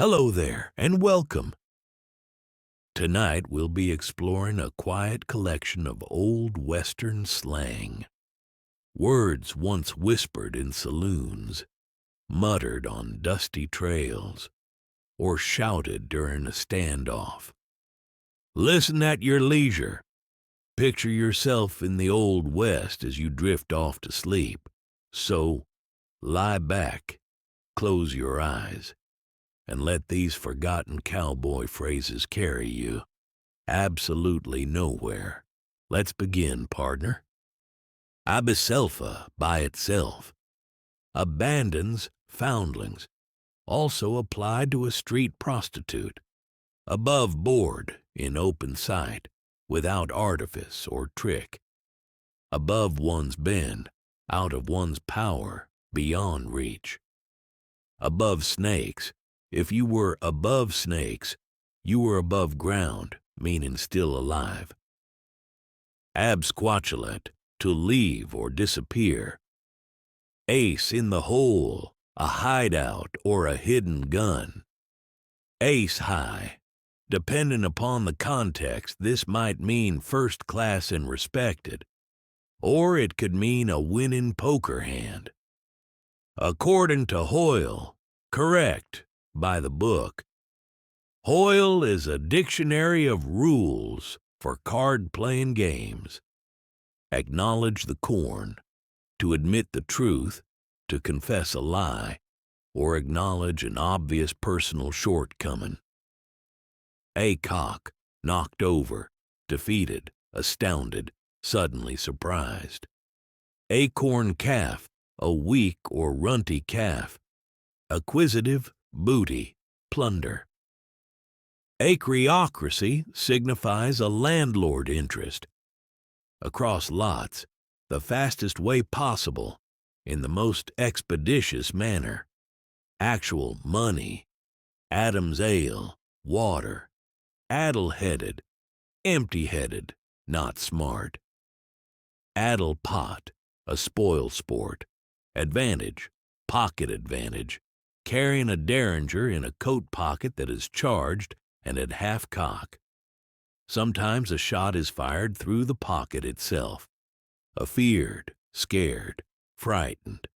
Hello there, and welcome. Tonight we'll be exploring a quiet collection of old Western slang. Words once whispered in saloons, muttered on dusty trails, or shouted during a standoff. Listen at your leisure. Picture yourself in the Old West as you drift off to sleep. So, lie back, close your eyes, and let these forgotten cowboy phrases carry you absolutely nowhere. Let's begin, partner. Abiselpha by itself abandons foundlings, also applied to a street prostitute, above board, in open sight, without artifice or trick, above one's bend, out of one's power, beyond reach. Above snakes. If you were above snakes, you were above ground, meaning still alive. Absquatulate, to leave or disappear. Ace in the hole, a hideout or a hidden gun. Ace high. Depending upon the context, this might mean first class and respected, or it could mean a winning poker hand. According to Hoyle, correct. By the book. Hoyle is a dictionary of rules for card-playing games. Acknowledge the corn, to admit the truth, to confess a lie, or acknowledge an obvious personal shortcoming. Acock, knocked over, defeated, astounded, suddenly surprised. Acorn calf, a weak or runty calf. Acquisitive, booty, plunder. Acreocracy signifies a landlord interest. Across lots, the fastest way possible, in the most expeditious manner. Actual money. Adam's ale, water. Addle-headed, empty-headed, not smart. Addle pot, a spoil sport. Advantage, pocket advantage. Carrying a derringer in a coat pocket that is charged and at half cock. Sometimes a shot is fired through the pocket itself. Afeared, scared, frightened.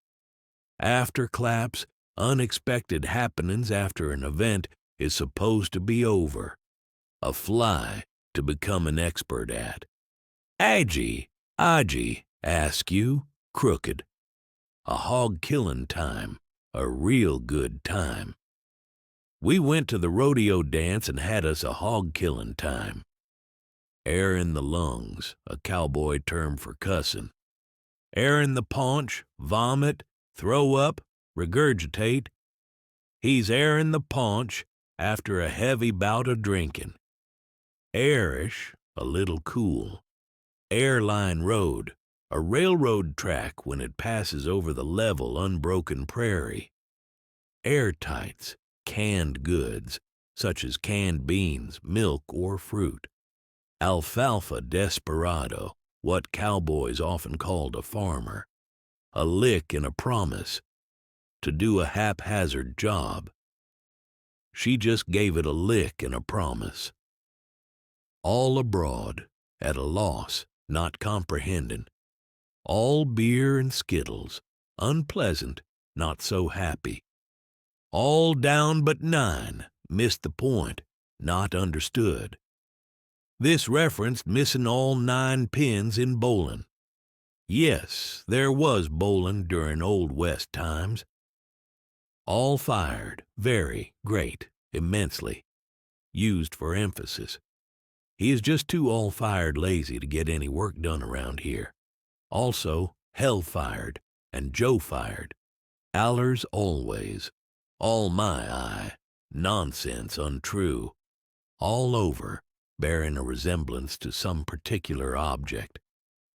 Afterclaps, unexpected happenings after an event is supposed to be over. A fly to become an expert at. Agi, askew, crooked. A hog-killing time. A real good time. We went to the rodeo dance and had us a hog-killing time. Air in the lungs, a cowboy term for cussin'. Air in the paunch, vomit, throw up, regurgitate. He's air in the paunch after a heavy bout of drinking. Airish, a little cool. Airline road. A railroad track when it passes over the level, unbroken prairie. Airtights, canned goods, such as canned beans, milk, or fruit. Alfalfa desperado, what cowboys often called a farmer. A lick and a promise. To do a haphazard job. She just gave it a lick and a promise. All abroad, at a loss, not comprehending. All beer and skittles, unpleasant, not so happy. All down but 9, missed the point, not understood. This referenced missing all 9 pins in bowling. Yes, there was bowling during Old West times. All fired, very, great, immensely, used for emphasis. He is just too all-fired lazy to get any work done around here. Also, hell-fired and Joe-fired. Allers always. All my eye. Nonsense untrue. All over, bearing a resemblance to some particular object.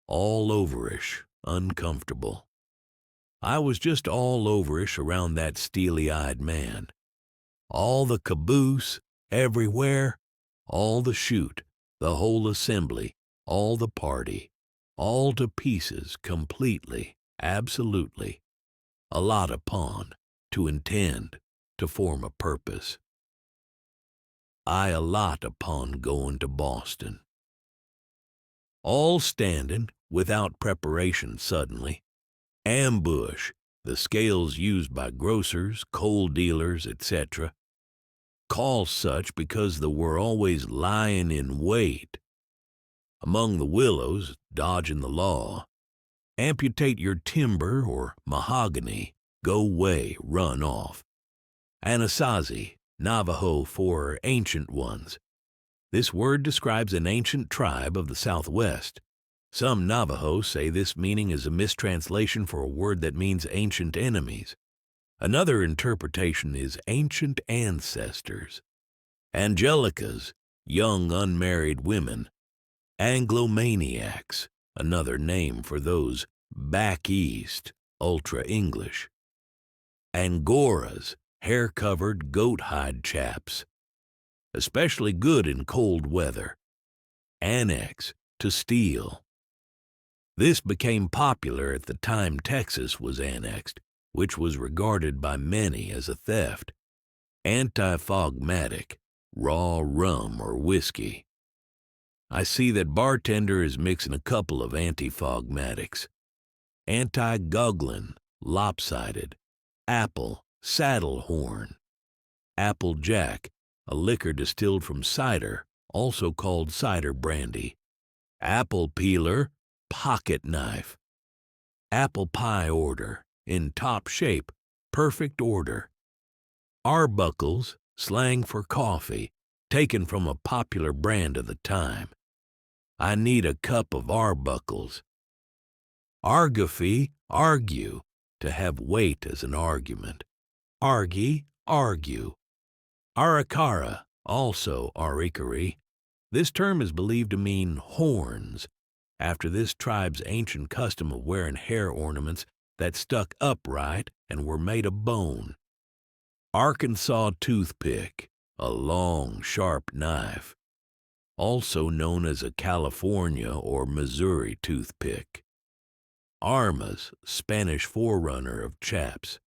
All overish, uncomfortable. I was just all overish around that steely-eyed man. All the caboose, everywhere, all the shoot, the whole assembly, all the party. All to pieces, completely, absolutely. A lot upon, to intend, to form a purpose. I allot upon going to Boston. All standing, without preparation suddenly. Ambush, the scales used by grocers, coal dealers, etc. Call such because they were always lying in wait. Among the willows, dodging the law. Amputate your timber or mahogany, go way, run off. Anasazi, Navajo for ancient ones. This word describes an ancient tribe of the Southwest. Some Navajo say this meaning is a mistranslation for a word that means ancient enemies. Another interpretation is ancient ancestors. Angelicas, young unmarried women. Anglomaniacs, another name for those back east, ultra-English. Angoras, hair-covered goat-hide chaps. Especially good in cold weather. Annex, to steal. This became popular at the time Texas was annexed, which was regarded by many as a theft. Anti-phlegmatic, raw rum or whiskey. I see that bartender is mixing a couple of anti-phlegmatics. Anti-guggling, lopsided. Apple, saddle horn. Applejack, a liquor distilled from cider, also called cider brandy. Apple peeler, pocket knife. Apple pie order, in top shape, perfect order. Arbuckles, slang for coffee, taken from a popular brand of the time. I need a cup of Arbuckles. Argophy, argue, to have weight as an argument. Argy, argue. Arikara, also arikari. This term is believed to mean horns, after this tribe's ancient custom of wearing hair ornaments that stuck upright and were made of bone. Arkansas toothpick, a long, sharp knife, also known as a California or Missouri toothpick. Armas, Spanish forerunner of chaps.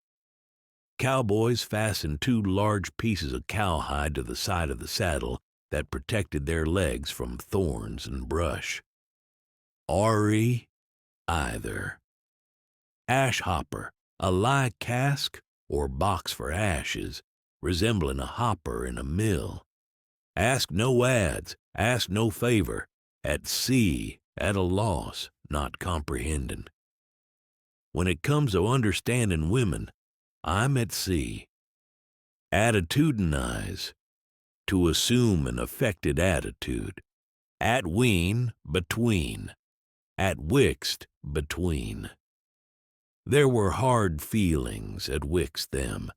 Cowboys fastened two large pieces of cowhide to the side of the saddle that protected their legs from thorns and brush. Ari, either. Ash hopper, a lye cask or box for ashes, resembling a hopper in a mill. Ask no ads, ask no favor, at sea, at a loss, not comprehending. When it comes to understanding women, I'm at sea. Attitudinize, to assume an affected attitude. Atween, between. Atwixt, between. There were hard feelings atwixt them.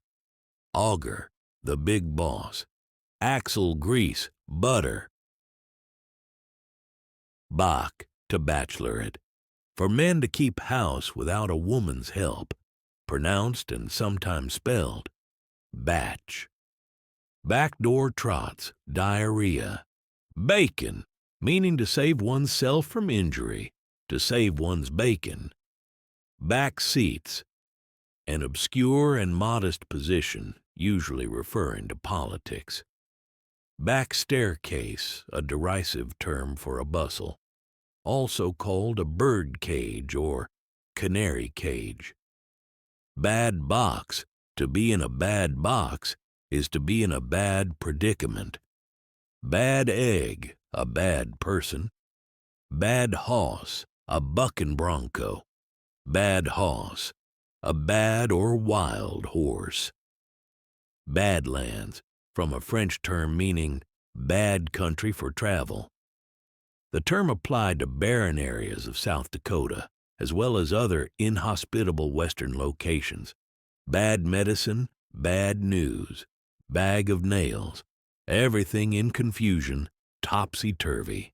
Auger, the big boss. Axle grease, butter. Bach, to bachelorette. For men to keep house without a woman's help. Pronounced and sometimes spelled. Batch. Backdoor trots, diarrhea. Bacon, meaning to save oneself from injury, to save one's bacon. Back seats, an obscure and modest position, usually referring to politics. Back staircase, a derisive term for a bustle, also called a bird cage or canary cage. Bad box, to be in a bad box, is to be in a bad predicament. Bad egg, a bad person. Bad hoss, a bucking bronco. Bad hoss, a bad or wild horse. Badlands, from a French term meaning bad country for travel. The term applied to barren areas of South Dakota, as well as other inhospitable western locations. Bad medicine, bad news, bag of nails, everything in confusion, topsy-turvy.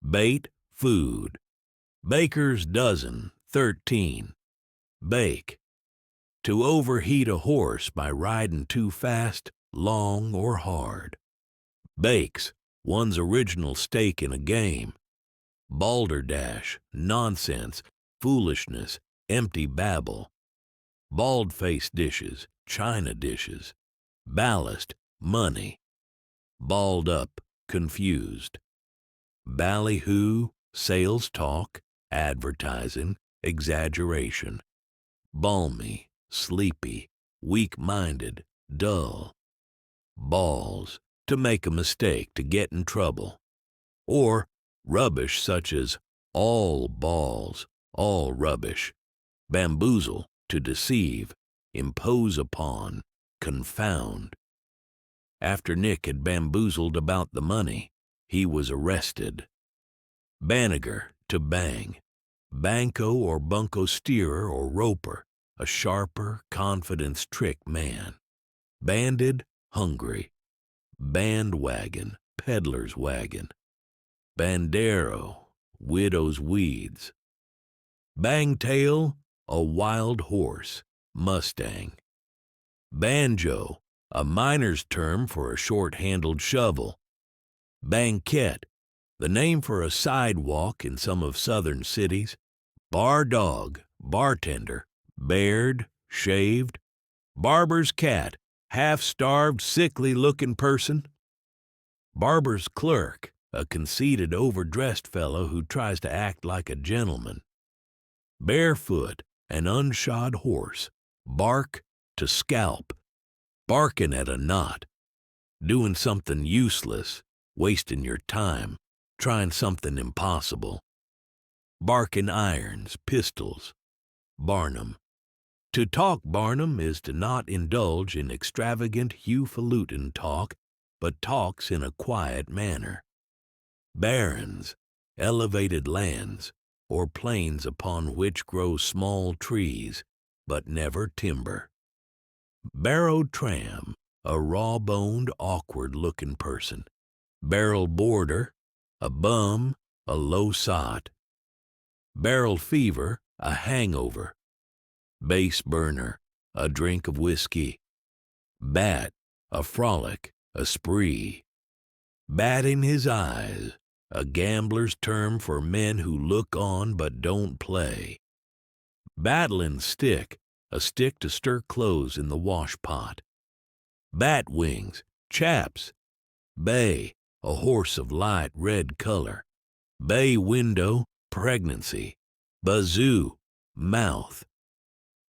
Bait, food. Baker's dozen, 13. Bake, to overheat a horse by riding too fast, long, or hard. Bakes, one's original stake in a game. Balderdash, nonsense, foolishness, empty babble. Bald-faced dishes, china dishes. Ballast, money. balled up, confused. Ballyhoo, sales talk, advertising, exaggeration. Balmy, sleepy, weak-minded, dull. Balls, to make a mistake, to get in trouble. Or rubbish such as all balls, all rubbish. Bamboozle, to deceive, impose upon, confound. After Nick had bamboozled about the money, he was arrested. Banagher, to bang. Banco or bunco steerer or roper, a sharper, confidence trick man. Banded, hungry. Bandwagon, peddler's wagon. Bandero, widow's weeds. Bangtail, a wild horse, mustang. Banjo, a miner's term for a short-handled shovel. Banquette, the name for a sidewalk in some of southern cities. Bar dog, bartender. Bared, shaved. Barber's cat, half-starved, sickly-looking person. Barber's clerk, a conceited, overdressed fellow who tries to act like a gentleman. Barefoot, an unshod horse. Bark, to scalp. Barking at a knot. Doing something useless, wasting your time, trying something impossible. Barking irons, pistols. Barnum. To talk Barnum is to not indulge in extravagant, highfalutin talk, but talks in a quiet manner. Barrens, elevated lands, or plains upon which grow small trees, but never timber. Barrow tram, a raw-boned, awkward-looking person. Barrel boarder, a bum, a low sot. Barrel fever, a hangover. Base burner, a drink of whiskey. Bat, a frolic, a spree. Bat in his eyes, a gambler's term for men who look on but don't play. Battling stick, a stick to stir clothes in the wash pot. Bat wings, chaps. Bay, a horse of light red color. Bay window, pregnancy. Bazoo, mouth.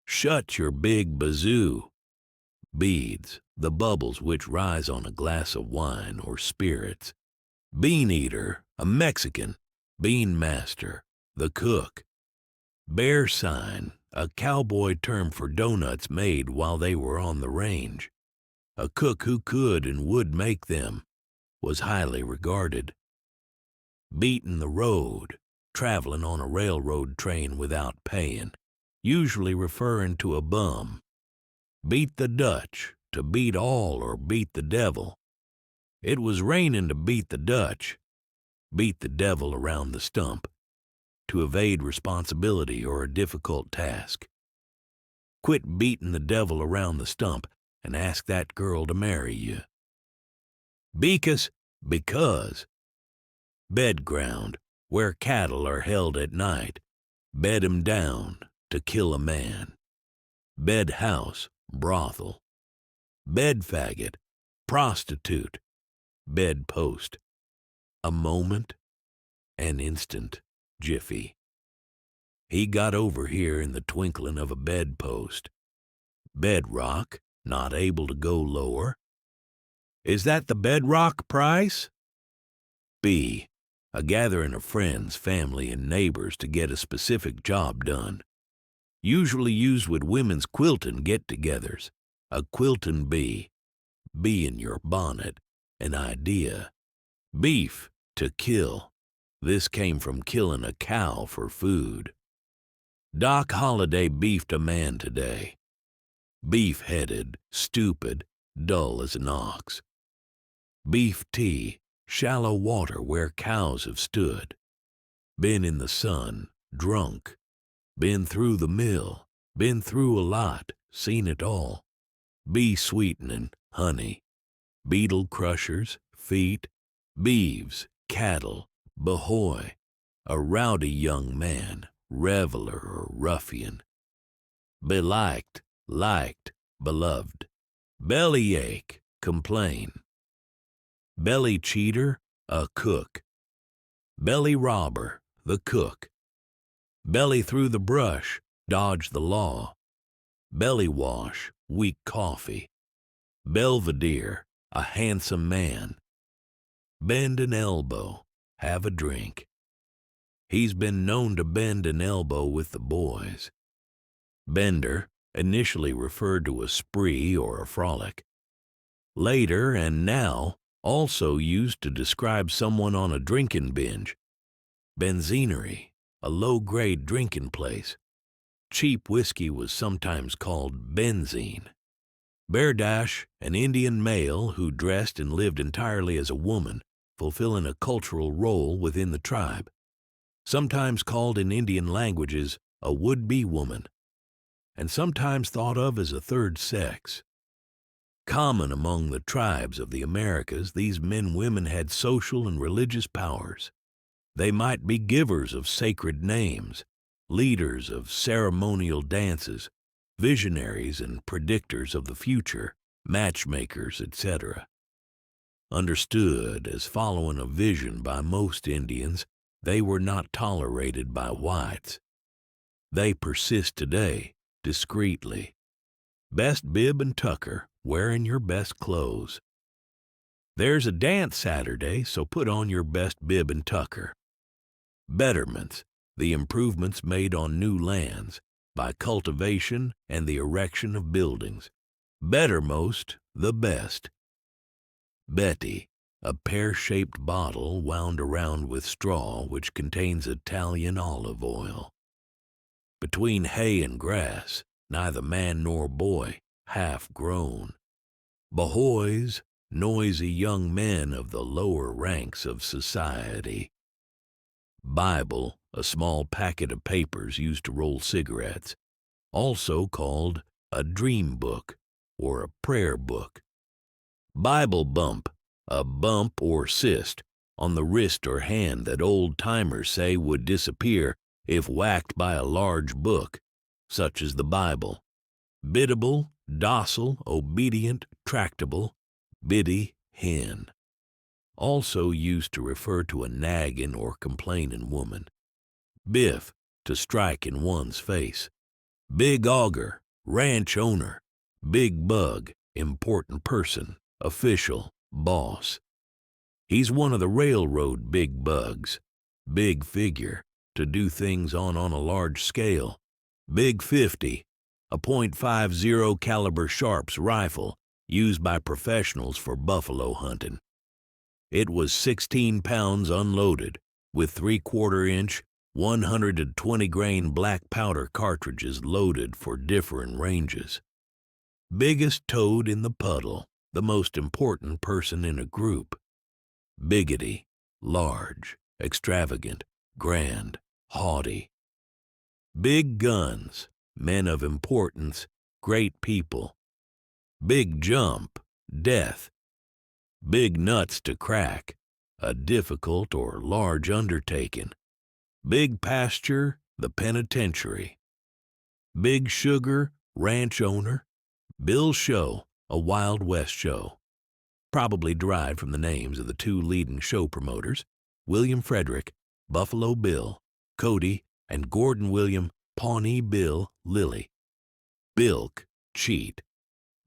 Shut your big bazoo. Beads, the bubbles which rise on a glass of wine or spirits. Bean eater, a Mexican. Bean master, the cook. Bear sign, a cowboy term for doughnuts made while they were on the range. A cook who could and would make them was highly regarded. Beatin' the road, traveling on a railroad train without paying, usually referring to a bum. Beat the Dutch, to beat all or beat the devil. It was raining to beat the Dutch. Beat the devil around the stump, to evade responsibility or a difficult task. Quit beating the devil around the stump and ask that girl to marry you. Because. Bed ground, where cattle are held at night. Bed 'em down, to kill a man. Bed house, brothel. Bed faggot, prostitute. Bed post, a moment, an instant, jiffy. He got over here in the twinkling of a bedpost. Bedrock, not able to go lower. Is that the bedrock price? B, a gathering of friends, family, and neighbors to get a specific job done. Usually used with women's quiltin' get-togethers. A quiltin' bee. Bee in your bonnet. An idea. Beef, to kill. This came from killing a cow for food. Doc Holliday beefed a man today. Beef-headed, stupid, dull as an ox. Beef tea, shallow water where cows have stood. Been in the sun, drunk. Been through the mill, been through a lot, seen it all. Bee sweetening, honey. Beetle crushers, feet. Beeves, cattle. Bahoy, a rowdy young man, reveler or ruffian. Beliked, liked, beloved. Bellyache, complain. Belly cheater, a cook. Belly robber, the cook. Belly through the brush, dodge the law. Belly wash, weak coffee. Belvedere, a handsome man. Bend an elbow, have a drink. He's been known to bend an elbow with the boys. Bender initially referred to a spree or a frolic. Later and now also used to describe someone on a drinking binge. Benzinery, a low-grade drinking place. Cheap whiskey was sometimes called benzine. Beardash, an Indian male who dressed and lived entirely as a woman, fulfilling a cultural role within the tribe. Sometimes called in Indian languages a would-be woman, and sometimes thought of as a third sex. Common among the tribes of the Americas, these men-women had social and religious powers. They might be givers of sacred names, leaders of ceremonial dances, visionaries and predictors of the future, matchmakers, etc. Understood as following a vision by most Indians, they were not tolerated by whites. They persist today, discreetly. Best bib and tucker, wearing your best clothes. There's a dance Saturday, so put on your best bib and tucker. Betterments, the improvements made on new lands by cultivation and the erection of buildings. Bettermost, the best. Betty, a pear-shaped bottle wound around with straw which contains Italian olive oil. Between hay and grass, neither man nor boy, half grown. Bohoys, noisy young men of the lower ranks of society. Bible, a small packet of papers used to roll cigarettes, also called a dream book or a prayer book. Bible bump, a bump or cyst on the wrist or hand that old-timers say would disappear if whacked by a large book, such as the Bible. Biddable, docile, obedient, tractable, biddy, hen. Also used to refer to a nagging or complaining woman. Biff, to strike in one's face. Big auger, ranch owner. Big bug, important person, official, boss. He's one of the railroad big bugs. Big figure, to do things on a large scale. Big 50, a .50 caliber Sharps rifle used by professionals for buffalo hunting. It was 16 pounds unloaded, with 3/4 inch, 120 grain black powder cartridges loaded for different ranges. Biggest toad in the puddle, the most important person in a group. Biggity, large, extravagant, grand, haughty. Big guns, men of importance, great people. Big jump, death. Big nuts to crack, a difficult or large undertaking. Big pasture, the penitentiary. Big sugar, ranch owner. Bill Show, a Wild West show. Probably derived from the names of the two leading show promoters, William Frederick, Buffalo Bill, Cody, and Gordon William, Pawnee Bill, Lilly. Bilk, cheat.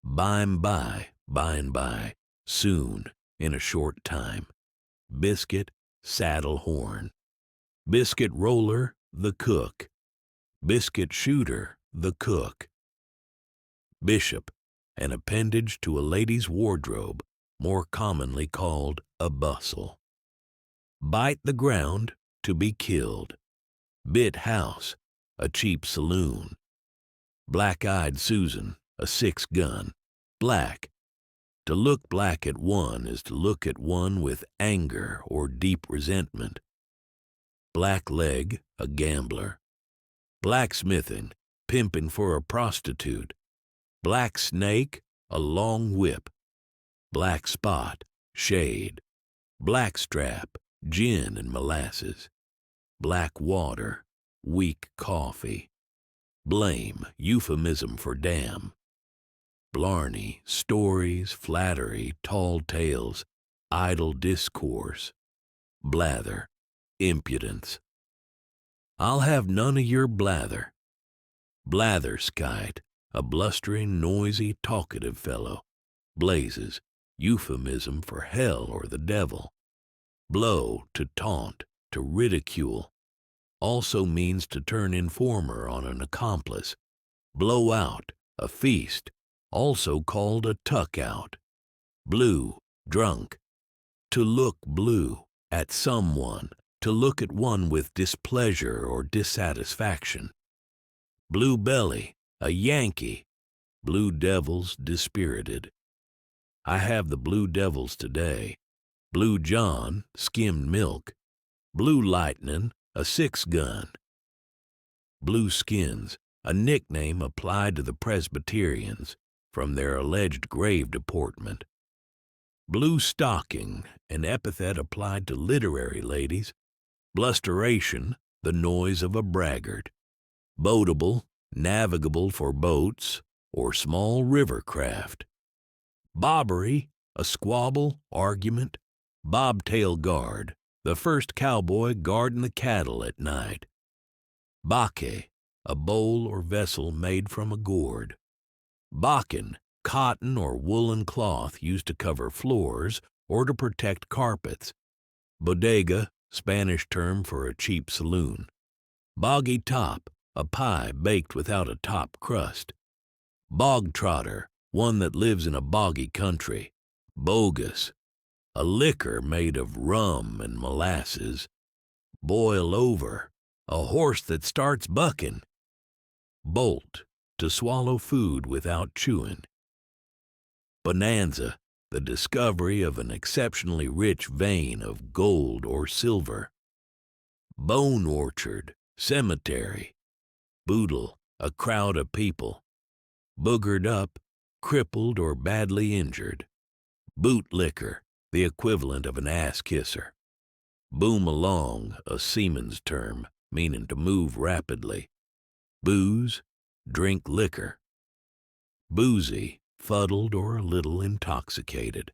Bime by and by, soon, in a short time. Biscuit, saddle horn. Biscuit roller, the cook. Biscuit shooter, the cook. Bishop, an appendage to a lady's wardrobe, more commonly called a bustle. Bite the ground, to be killed. Bit house, a cheap saloon. Black-eyed Susan, a 6-gun. Black. To look black at one is to look at one with anger or deep resentment. Black leg, a gambler. Blacksmithing, pimping for a prostitute. Black snake, a long whip. Black spot, shade. Black strap, gin and molasses. Black water, weak coffee. Blame, euphemism for damn. Blarney, stories, flattery, tall tales, idle discourse, blather, impudence. I'll have none of your blather. Blatherskite, a blustering, noisy, talkative fellow. Blazes, euphemism for hell or the devil. Blow, to taunt, to ridicule. Also means to turn informer on an accomplice. Blow out, a feast, also called a tuck out. Blue, drunk. To look blue, at someone, to look at one with displeasure or dissatisfaction. Blue belly, a Yankee. Blue devils, dispirited. I have the blue devils today. Blue John, skimmed milk. Blue lightning, a 6-gun. Blue skins, a nickname applied to the Presbyterians from their alleged grave deportment. Blue stocking, an epithet applied to literary ladies. Blusteration, the noise of a braggart. Boatable, navigable for boats or small river craft. Bobbery, a squabble, argument. Bobtail guard, the first cowboy guarding the cattle at night. Baque, a bowl or vessel made from a gourd. Bakken, cotton or woolen cloth used to cover floors or to protect carpets. Bodega, Spanish term for a cheap saloon. Boggy top, a pie baked without a top crust. Bog trotter, one that lives in a boggy country. Bogus, a liquor made of rum and molasses. Boil over, a horse that starts bucking. Bolt, to swallow food without chewing. Bonanza, the discovery of an exceptionally rich vein of gold or silver. Bone orchard, cemetery. Boodle, a crowd of people. Boogered up, crippled or badly injured. Bootlicker, the equivalent of an ass-kisser. Boom along, a seaman's term, meaning to move rapidly. Booze, drink liquor. Boozy, fuddled or a little intoxicated.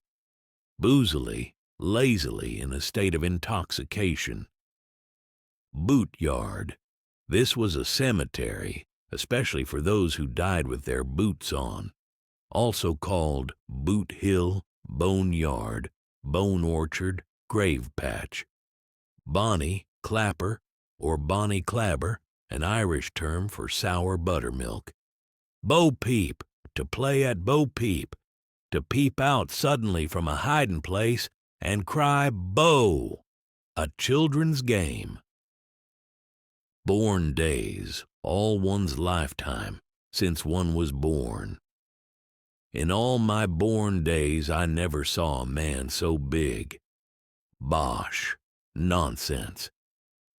Boozily, lazily in a state of intoxication. Boot yard, this was a cemetery, especially for those who died with their boots on. Also called boot hill, bone yard, bone orchard, grave patch. Bonnie, clapper, or bonnie clabber, an Irish term for sour buttermilk. Bo peep, to play at bo peep, to peep out suddenly from a hiding place and cry bo, a children's game. Born days, all one's lifetime, since one was born. In all my born days I never saw a man so big. Bosh, nonsense.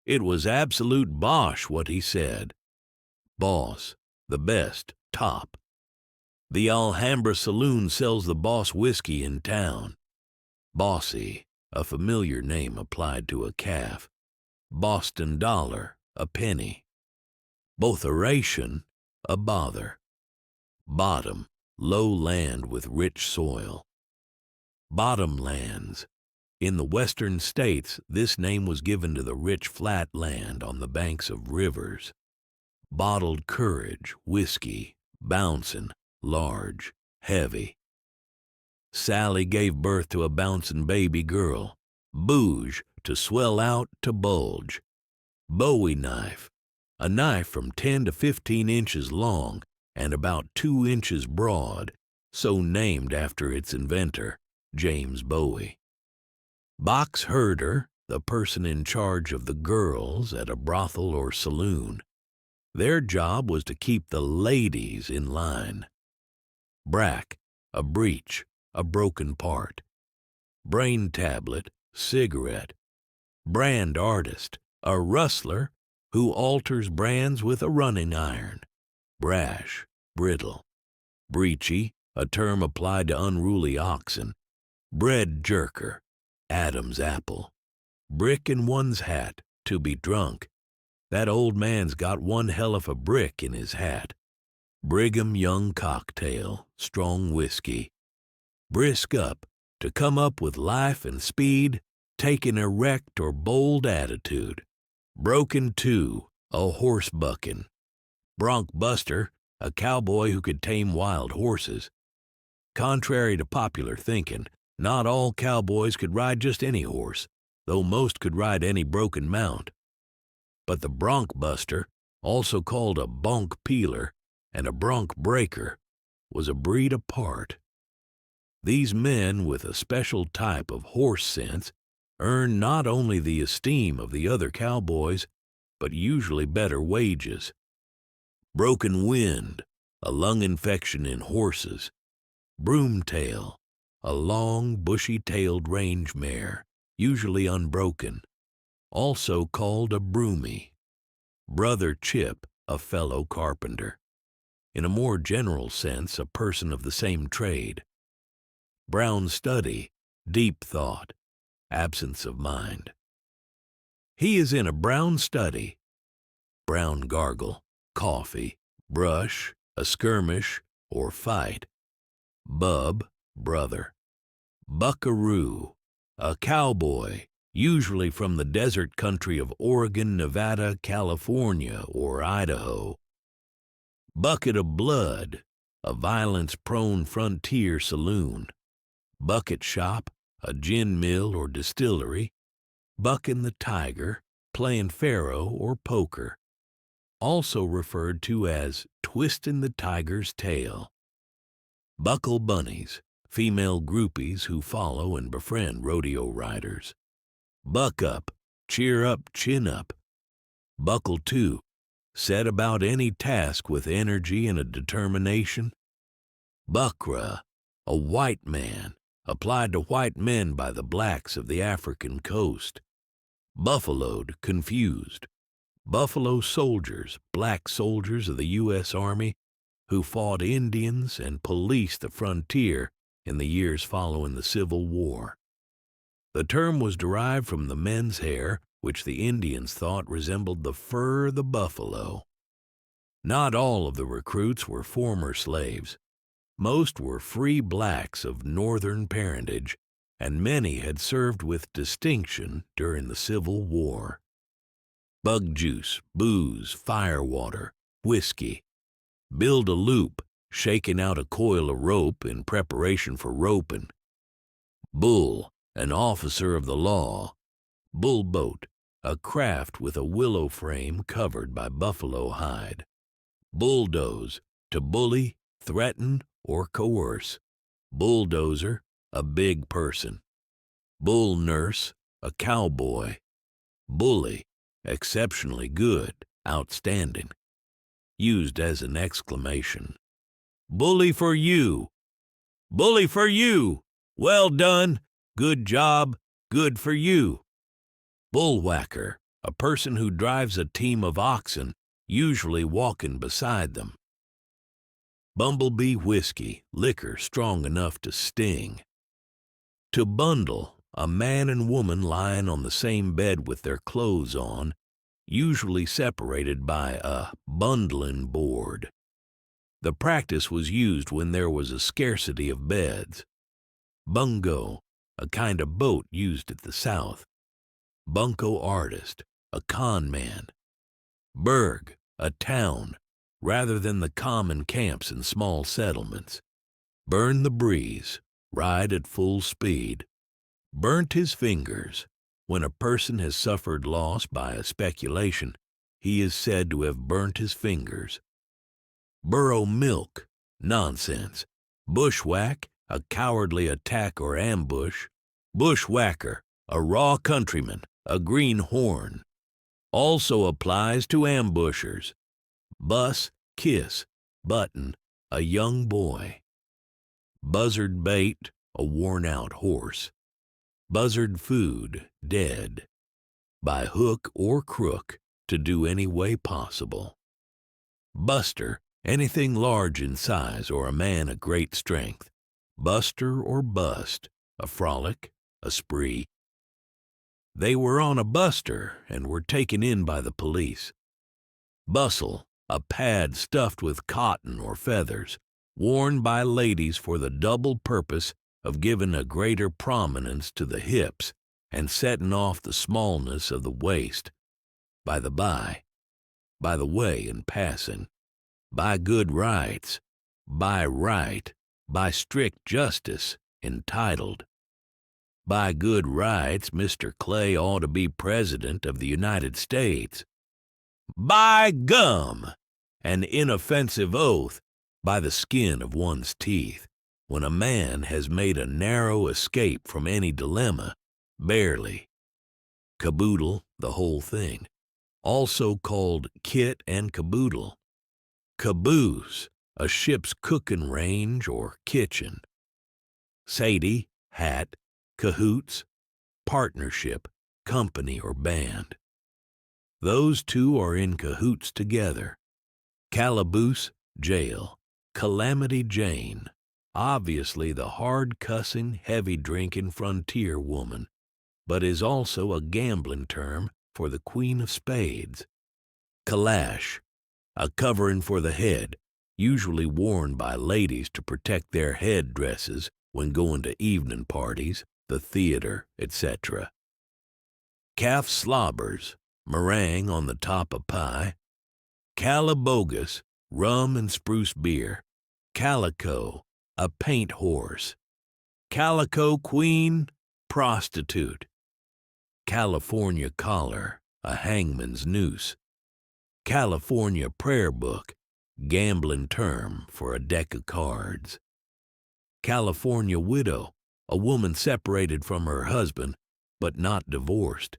It was absolute bosh what he said. Boss, the best, top. The Alhambra Saloon sells the boss whiskey in town. Bossy, a familiar name applied to a calf. Boston dollar, a penny. Botheration, a bother. Bottom, low land with rich soil. Bottomlands. In the western states, this name was given to the rich flat land on the banks of rivers. Bottled courage, whiskey, bouncin', large, heavy. Sally gave birth to a bouncin' baby girl. Bouge, to swell out, to bulge. Bowie knife, a knife from 10 to 15 inches long and about 2 inches broad, so named after its inventor, James Bowie. Box herder, the person in charge of the girls at a brothel or saloon. Their job was to keep the ladies in line. Brack, a breach, a broken part. Brain tablet, cigarette. Brand artist, a rustler who alters brands with a running iron. Brash, brittle. Breechy, a term applied to unruly oxen. Bread jerker, Adam's apple. Brick in one's hat, to be drunk. That old man's got one hell of a brick in his hat. Brigham Young cocktail, strong whiskey. Brisk up, to come up with life and speed, take an erect or bold attitude. Broken to, a horse bucking. Bronc buster, a cowboy who could tame wild horses. Contrary to popular thinking, not all cowboys could ride just any horse, though most could ride any broken mount. But the bronc buster, also called a bonk peeler and a bronc breaker, was a breed apart. These men with a special type of horse sense earned not only the esteem of the other cowboys, but usually better wages. Broken wind, a lung infection in horses. Broomtail, a long, bushy-tailed range mare, usually unbroken, also called a broomy. Brother Chip, a fellow carpenter. In a more general sense, a person of the same trade. Brown study, deep thought, absence of mind. He is in a brown study. Brown gargle, coffee, brush, a skirmish, or fight. Bub, brother. Buckaroo, a cowboy, usually from the desert country of Oregon, Nevada, California, or Idaho. Bucket of blood, a violence-prone frontier saloon. Bucket shop, a gin mill or distillery. Bucking the tiger, playing faro or poker. Also referred to as twisting the tiger's tail. Buckle bunnies, female groupies who follow and befriend rodeo riders. Buck up, cheer up, chin up. Buckle to, set about any task with energy and a determination. Buckra, a white man, applied to white men by the blacks of the African coast. Buffaloed, confused. Buffalo soldiers, black soldiers of the U.S. Army, who fought Indians and policed the frontier in the years following the Civil War. The term was derived from the men's hair, which the Indians thought resembled the fur of the buffalo. Not all of the recruits were former slaves. Most were free blacks of northern parentage, and many had served with distinction during the Civil War. Bug juice, booze, firewater, whiskey. Build a loop, shaking out a coil of rope in preparation for roping. Bull, an officer of the law. Bullboat, a craft with a willow frame covered by buffalo hide. Bulldoze, to bully, threaten, or coerce. Bulldozer, a big person. Bull nurse, a cowboy. Bully, exceptionally good, outstanding. Used as an exclamation. Bully for you! Bully for you! Well done! Good job! Good for you! Bullwhacker, a person who drives a team of oxen, usually walking beside them. Bumblebee whiskey, liquor strong enough to sting. To bundle, a man and woman lying on the same bed with their clothes on, usually separated by a bundling board. The practice was used when there was a scarcity of beds. Bungo, a kind of boat used at the South. Bunco artist, a con man. Burg, a town, rather than the common camps and small settlements. Burn the breeze, ride at full speed. Burnt his fingers. When a person has suffered loss by a speculation, he is said to have burnt his fingers. Burrow milk, nonsense. Bushwhack, a cowardly attack or ambush. Bushwhacker, a raw countryman, a greenhorn. Also applies to ambushers. Bus, kiss, button, a young boy. Buzzard bait, a worn-out horse. Buzzard food, dead. By hook or crook, to do any way possible. Buster, anything large in size or a man of great strength. Buster or bust, a frolic, a spree. They were on a buster and were taken in by the police. Bustle, a pad stuffed with cotton or feathers, worn by ladies for the double purpose of giving a greater prominence to the hips and setting off the smallness of the waist. By the way in passing, by good rights, by right, by strict justice, entitled. By good rights, Mr. Clay ought to be President of the United States. By gum! An inoffensive oath by the skin of one's teeth, when a man has made a narrow escape from any dilemma, barely. Caboodle, the whole thing, also called kit and caboodle. Caboose, a ship's cooking range or kitchen. Sadie, hat, cahoots, partnership, company or band. Those two are in cahoots together. Calaboose, jail. Calamity Jane, obviously the hard-cussing, heavy-drinking frontier woman, but is also a gambling term for the Queen of Spades. Calash, a covering for the head, usually worn by ladies to protect their head dresses when going to evening parties, the theater, etc. Calf slobbers, meringue on the top of pie. Calabogus, rum and spruce beer. Calico, a paint horse. Calico queen, prostitute. California collar, a hangman's noose. California prayer book, gambling term for a deck of cards. California widow, a woman separated from her husband, but not divorced.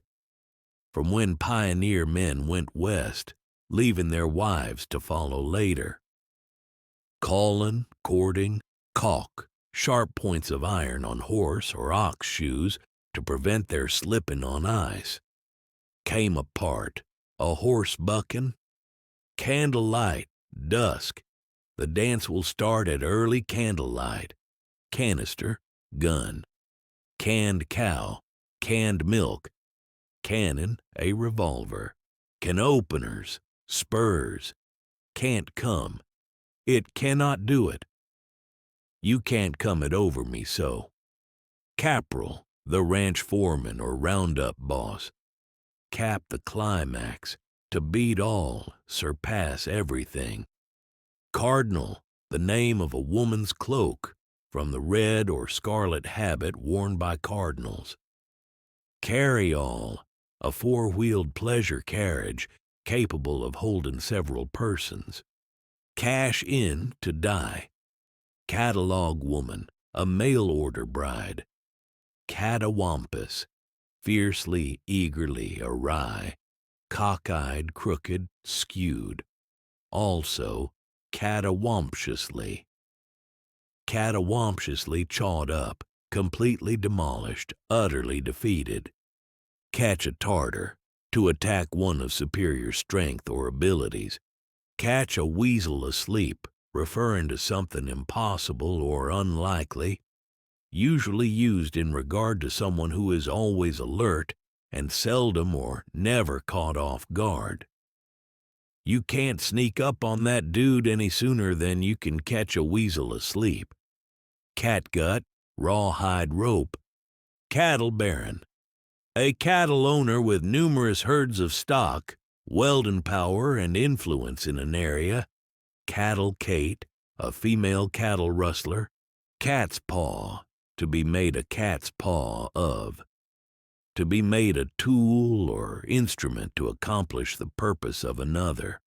From when pioneer men went west, leaving their wives to follow later. Calling, courting, caulk, sharp points of iron on horse or ox shoes to prevent their slipping on ice. Came apart, a horse bucking. Candlelight, dusk. The dance will start at early candlelight. Canister, gun. Canned cow, canned milk. Cannon, a revolver. Can openers, spurs. Can't come. It cannot do it. You can't come it over me so. Caporal, the ranch foreman or roundup boss. Cap the climax, to beat all, surpass everything. Cardinal, the name of a woman's cloak, from the red or scarlet habit worn by cardinals. Carry-all, a four-wheeled pleasure carriage capable of holding several persons. Cash in to die. Catalog woman, a mail-order bride. Catawampus, fiercely, eagerly awry, cockeyed, crooked, skewed. Also, catawamptiously. Catawamptiously chawed up, completely demolished, utterly defeated. Catch a tartar, to attack one of superior strength or abilities. Catch a weasel asleep, referring to something impossible or unlikely, usually used in regard to someone who is always alert and seldom or never caught off guard. You can't sneak up on that dude any sooner than you can catch a weasel asleep. Catgut, rawhide rope. Cattle baron, a cattle owner with numerous herds of stock, welding power and influence in an area. Cattle Kate, a female cattle rustler. Cat's paw, to be made a cat's paw of. To be made a tool or instrument to accomplish the purpose of another.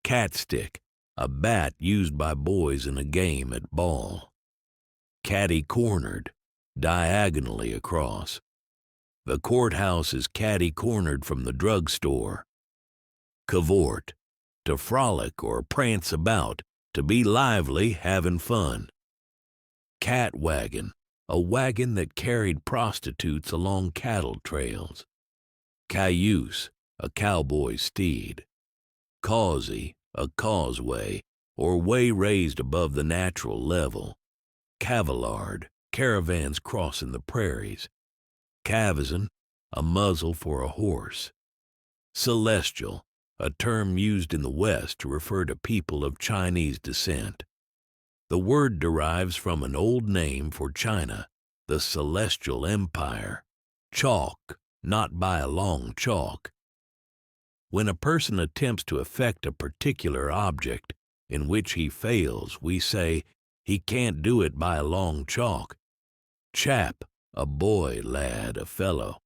Catstick, a bat used by boys in a game at ball. Catty-cornered, diagonally across. The courthouse is catty-cornered from the drugstore. Cavort, to frolic or prance about, to be lively, having fun. Cat wagon, a wagon that carried prostitutes along cattle trails. Cayuse, a cowboy's steed. Causey, a causeway, or way raised above the natural level. Cavallard, caravans crossing the prairies. Cavazin, a muzzle for a horse. Celestial, a term used in the West to refer to people of Chinese descent. The word derives from an old name for China, the Celestial Empire, chalk, not by a long chalk. When a person attempts to effect a particular object in which he fails, we say, he can't do it by a long chalk. Chap, a boy, lad, a fellow.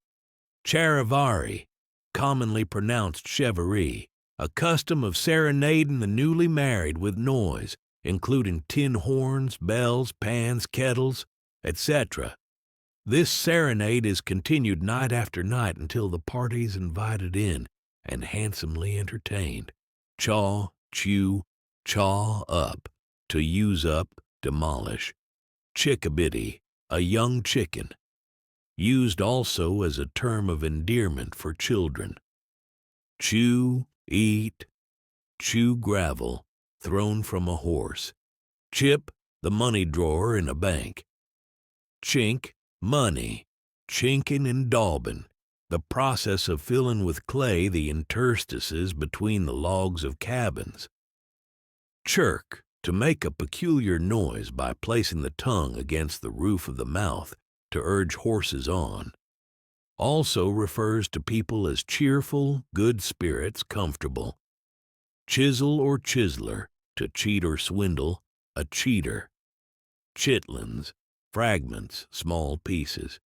Charivari, commonly pronounced charivari, a custom of serenading the newly married with noise, including tin horns, bells, pans, kettles, etc. This serenade is continued night after night until the party's invited in and handsomely entertained. Chaw, chew, chaw up, to use up, demolish. Chickabiddy, a young chicken, used also as a term of endearment for children. Chew, eat, chew gravel, thrown from a horse. Chip, the money drawer in a bank. Chink, money, chinking and daubing, the process of filling with clay the interstices between the logs of cabins. Chirk, to make a peculiar noise by placing the tongue against the roof of the mouth to urge horses on. Also refers to people as cheerful, good spirits, comfortable. Chisel or chiseler, to cheat or swindle, a cheater. Chitlins, fragments, small pieces.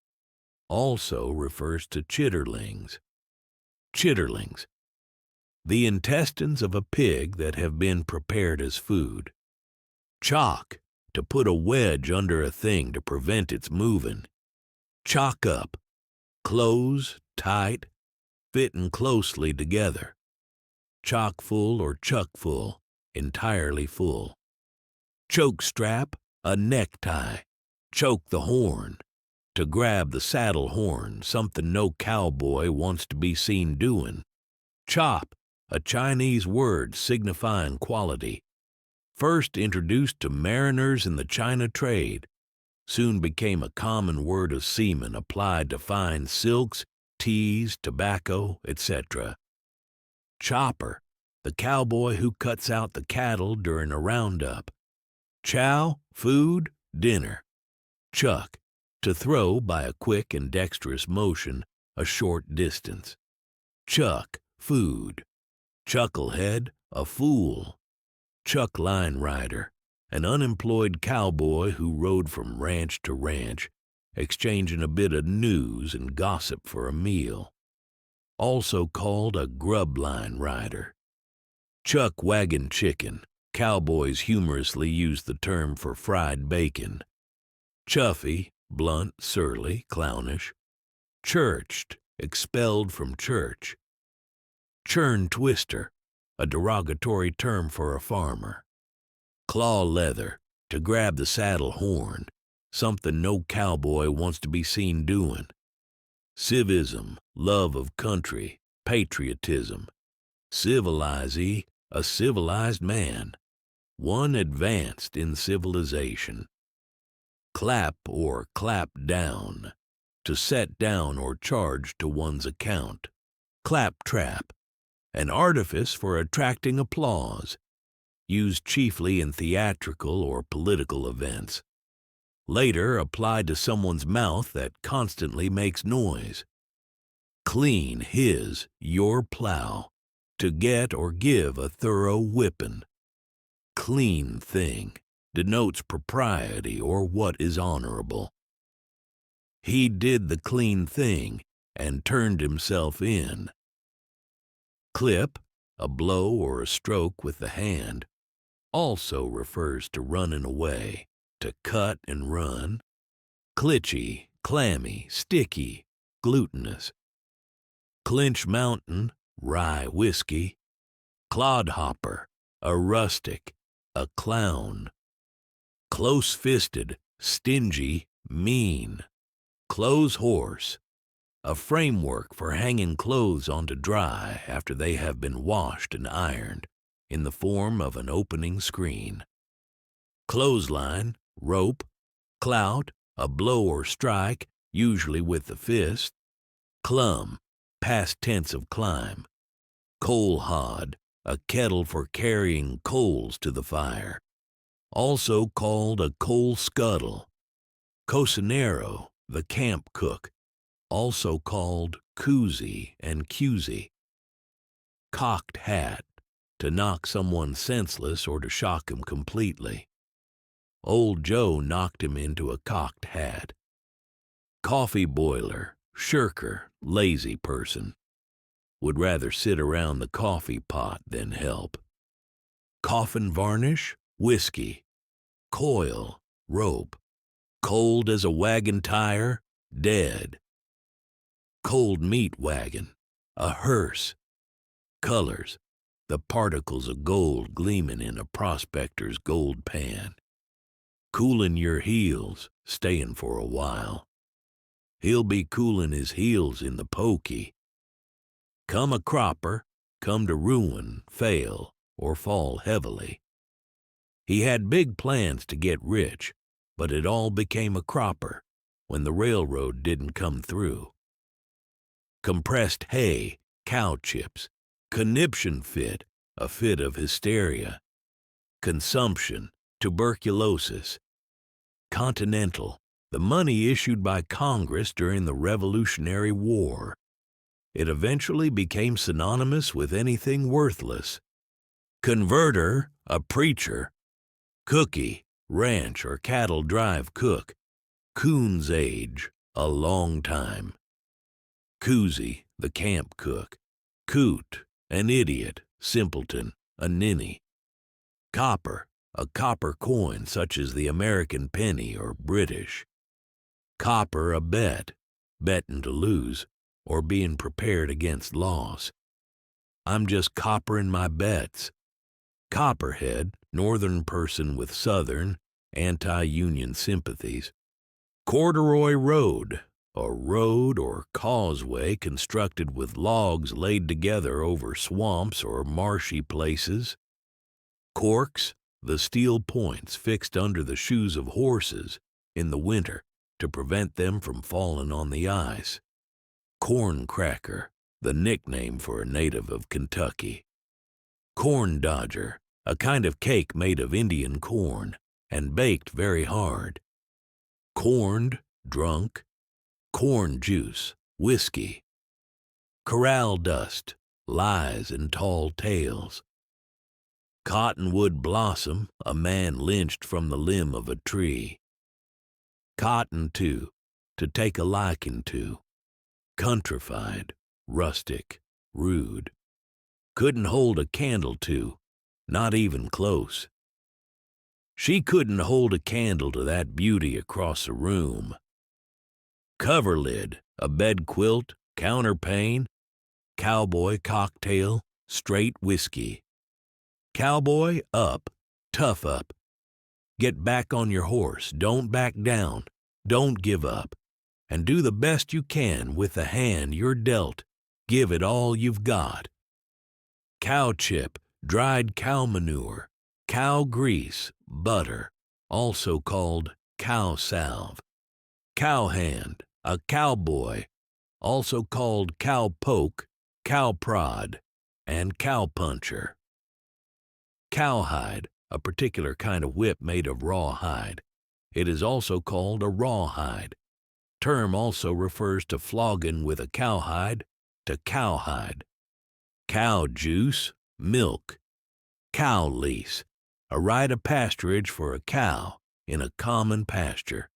Also refers to chitterlings. Chitterlings, the intestines of a pig that have been prepared as food. Chock, to put a wedge under a thing to prevent its moving. Chock up, close, tight, fitting closely together. Chock full or chuck full, entirely full. Choke strap, a necktie. Choke the horn, to grab the saddle horn, something no cowboy wants to be seen doing. Chop, a Chinese word signifying quality. First introduced to mariners in the China trade, soon became a common word of seamen applied to fine silks, teas, tobacco, etc. Chopper, the cowboy who cuts out the cattle during a roundup. Chow, food, dinner. Chuck, to throw by a quick and dexterous motion a short distance. Chuck, food. Chucklehead, a fool. Chuck line rider, an unemployed cowboy who rode from ranch to ranch, exchanging a bit of news and gossip for a meal. Also called a grub line rider. Chuck wagon chicken, cowboys humorously use the term for fried bacon. Chuffy, blunt, surly, clownish. Churched, expelled from church. Churn twister, a derogatory term for a farmer. Claw leather, to grab the saddle horn, something no cowboy wants to be seen doing. Civism, love of country, patriotism. Civilizee, a civilized man, one advanced in civilization. Clap or clap down, to set down or charge to one's account. Claptrap, an artifice for attracting applause, used chiefly in theatrical or political events. Later applied to someone's mouth that constantly makes noise. Clean his, your plow, to get or give a thorough whipping. Clean thing denotes propriety or what is honorable. He did the clean thing and turned himself in. Clip, a blow or a stroke with the hand, also refers to running away, to cut and run. Clitchy, clammy, sticky, glutinous. Clinch Mountain, rye whiskey. Clodhopper, a rustic, a clown. Close-fisted, stingy, mean. Clothes horse, a framework for hanging clothes on to dry after they have been washed and ironed, in the form of an opening screen. Clothesline, rope. Clout, a blow or strike, usually with the fist. Clum, past tense of climb. Coal hod, a kettle for carrying coals to the fire. also called a coal scuttle. Cocinero, the camp cook, also called koozie and cusey. Cocked hat, to knock someone senseless or to shock him completely. Old Joe knocked him into a cocked hat. Coffee boiler, shirker, lazy person. Would rather sit around the coffee pot than help. Coffin varnish, whiskey. Coil, rope. Cold as a wagon tire, dead. Cold meat wagon, a hearse. Colors, the particles of gold gleaming in a prospector's gold pan. Coolin' your heels, stayin' for a while. He'll be coolin' his heels in the pokey. Come a cropper, come to ruin, fail, or fall heavily. He had big plans to get rich, but it all became a cropper when the railroad didn't come through. Compressed hay, cow chips. Conniption fit, a fit of hysteria. Consumption, tuberculosis. Continental, the money issued by Congress during the Revolutionary War. It eventually became synonymous with anything worthless. Converter, a preacher. Cookie, ranch or cattle drive cook. Coon's age, a long time. Koozie, the camp cook. Coot, an idiot, simpleton, a ninny. Copper, a copper coin such as the American penny or British. Copper, a bet, bettin' to lose, or being prepared against loss. I'm just copperin' my bets. Copperhead, northern person with southern, anti-union sympathies. Corduroy road, a road or causeway constructed with logs laid together over swamps or marshy places. Corks, the steel points fixed under the shoes of horses in the winter to prevent them from falling on the ice. Corn cracker, the nickname for a native of Kentucky. Corn dodger, a kind of cake made of Indian corn and baked very hard. Corned, drunk. Corn juice, whiskey. Corral dust, lies and tall tales. Cottonwood blossom, a man lynched from the limb of a tree. Cotton to take a liking to. Countrified, rustic, rude. Couldn't hold a candle to, not even close. She couldn't hold a candle to that beauty across the room. Coverlid, a bed quilt, counterpane. Cowboy cocktail, straight whiskey. Cowboy up, tough up. Get back on your horse, don't back down, don't give up, and do the best you can with the hand you're dealt. Give it all you've got. Cow chip, dried cow manure. Cow grease, butter, also called cow salve. Cowhand, a cowboy, also called cow poke, cow prod, and cow puncher. Cowhide, a particular kind of whip made of raw hide. It is also called a rawhide. Term also refers to flogging with a cowhide, to cowhide. Cow juice, milk. Cow lease, a right of pasturage for a cow in a common pasture.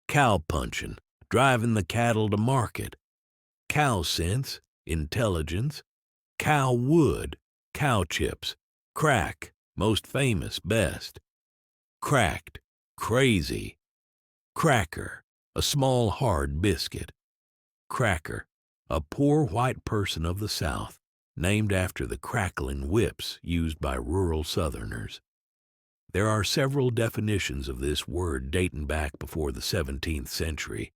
Cow punching, driving the cattle to market. Cow sense, intelligence. Cow wood, cow chips. Crack, most famous, best. Cracked, crazy. Cracker, a small hard biscuit. Cracker, a poor white person of the South, named after the crackling whips used by rural Southerners. There are several definitions of this word dating back before the 17th century.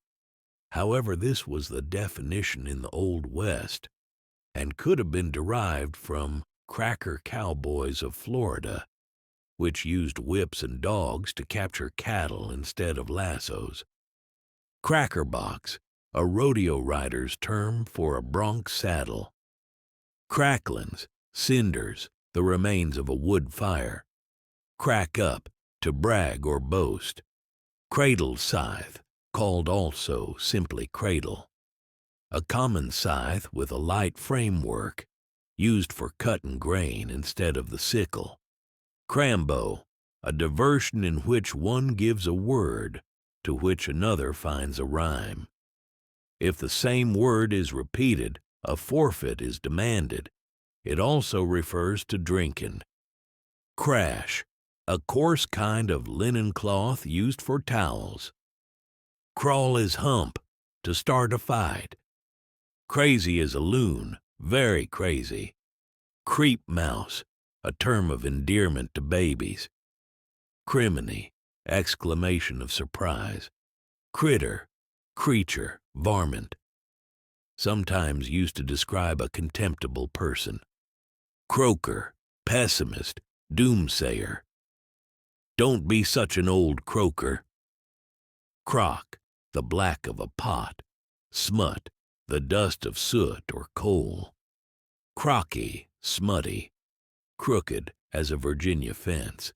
However, this was the definition in the Old West and could have been derived from cracker cowboys of Florida, which used whips and dogs to capture cattle instead of lassos. Cracker box, a rodeo rider's term for a bronc saddle. Cracklins, cinders, the remains of a wood fire. Crack up, to brag or boast. Cradle scythe, called also simply cradle. A common scythe with a light framework, used for cutting grain instead of the sickle. Crambo, a diversion in which one gives a word to which another finds a rhyme. If the same word is repeated, a forfeit is demanded. It also refers to drinking. Crash, a coarse kind of linen cloth used for towels. Crawl is hump, to start a fight. Crazy is a loon, very crazy. Creep mouse, a term of endearment to babies. Criminy, exclamation of surprise. Critter, creature, varmint. Sometimes used to describe a contemptible person. Croaker, pessimist, doomsayer. Don't be such an old croaker. Crock, the black of a pot. Smut, the dust of soot or coal. Crocky, smutty. Crooked as a Virginia fence.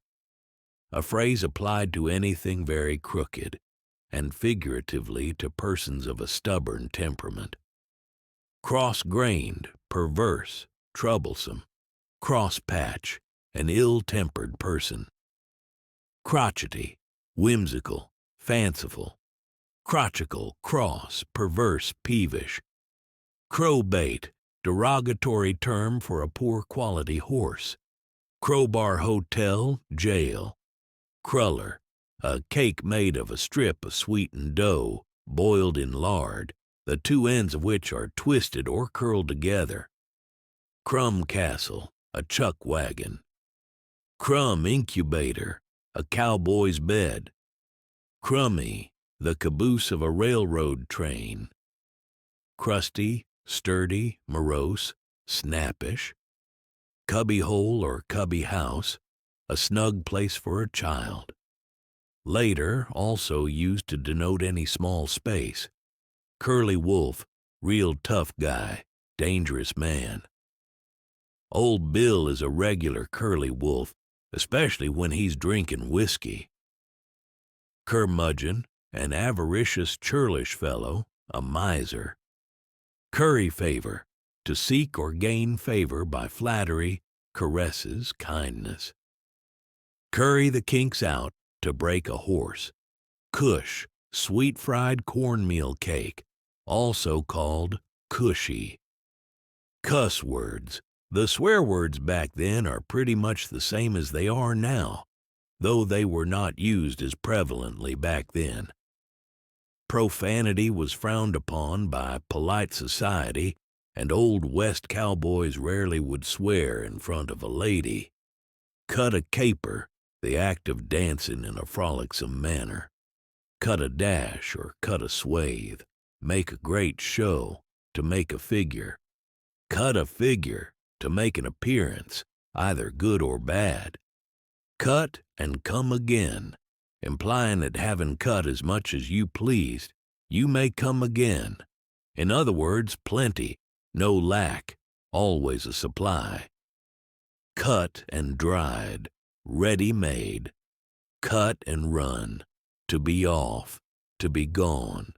A phrase applied to anything very crooked, and figuratively to persons of a stubborn temperament. Cross-grained, perverse, troublesome. Cross-patch, an ill-tempered person. Crotchety, whimsical, fanciful. Crotchical, cross, perverse, peevish. Crowbait, derogatory term for a poor quality horse. Crowbar hotel, jail. Cruller, a cake made of a strip of sweetened dough, boiled in lard, the two ends of which are twisted or curled together. Crumb castle, a chuck wagon. Crumb incubator, a cowboy's bed. Crummy, the caboose of a railroad train. Crusty, sturdy, morose, snappish. Cubbyhole or cubby house, a snug place for a child. Later, also used to denote any small space. Curly wolf, real tough guy, dangerous man. Old Bill is a regular curly wolf, especially when he's drinking whiskey. Curmudgeon, an avaricious, churlish fellow, a miser. Curry favor, to seek or gain favor by flattery, caresses, kindness. Curry the kinks out, to break a horse. Cush, sweet fried cornmeal cake, also called cushy. Cuss words. The swear words back then are pretty much the same as they are now, though they were not used as prevalently back then. Profanity was frowned upon by polite society, and old West cowboys rarely would swear in front of a lady. Cut a caper, the act of dancing in a frolicsome manner. Cut a dash or cut a swathe, make a great show, to make a figure. Cut a figure, to make an appearance, either good or bad. Cut and come again, implying that having cut as much as you pleased, you may come again. In other words, plenty, no lack, always a supply. Cut and dried, ready-made. Cut and run, to be off, to be gone.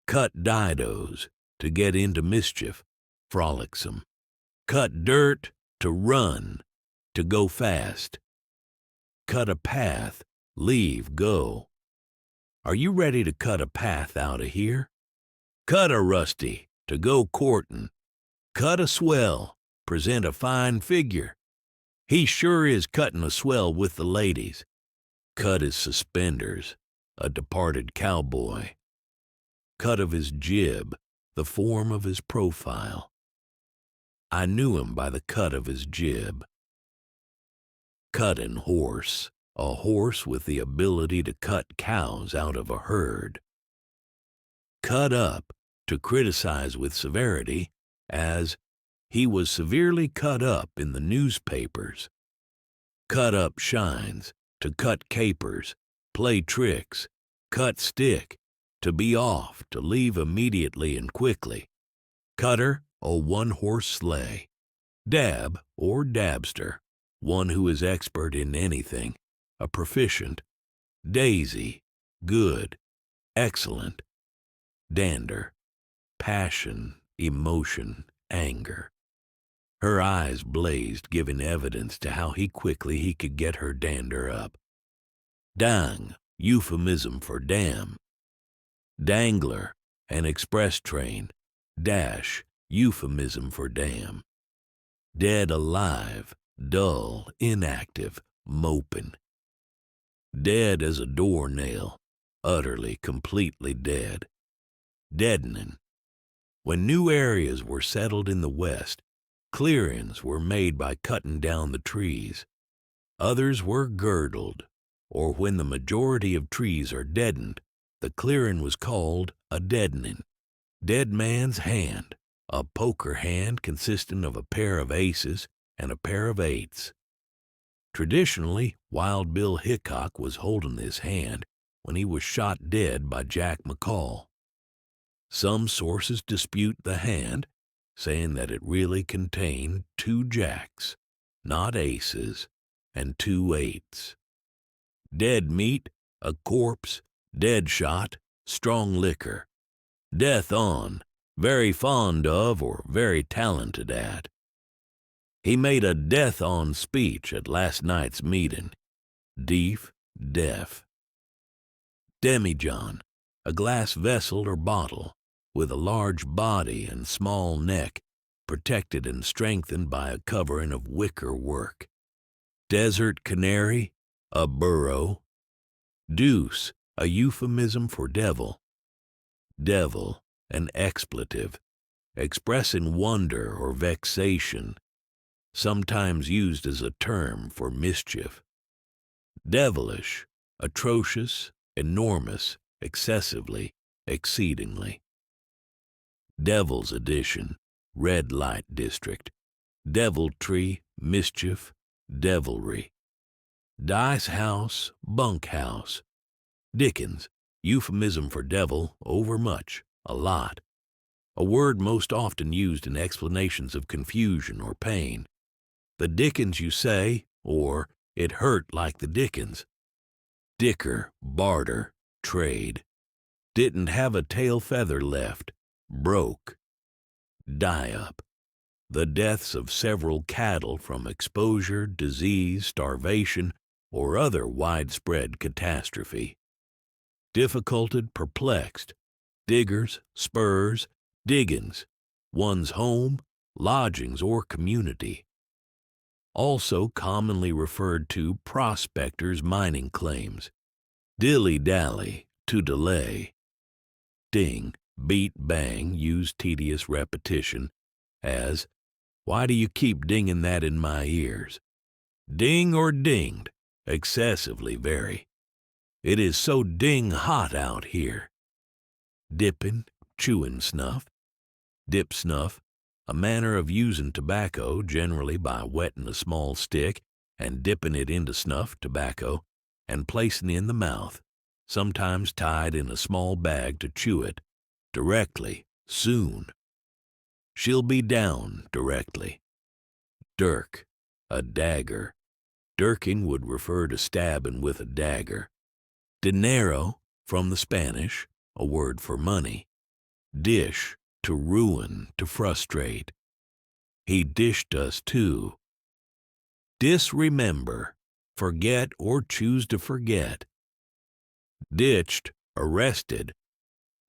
Cut didos, to get into mischief, frolicsome. Cut dirt, to run, to go fast. Cut a path, leave, go. Are you ready to cut a path out of here? Cut a rusty, to go courtin'. Cut a swell, present a fine figure. He sure is cutting a swell with the ladies. Cut his suspenders, a departed cowboy. Cut of his jib, the form of his profile. I knew him by the cut of his jib. Cutting horse, a horse with the ability to cut cows out of a herd. Cut up, to criticize with severity, as he was severely cut up in the newspapers. Cut up shines, to cut capers, play tricks. Cut stick, to be off, to leave immediately and quickly. Cutter, a one-horse sleigh. Dab, or dabster, one who is expert in anything. a proficient, daisy, good, excellent, dander, passion, emotion, anger. Her eyes blazed, giving evidence to how quickly he could get her dander up. Dang, euphemism for damn. Dangler, an express train. Dash, euphemism for damn. Dead alive, dull, inactive, moping. Dead as a doornail, utterly, completely dead. Deadening. When new areas were settled in the West, clearings were made by cutting down the trees. Others were girdled, or when the majority of trees are deadened, the clearing was called a deadening. Dead man's hand, a poker hand consisting of a pair of aces and a pair of eights. Traditionally, Wild Bill Hickok was holding this hand when he was shot dead by Jack McCall. Some sources dispute the hand, saying that it really contained 2 jacks, not aces, and 2 eights. Dead meat, a corpse, dead shot, strong liquor. Death on, very fond of or very talented at. He made a death-on speech at last night's meeting. Deaf. Demijohn, a glass vessel or bottle, with a large body and small neck, protected and strengthened by a covering of wicker work. Desert canary, a burrow. Deuce, a euphemism for devil. Devil, an expletive, expressing wonder or vexation, sometimes used as a term for mischief. Devilish, atrocious, enormous, excessively, exceedingly. Devil's Edition, red light district. Deviltry, mischief, devilry. Dice house, bunkhouse. Dickens, euphemism for devil, overmuch, a lot. A word most often used in explanations of confusion or pain. The dickens you say, or it hurt like the dickens. Dicker, barter, trade. Didn't have a tail feather left, broke. Die-up. The deaths of several cattle from exposure, disease, starvation, or other widespread catastrophe. Difficulted, perplexed. Diggers, spurs, diggins, one's home, lodgings, or community. Also commonly referred to prospectors' mining claims. Dilly-dally, to delay. Ding, beat, bang, use tedious repetition, as, why do you keep dinging that in my ears? Ding or dinged, excessively very. It is so ding hot out here. Dipping, chewing snuff. Dip snuff, a manner of using tobacco, generally by wetting a small stick and dipping it into snuff tobacco and placing it in the mouth, sometimes tied in a small bag to chew it, directly, soon. She'll be down directly. Dirk, a dagger. Dirking would refer to stabbing with a dagger. Dinero, from the Spanish, a word for money. Dish, to ruin, to frustrate. He dished us too. Disremember, forget or choose to forget. Ditched, arrested.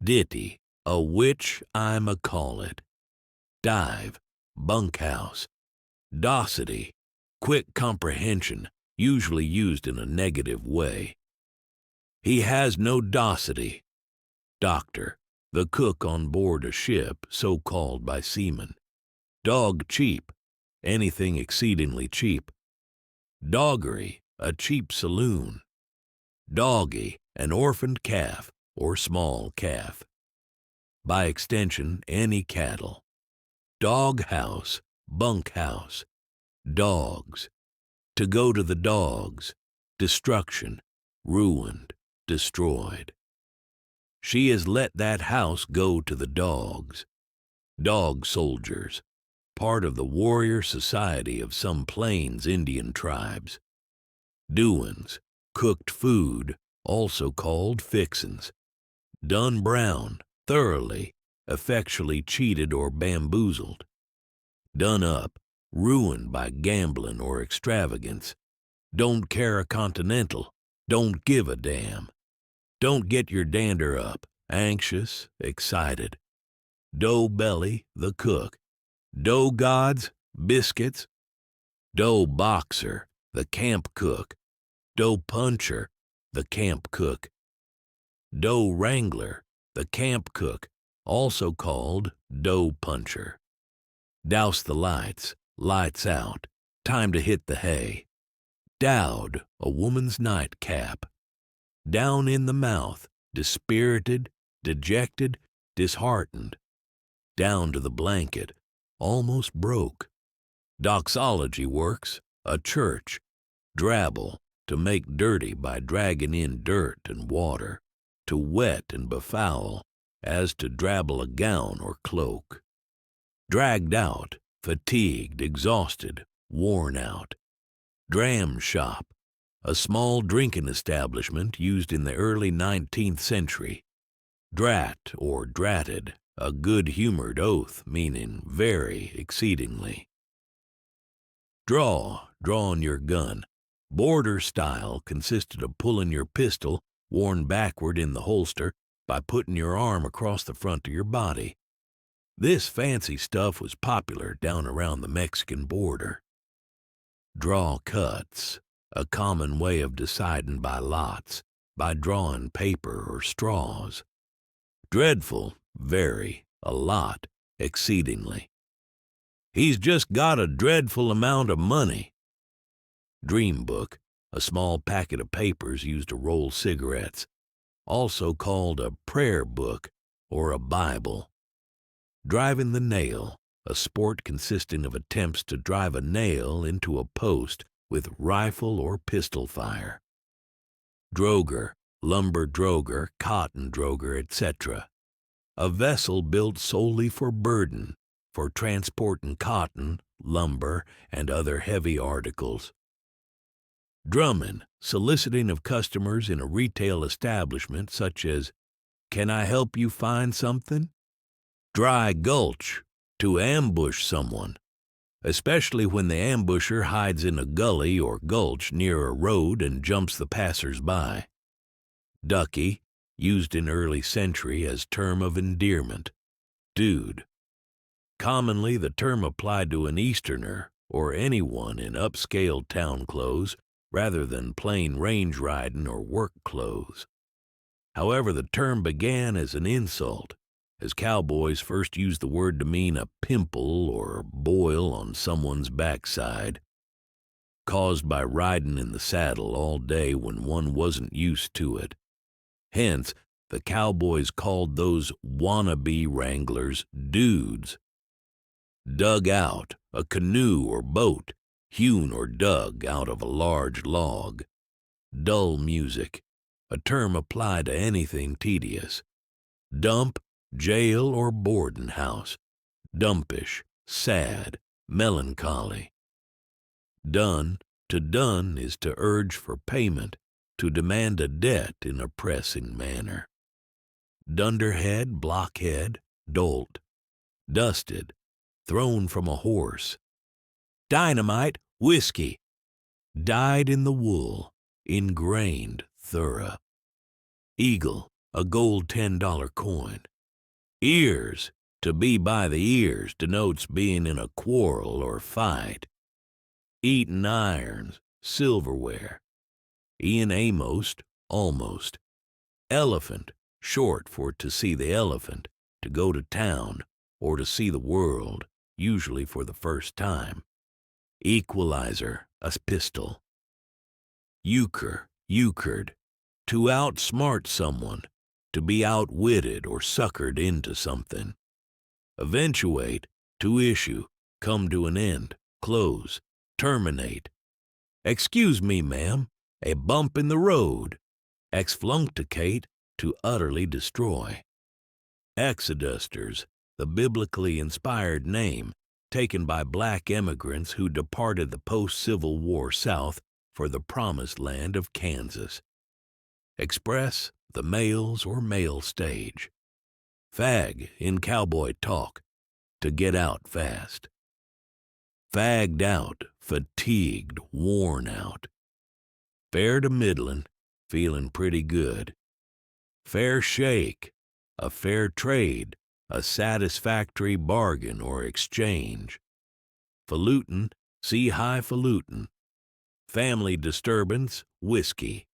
Ditty, a witch I'm a call it. Dive, bunkhouse. Docity, quick comprehension, usually used in a negative way. He has no docity. Doctor, the cook on board a ship, so called by seamen. Dog cheap, anything exceedingly cheap. Doggery, a cheap saloon. Doggy, an orphaned calf or small calf. By extension, any cattle. Dog house, bunkhouse. Dogs. To go to the dogs. Destruction, ruined, destroyed. She has let that house go to the dogs. Dog soldiers, part of the warrior society of some plains Indian tribes. Doings, cooked food, also called fixins. Done brown, thoroughly, effectually cheated or bamboozled. Done up, ruined by gambling or extravagance. Don't care a continental, don't give a damn. Don't get your dander up, anxious, excited. Dough belly, the cook. Dough gods, biscuits. Dough boxer, the camp cook. Dough puncher, the camp cook. Dough wrangler, the camp cook, also called dough puncher. Douse the lights, lights out, time to hit the hay. Dowd, a woman's nightcap. Down in the mouth, dispirited, dejected, disheartened. Down to the blanket, almost broke. Doxology works, a church. Drabble, to make dirty by dragging in dirt and water. To wet and befoul, as to drabble a gown or cloak. Dragged out, fatigued, exhausted, worn out. Dram shop, a small drinking establishment used in the early 19th century. Drat or dratted, a good-humored oath meaning very exceedingly. Drawing your gun. Border style consisted of pulling your pistol, worn backward in the holster, by putting your arm across the front of your body. This fancy stuff was popular down around the Mexican border. Draw cuts, a common way of deciding by lots, by drawing paper or straws. Dreadful, very, a lot, exceedingly. He's just got a dreadful amount of money. Dream book, a small packet of papers used to roll cigarettes, also called a prayer book or a Bible. Driving the nail, a sport consisting of attempts to drive a nail into a post with rifle or pistol fire. Droger, lumber droger, cotton droger, etc. A vessel built solely for burden, for transporting cotton, lumber, and other heavy articles. Drumming, soliciting of customers in a retail establishment such as, "Can I help you find something?" Dry gulch, to ambush someone, especially when the ambusher hides in a gully or gulch near a road and jumps the passers-by. Ducky, used in early century as term of endearment. Dude. Commonly the term applied to an Easterner or anyone in upscale town clothes rather than plain range riding or work clothes. However, the term began as an insult, as cowboys first used the word to mean a pimple or boil on someone's backside, caused by riding in the saddle all day when one wasn't used to it. Hence, the cowboys called those wannabe wranglers dudes. Dug out, a canoe or boat, hewn or dug out of a large log. Dull music, a term applied to anything tedious. Dump, jail or boarding house. Dumpish, sad, melancholy. Dun, to dun is to urge for payment, to demand a debt in a pressing manner. Dunderhead, blockhead, dolt. Dusted, thrown from a horse. Dynamite, whiskey. Dyed in the wool, ingrained, thorough. Eagle, a gold $10 coin. Ears, to be by the ears, denotes being in a quarrel or fight. Eaten irons, silverware. Ian amost, almost. Elephant, short for to see the elephant, to go to town, or to see the world, usually for the first time. Equalizer, a pistol. Euchre, euchred, to outsmart someone, to be outwitted or suckered into something. Eventuate, to issue, come to an end, close, terminate. Excuse me, ma'am, a bump in the road. Exfluncticate, to utterly destroy. Exodusters, the biblically inspired name, taken by black immigrants who departed the post-Civil War South for the promised land of Kansas. Express, the males or male stage. Fag in cowboy talk, to get out fast. Fagged out, fatigued, worn out. Fair to middlin', feeling pretty good. Fair shake, a fair trade, a satisfactory bargain or exchange. Falutin', see highfalutin'. Family disturbance, whiskey.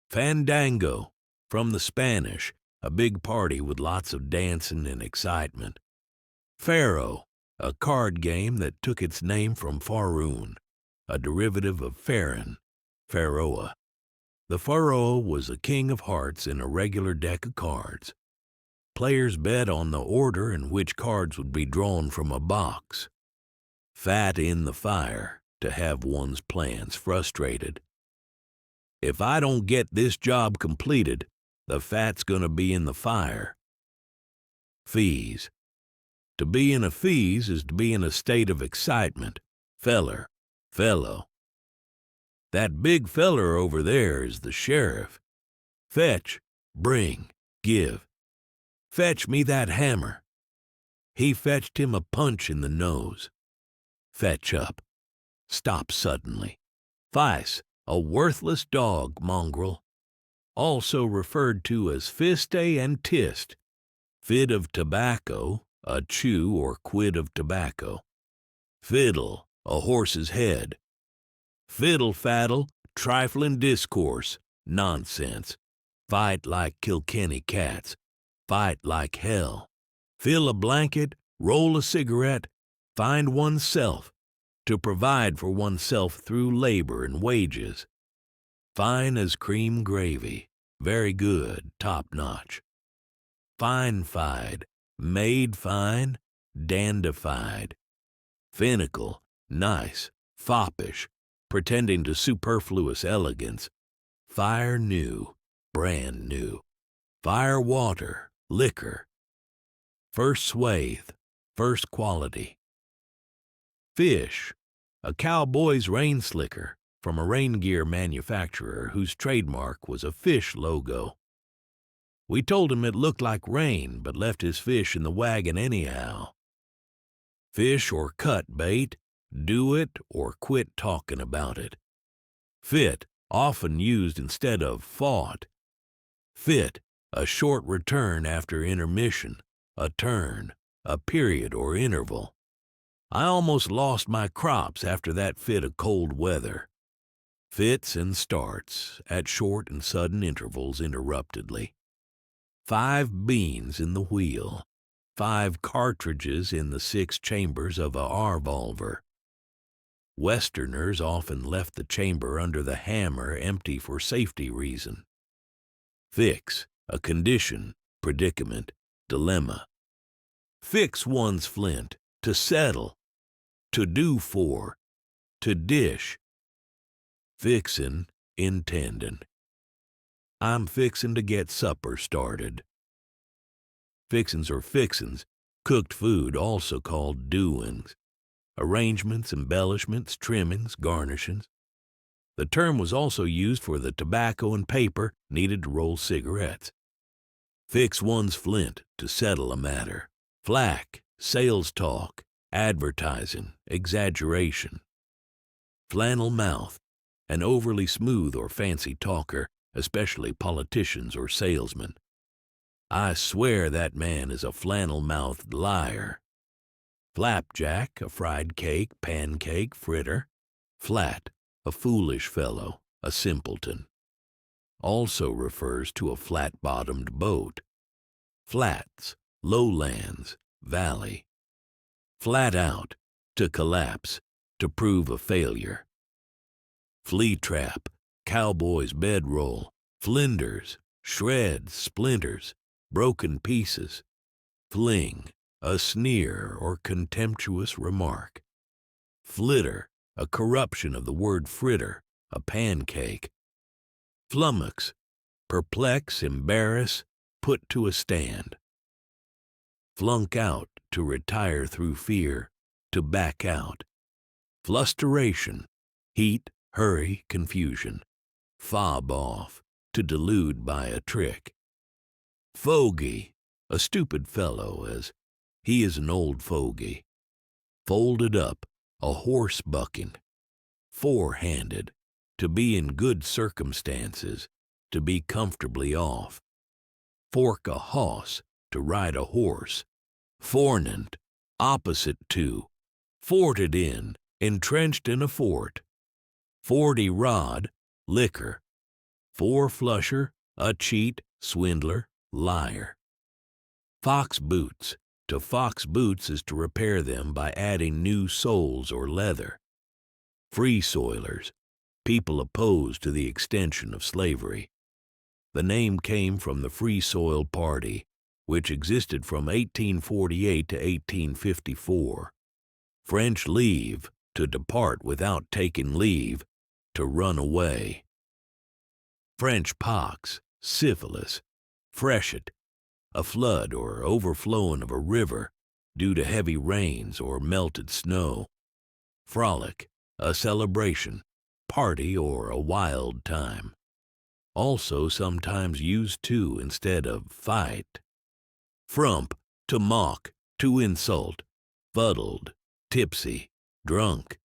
Fandango, from the Spanish, a big party with lots of dancing and excitement. Faro, a card game that took its name from Faroon, a derivative of Farin, Pharaoh. The Pharaoh was a king of hearts in a regular deck of cards. Players bet on the order in which cards would be drawn from a box. Fat in the fire, to have one's plans frustrated. If I don't get this job completed, the fat's gonna be in the fire. Fees. To be in a fees is to be in a state of excitement. Feller, fellow. That big feller over there is the sheriff. Fetch, bring, give. Fetch me that hammer. He fetched him a punch in the nose. Fetch up. Stop suddenly. Vice, a worthless dog mongrel. Also referred to as fiste and tist. Fid of tobacco, a chew or quid of tobacco. Fiddle, a horse's head. Fiddle-faddle, trifling discourse, nonsense. Fight like Kilkenny cats. Fight like hell. Fill a blanket, roll a cigarette, find oneself. To provide for oneself through labor and wages. Fine as cream gravy, very good, top-notch. Fine-fied, made fine, dandified. Finical, nice, foppish, pretending to superfluous elegance. Fire new, brand new. Fire water, liquor. First swathe, first quality. Fish, a cowboy's rain slicker from a rain gear manufacturer whose trademark was a fish logo. We told him it looked like rain, but left his fish in the wagon anyhow. Fish or cut bait, do it or quit talking about it. Fit, often used instead of fought. Fit, a short return after intermission, a turn, a period or interval. I almost lost my crops after that fit of cold weather. Fits and starts, at short and sudden intervals interruptedly. 5 beans in the wheel. 5 cartridges in the 6 chambers of a revolver. Westerners often left the chamber under the hammer empty for safety reason. Fix, a condition, predicament, dilemma. Fix one's flint, to settle. To do for, to dish. Fixin', intendin'. I'm fixin' to get supper started. Fixins or fixins, cooked food, also called doings. Arrangements, embellishments, trimmings, garnishings. The term was also used for the tobacco and paper needed to roll cigarettes. Fix one's flint, to settle a matter. Flack, sales talk. Advertising, exaggeration. Flannel mouth, an overly smooth or fancy talker, especially politicians or salesmen. I swear that man is a flannel-mouthed liar. Flapjack, a fried cake, pancake, fritter. Flat, a foolish fellow, a simpleton. Also refers to a flat-bottomed boat. Flats, lowlands, valley. Flat out, to collapse, to prove a failure. Flea trap, cowboy's bedroll, flinders, shreds, splinters, broken pieces. Fling, a sneer or contemptuous remark. Flitter, a corruption of the word fritter, a pancake. Flummox, perplex, embarrass, put to a stand. Flunk out, to retire through fear, to back out. Flusteration, heat, hurry, confusion, fob off, to delude by a trick. Fogey, a stupid fellow, as he is an old fogey. Folded up, a horse bucking. Four-handed, to be in good circumstances, to be comfortably off. Fork a hoss, to ride a horse. Fornant, opposite to. Forted in, entrenched in a fort. 40 rod, liquor. Four-flusher, a cheat, swindler, liar. Fox boots, to fox boots is to repair them by adding new soles or leather. Free soilers, people opposed to the extension of slavery. The name came from the Free Soil Party, which existed from 1848 to 1854. French leave, to depart without taking leave, to run away. French pox, syphilis, freshet, a flood or overflowing of a river due to heavy rains or melted snow. Frolic, a celebration, party, or a wild time. Also sometimes used to instead of fight. Frump, to mock, to insult, fuddled, tipsy, drunk.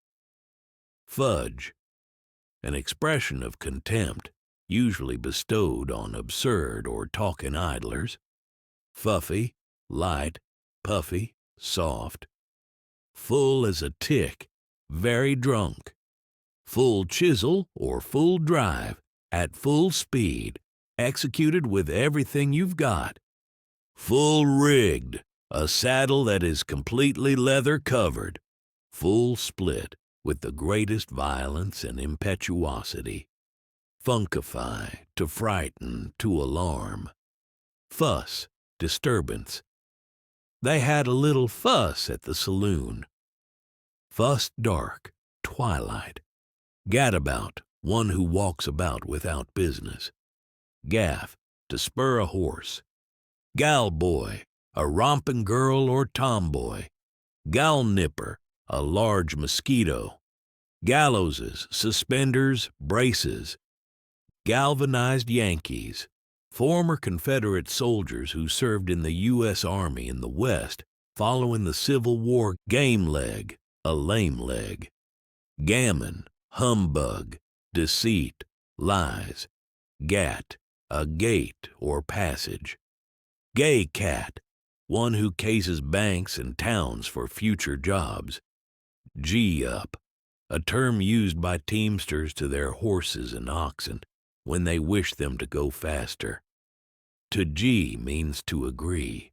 Fudge, an expression of contempt, usually bestowed on absurd or talking idlers. Fuffy, light, puffy, soft. Full as a tick, very drunk. Full chisel or full drive, at full speed, executed with everything you've got. Full rigged, a saddle that is completely leather covered. Full split, with the greatest violence and impetuosity. Funkify, to frighten, to alarm. Fuss, disturbance. They had a little fuss at the saloon. Fuss dark, twilight. Gadabout, one who walks about without business. Gaff, to spur a horse. Gal boy, a romping girl or tomboy. Gal nipper, a large mosquito. Gallowses, suspenders, braces. Galvanized Yankees, former Confederate soldiers who served in the U.S. Army in the West following the Civil War. Game leg, a lame leg. Gammon, humbug, deceit, lies. Gat, a gate or passage. Gay cat, one who cases banks and towns for future jobs. Gee-up, a term used by teamsters to their horses and oxen when they wish them to go faster. To gee means to agree.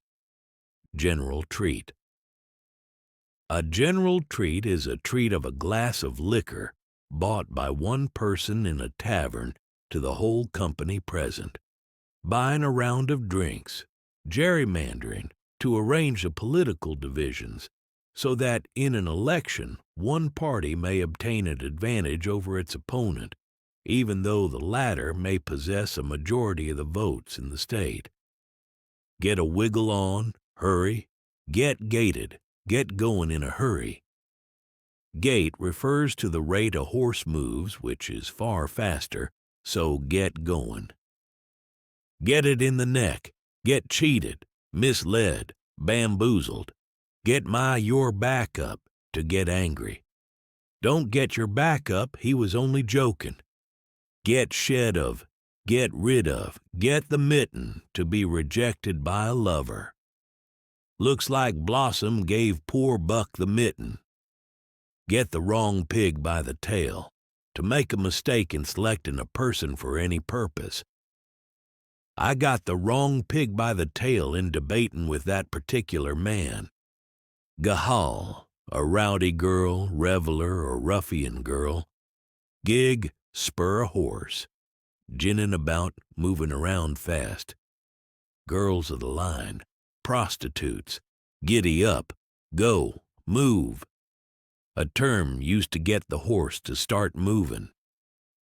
General treat. A general treat is a treat of a glass of liquor bought by one person in a tavern to the whole company present. Buying a round of drinks. Gerrymandering, to arrange the political divisions so that in an election one party may obtain an advantage over its opponent, even though the latter may possess a majority of the votes in the state. Get a wiggle on, hurry. Get gated, get going in a hurry. Gait refers to the rate a horse moves, which is far faster, so get going. Get it in the neck, get cheated, misled, bamboozled. Get your back up, to get angry. Don't get your back up, he was only joking. Get shed of, get rid of, get the mitten, to be rejected by a lover. Looks like Blossom gave poor Buck the mitten. Get the wrong pig by the tail, to make a mistake in selecting a person for any purpose. I got the wrong pig by the tail in debating with that particular man. Gahal, a rowdy girl, reveler, or ruffian girl. Gig, spur a horse. Ginning about, moving around fast. Girls of the line, prostitutes. Giddy up, go, move. A term used to get the horse to start moving.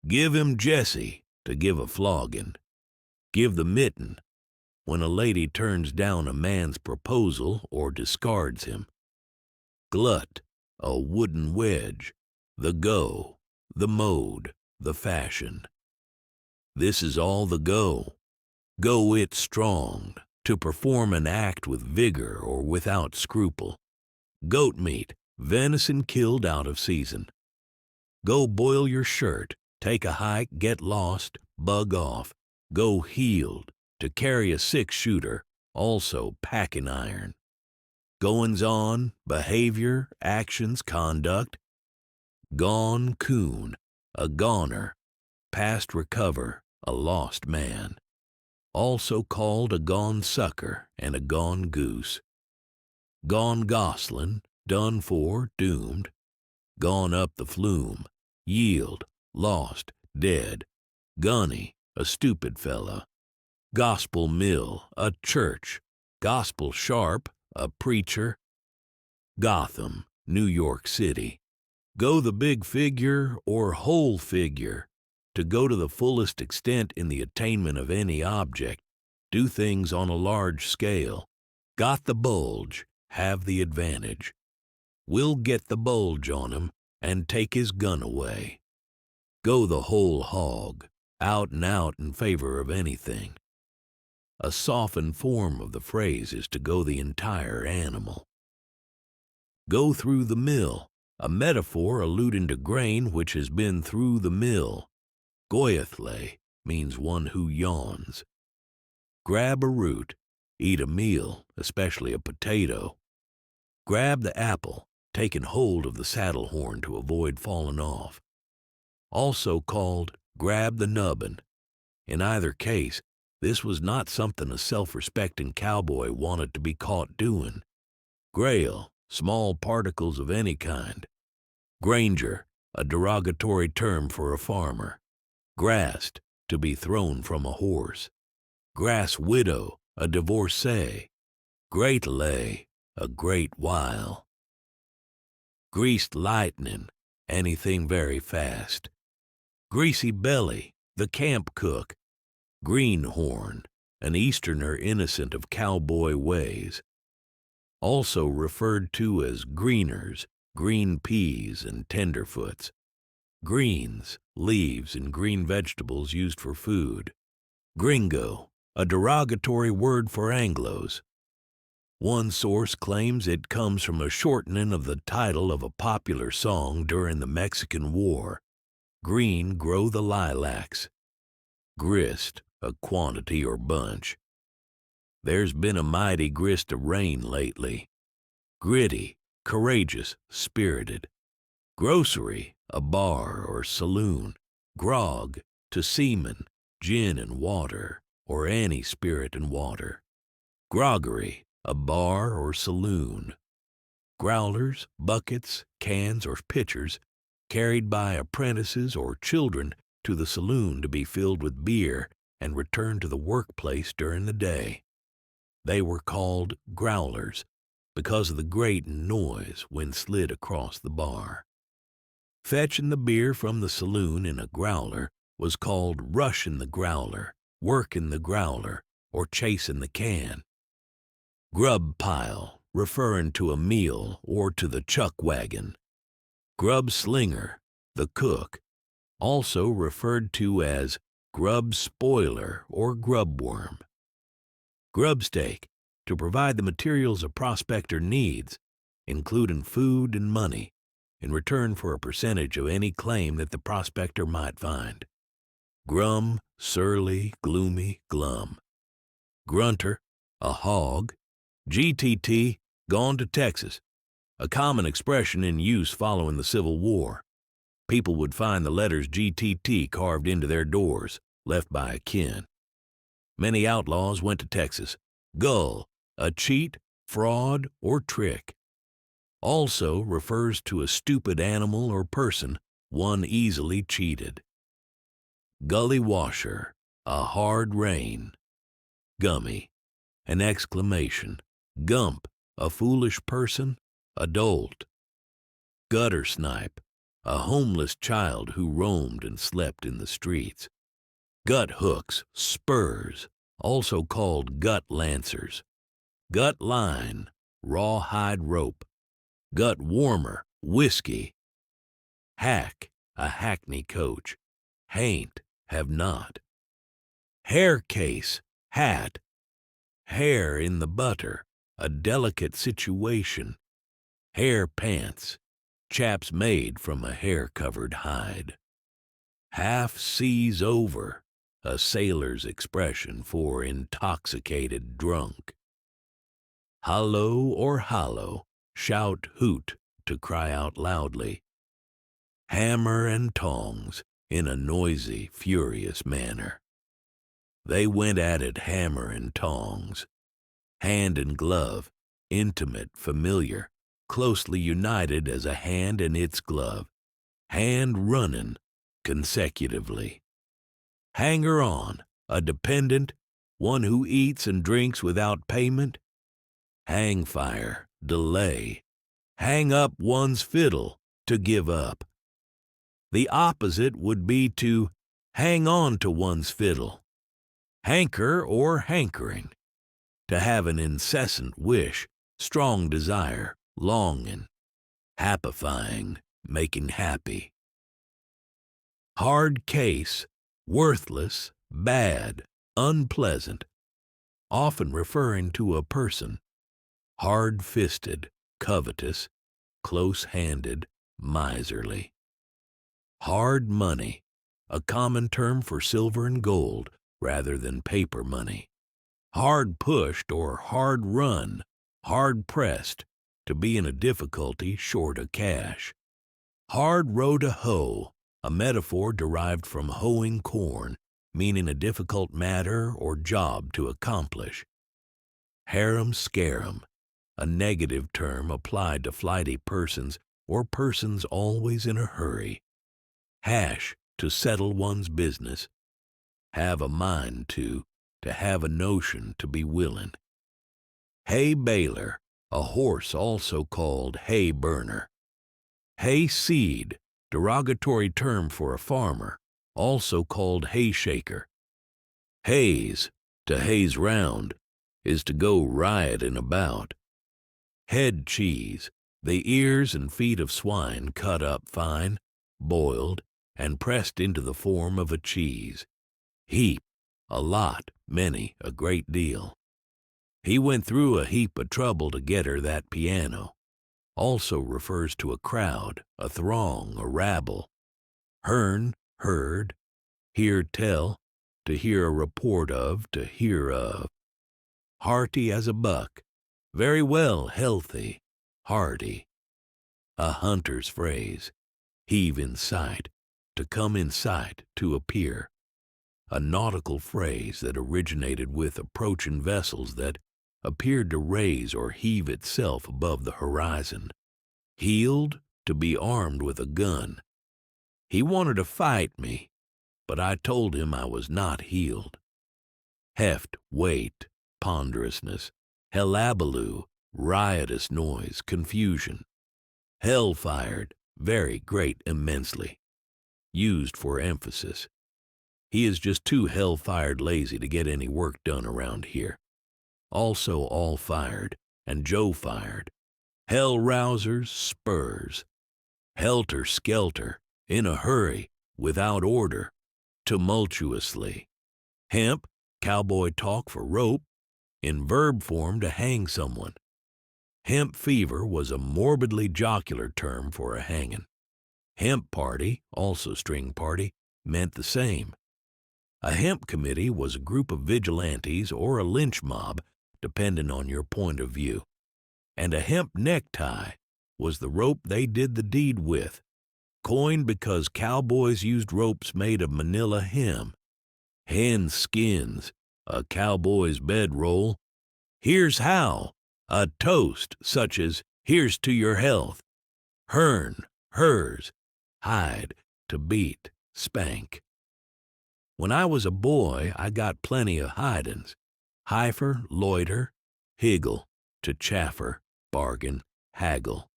Give him Jesse, to give a flogging. Give the mitten, when a lady turns down a man's proposal or discards him. Glut, a wooden wedge. The go, the mode, the fashion. This is all the go. Go it strong, to perform an act with vigor or without scruple. Goat meat, venison killed out of season. Go boil your shirt, take a hike, get lost, bug off. Go heeled, to carry a six-shooter, also packing iron. Goings on, behavior, actions, conduct. Gone coon, a goner. Past recover, a lost man. Also called a gone sucker and a gone goose. Gone goslin, done for, doomed. Gone up the flume, yield, lost, dead. Gunny, a stupid fella. Gospel mill, a church. Gospel sharp, a preacher. Gotham, New York City. Go the big figure or whole figure. To go to the fullest extent in the attainment of any object. Do things on a large scale. Got the bulge, have the advantage. We'll get the bulge on him and take his gun away. Go the whole hog, out and out in favor of anything. A softened form of the phrase is to go the entire animal. Go through the mill, a metaphor alluding to grain which has been through the mill. Goyathle means one who yawns. Grab a root, eat a meal, especially a potato. Grab the apple, taking hold of the saddle horn to avoid falling off. Also called grab the nubbin. In either case, this was not something a self-respecting cowboy wanted to be caught doing. Grail, small particles of any kind. Granger, a derogatory term for a farmer. Grassed, to be thrown from a horse. Grass widow, a divorcee. Great lay, a great while. Greased lightning, anything very fast. Greasy belly, the camp cook. Greenhorn, an Easterner innocent of cowboy ways. Also referred to as greeners, green peas, and tenderfoots. Greens, leaves, and green vegetables used for food. Gringo, a derogatory word for Anglos. One source claims it comes from a shortening of the title of a popular song during the Mexican War. Green grow the lilacs. Grist, a quantity or bunch. There's been a mighty grist of rain lately. Gritty, courageous, spirited. Grocery, a bar or saloon. Grog, to seamen, gin and water, or any spirit and water. Groggery, a bar or saloon. Growlers, buckets, cans, or pitchers, carried by apprentices or children to the saloon to be filled with beer and returned to the workplace during the day. They were called growlers because of the grating noise when slid across the bar. Fetching the beer from the saloon in a growler was called rushing the growler, working the growler, or chasing the can. Grub pile, referring to a meal or to the chuck wagon. Grub slinger, the cook, also referred to as grub spoiler or grub worm. Grubstake, to provide the materials a prospector needs, including food and money, in return for a percentage of any claim that the prospector might find. Grum, surly, gloomy, glum. Grunter, a hog. GTT, gone to Texas, a common expression in use following the Civil War. People would find the letters GTT carved into their doors, left by a kin. Many outlaws went to Texas. Gull, a cheat, fraud, or trick. Also refers to a stupid animal or person, one easily cheated. Gully washer, a hard rain. Gummy, an exclamation. Gump, a foolish person, a dolt. Gutter snipe, a homeless child who roamed and slept in the streets. Gut hooks, spurs, also called gut lancers. Gut line, rawhide rope. Gut warmer, whiskey. Hack, a hackney coach. Hain't, have not. Hair case, hat. Hair in the butter, a delicate situation. Hair pants, chaps made from a hair-covered hide. Half seas over, a sailor's expression for intoxicated drunk. Hallo or hollow, shout, hoot, to cry out loudly. Hammer and tongs, in a noisy, furious manner. They went at it hammer and tongs, hand and glove, intimate, familiar, closely united as a hand and its glove, hand runnin' consecutively. Hanger on, a dependent, one who eats and drinks without payment. Hang fire, delay. Hang up one's fiddle, to give up. The opposite would be to hang on to one's fiddle. Hanker or hankering, to have an incessant wish, strong desire, longing, happifying, making happy. Hard case, worthless, bad, unpleasant, often referring to a person. Hard-fisted, covetous, close-handed, miserly. Hard money, a common term for silver and gold rather than paper money. Hard pushed or hard run, hard pressed, to be in a difficulty short of cash. Hard row to hoe, a metaphor derived from hoeing corn, meaning a difficult matter or job to accomplish. Harum-scarum, a negative term applied to flighty persons or persons always in a hurry. Hash, to settle one's business. Have a mind to have a notion, to be willing. Hay baler, a horse also called hay burner. Hay seed, derogatory term for a farmer, also called hay shaker. Haze, to haze round, is to go rioting about. Head cheese, the ears and feet of swine cut up fine, boiled, and pressed into the form of a cheese. Heap, a lot, many, a great deal. He went through a heap of trouble to get her that piano. Also refers to a crowd, a throng, a rabble. Hearn, heard. Hear tell, to hear a report of, to hear of. Hearty as a buck. Very well, healthy, hearty. A hunter's phrase. Heave in sight, to come in sight, to appear. A nautical phrase that originated with approaching vessels that appeared to raise or heave itself above the horizon. Heeled, to be armed with a gun. He wanted to fight me, but I told him I was not heeled. Heft, weight, ponderousness. Hellabaloo, riotous noise, confusion. Hell-fired, very great, immensely. Used for emphasis. He is just too hell-fired lazy to get any work done around here. Also all-fired and Joe-fired. Hell-rousers, spurs. Helter-skelter, in a hurry, without order, tumultuously. Hemp, cowboy talk for rope, in verb form to hang someone. Hemp fever was a morbidly jocular term for a hanging. Hemp party, also string party, meant the same. A hemp committee was a group of vigilantes or a lynch mob, depending on your point of view. And a hemp necktie was the rope they did the deed with, coined because cowboys used ropes made of manila hem. Hen skins, a cowboy's bedroll. Here's how, a toast such as here's to your health. Hern, hers, hide, to beat, spank. When I was a boy, I got plenty of hidings. Heifer, loiter, higgle, to chaffer, bargain, haggle.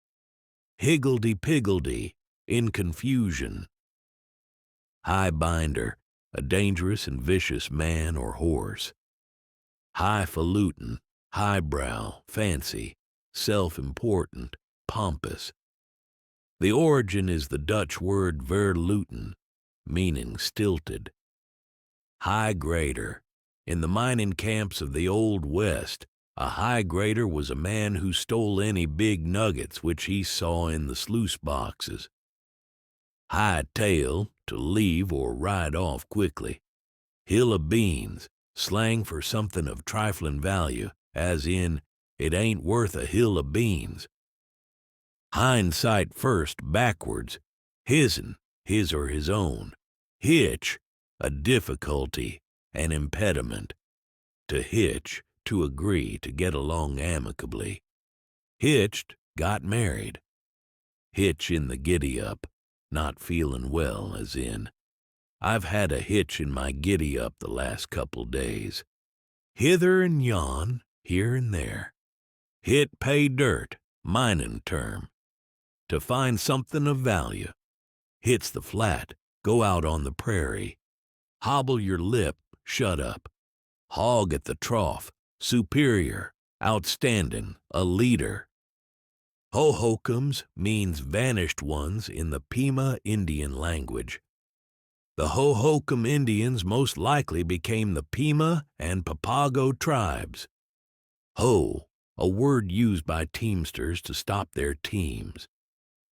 Higgledy-piggledy, in confusion. High-binder, a dangerous and vicious man or horse. Highfalutin, highbrow, fancy, self-important, pompous. The origin is the Dutch word verluten, meaning stilted. High grader. In the mining camps of the Old West, a high grader was a man who stole any big nuggets which he saw in the sluice boxes. High tail, to leave or ride off quickly. Hill of beans, slang for something of trifling value, as in, it ain't worth a hill of beans. Hindsight first, backwards, his'n, his or his own. Hitch, a difficulty, an impediment. To hitch, to agree, to get along amicably. Hitched, got married. Hitch in the giddy-up, not feeling well, as in, I've had a hitch in my giddy-up the last couple days. Hither and yon, here and there. Hit pay dirt, mining term. To find something of value. Hits the flat, go out on the prairie. Hobble your lip, shut up. Hog at the trough, superior, outstanding, a leader. Hohokums means vanished ones in the Pima Indian language. The Hohokam Indians most likely became the Pima and Papago tribes. Ho, a word used by teamsters to stop their teams.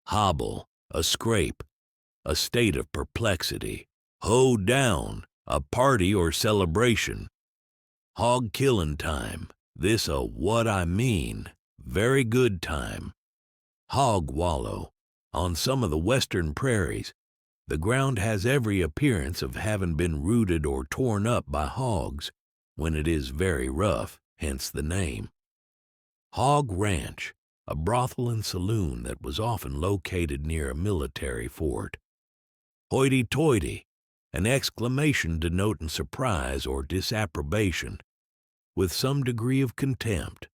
Hobble, a scrape, a state of perplexity. Hoe down, a party or celebration. Hog killin' time, this a what I mean, very good time. Hog wallow, on some of the western prairies, the ground has every appearance of having been rooted or torn up by hogs when it is very rough, hence the name. Hog ranch, a brothel and saloon that was often located near a military fort. Hoity-toity, an exclamation denoting surprise or disapprobation, with some degree of contempt.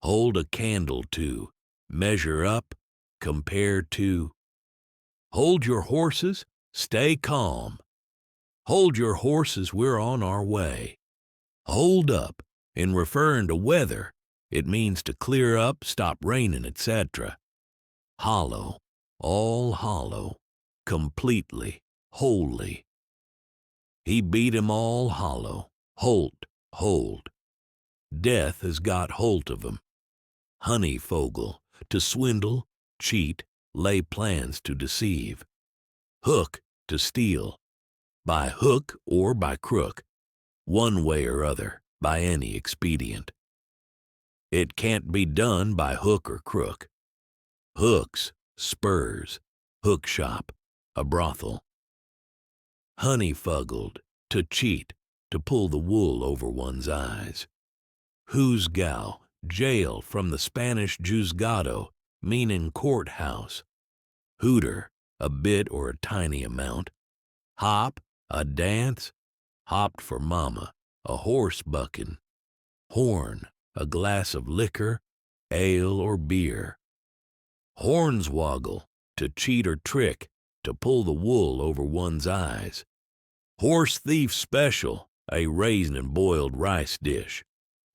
Hold a candle to, measure up, compare to. Hold your horses, stay calm. Hold your horses, we're on our way. Hold up, in referring to weather, it means to clear up, stop raining, etc. Hollow, all hollow, completely, wholly. He beat 'em all hollow, holt, hold. Death has got holt of 'em. Honeyfogle, to swindle, cheat, lay plans to deceive. Hook, to steal. By hook or by crook, one way or other, by any expedient. It can't be done by hook or crook. Hooks, spurs, hook shop, a brothel. Honeyfuggled, to cheat, to pull the wool over one's eyes. Juzgao, jail from the Spanish juzgado, meaning courthouse. Hooter, a bit or a tiny amount. Hop, a dance. Hopped for mama, a horse bucking. Horn, a glass of liquor, ale or beer. Hornswoggle, to cheat or trick, to pull the wool over one's eyes. Horse thief special, a raisin and boiled rice dish.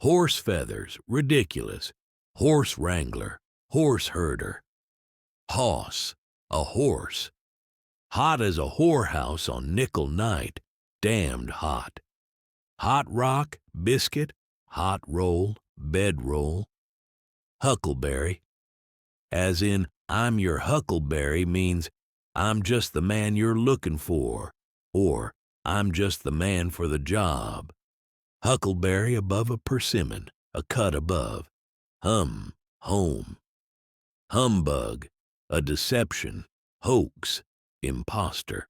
Horse feathers, ridiculous. Horse wrangler, horse herder. Hoss, a horse. Hot as a whorehouse on nickel night, damned hot. Hot rock, biscuit, hot roll, bedroll. Huckleberry, as in I'm your huckleberry, means I'm just the man you're looking for, or I'm just the man for the job. Huckleberry above a persimmon, a cut above. Hum, home. Humbug, a deception, hoax, impostor.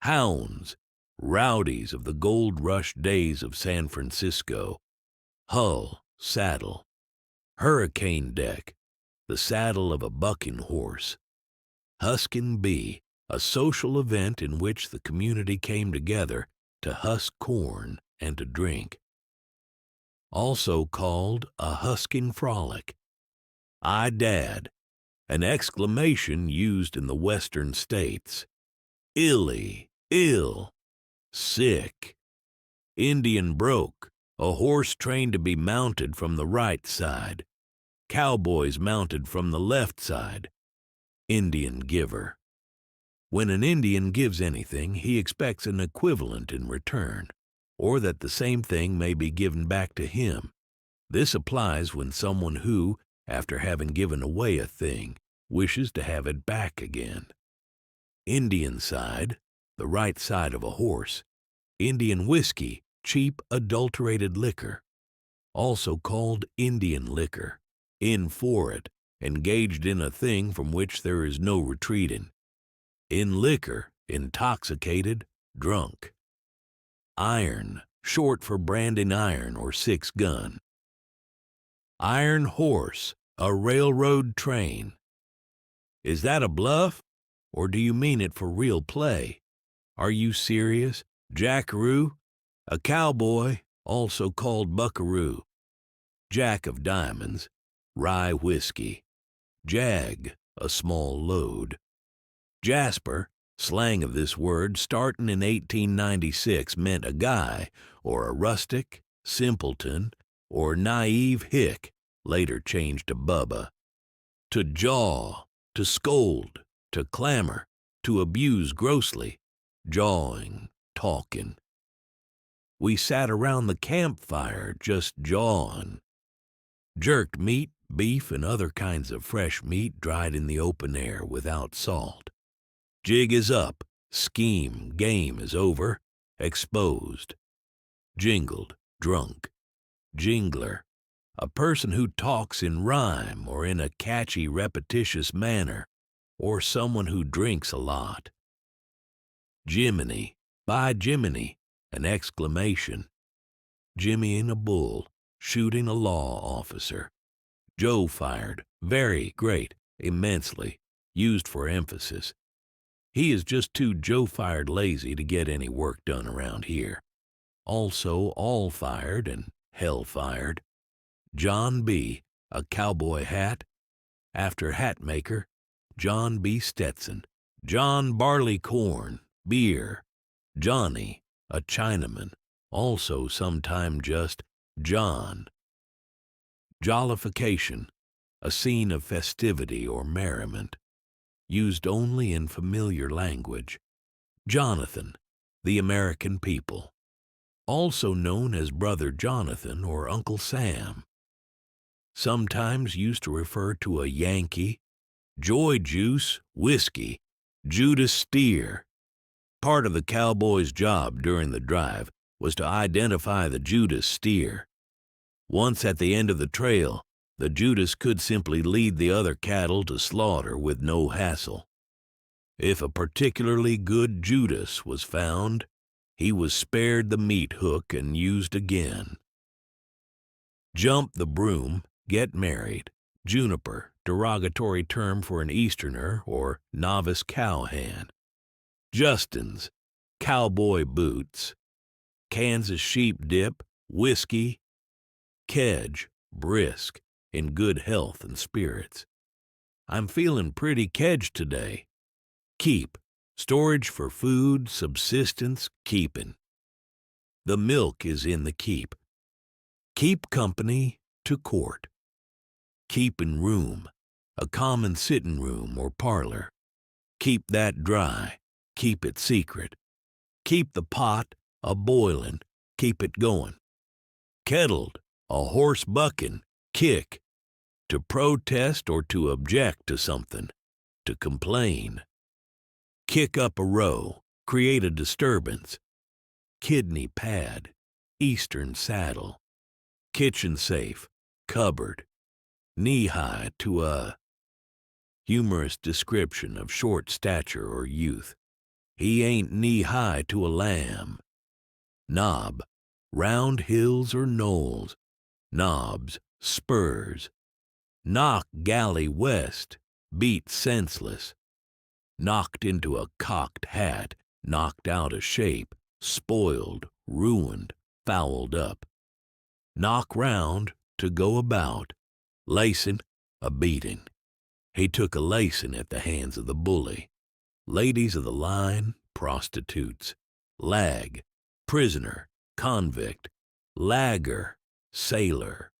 Hounds, rowdies of the gold rush days of San Francisco. Hull, saddle. Hurricane deck, the saddle of a bucking horse. Huskin' bee, a social event in which the community came together to husk corn and to drink. Also called a husking frolic. I dad, an exclamation used in the western states. Illy, ill, sick. Indian broke, a horse trained to be mounted from the right side. Cowboys mounted from the left side. Indian giver. When an Indian gives anything, he expects an equivalent in return, or that the same thing may be given back to him. This applies when someone who, after having given away a thing, wishes to have it back again. Indian side, the right side of a horse. Indian whiskey, cheap adulterated liquor, also called Indian liquor, in for it, engaged in a thing from which there is no retreating. In liquor, intoxicated, drunk. Iron, short for branding iron or 6-gun. Iron horse, a railroad train. Is that a bluff, or do you mean it for real play? Are you serious? Jackaroo, a cowboy, also called buckaroo. Jack of diamonds, rye whiskey. Jag, a small load. Jasper, slang of this word starting in 1896, meant a guy, or a rustic, simpleton, or naive hick, later changed to Bubba. To jaw, to scold, to clamor, to abuse grossly, jawing, talking. We sat around the campfire just jawing. Jerked meat, beef, and other kinds of fresh meat dried in the open air without salt. Jig is up, scheme, game is over, exposed. Jingled, drunk. Jingler, a person who talks in rhyme or in a catchy, repetitious manner, or someone who drinks a lot. Jiminy, by Jiminy, an exclamation. Jimmying a bull, shooting a law officer. Joe fired, very, great, immensely, used for emphasis. He is just too Joe-fired lazy to get any work done around here. Also all-fired and hell-fired. John B., a cowboy hat. After hat maker, John B. Stetson. John Barleycorn, beer. Johnny, a Chinaman, also sometime just John. Jollification, a scene of festivity or merriment, used only in familiar language. Jonathan, the American people, also known as Brother Jonathan or Uncle Sam. Sometimes used to refer to a Yankee. Joy juice, whiskey, Judas steer. Part of the cowboy's job during the drive was to identify the Judas steer. Once at the end of the trail, the Judas could simply lead the other cattle to slaughter with no hassle. If a particularly good Judas was found, he was spared the meat hook and used again. Jump the broom, get married. Juniper, derogatory term for an Easterner or novice cowhand. Justin's, cowboy boots. Kansas sheep dip, whiskey. Kedge, brisk, in good health and spirits. I'm feeling pretty kedged today. Keep, storage for food, subsistence, keeping. The milk is in the keep. Keep company to court. Keeping room, a common sitting room or parlor. Keep that dry, keep it secret. Keep the pot a boiling, keep it going. Kettled, a horse bucking, kick. To protest or to object to something, to complain. Kick up a row, create a disturbance. Kidney pad, eastern saddle. Kitchen safe, cupboard. Knee-high to a humorous description of short stature or youth. He ain't knee-high to a lamb. Knob, round hills or knolls. Knobs, spurs. Knock galley west, beat senseless. Knocked into a cocked hat, knocked out of shape, spoiled, ruined, fouled up. Knock round, to go about. Lacing, a beating. He took a lacing at the hands of the bully. Ladies of the line, prostitutes. Lag, prisoner, convict. Lagger, sailor.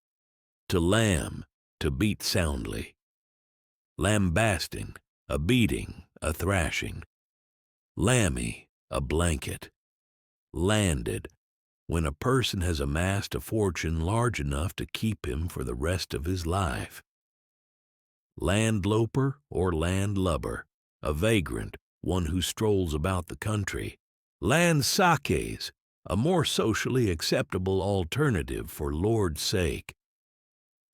To lamb, to beat soundly. Lambasting, a beating, a thrashing. Lammy, a blanket. Landed, when a person has amassed a fortune large enough to keep him for the rest of his life. Landloper or landlubber, a vagrant, one who strolls about the country. Landsakes, a more socially acceptable alternative for Lord's sake.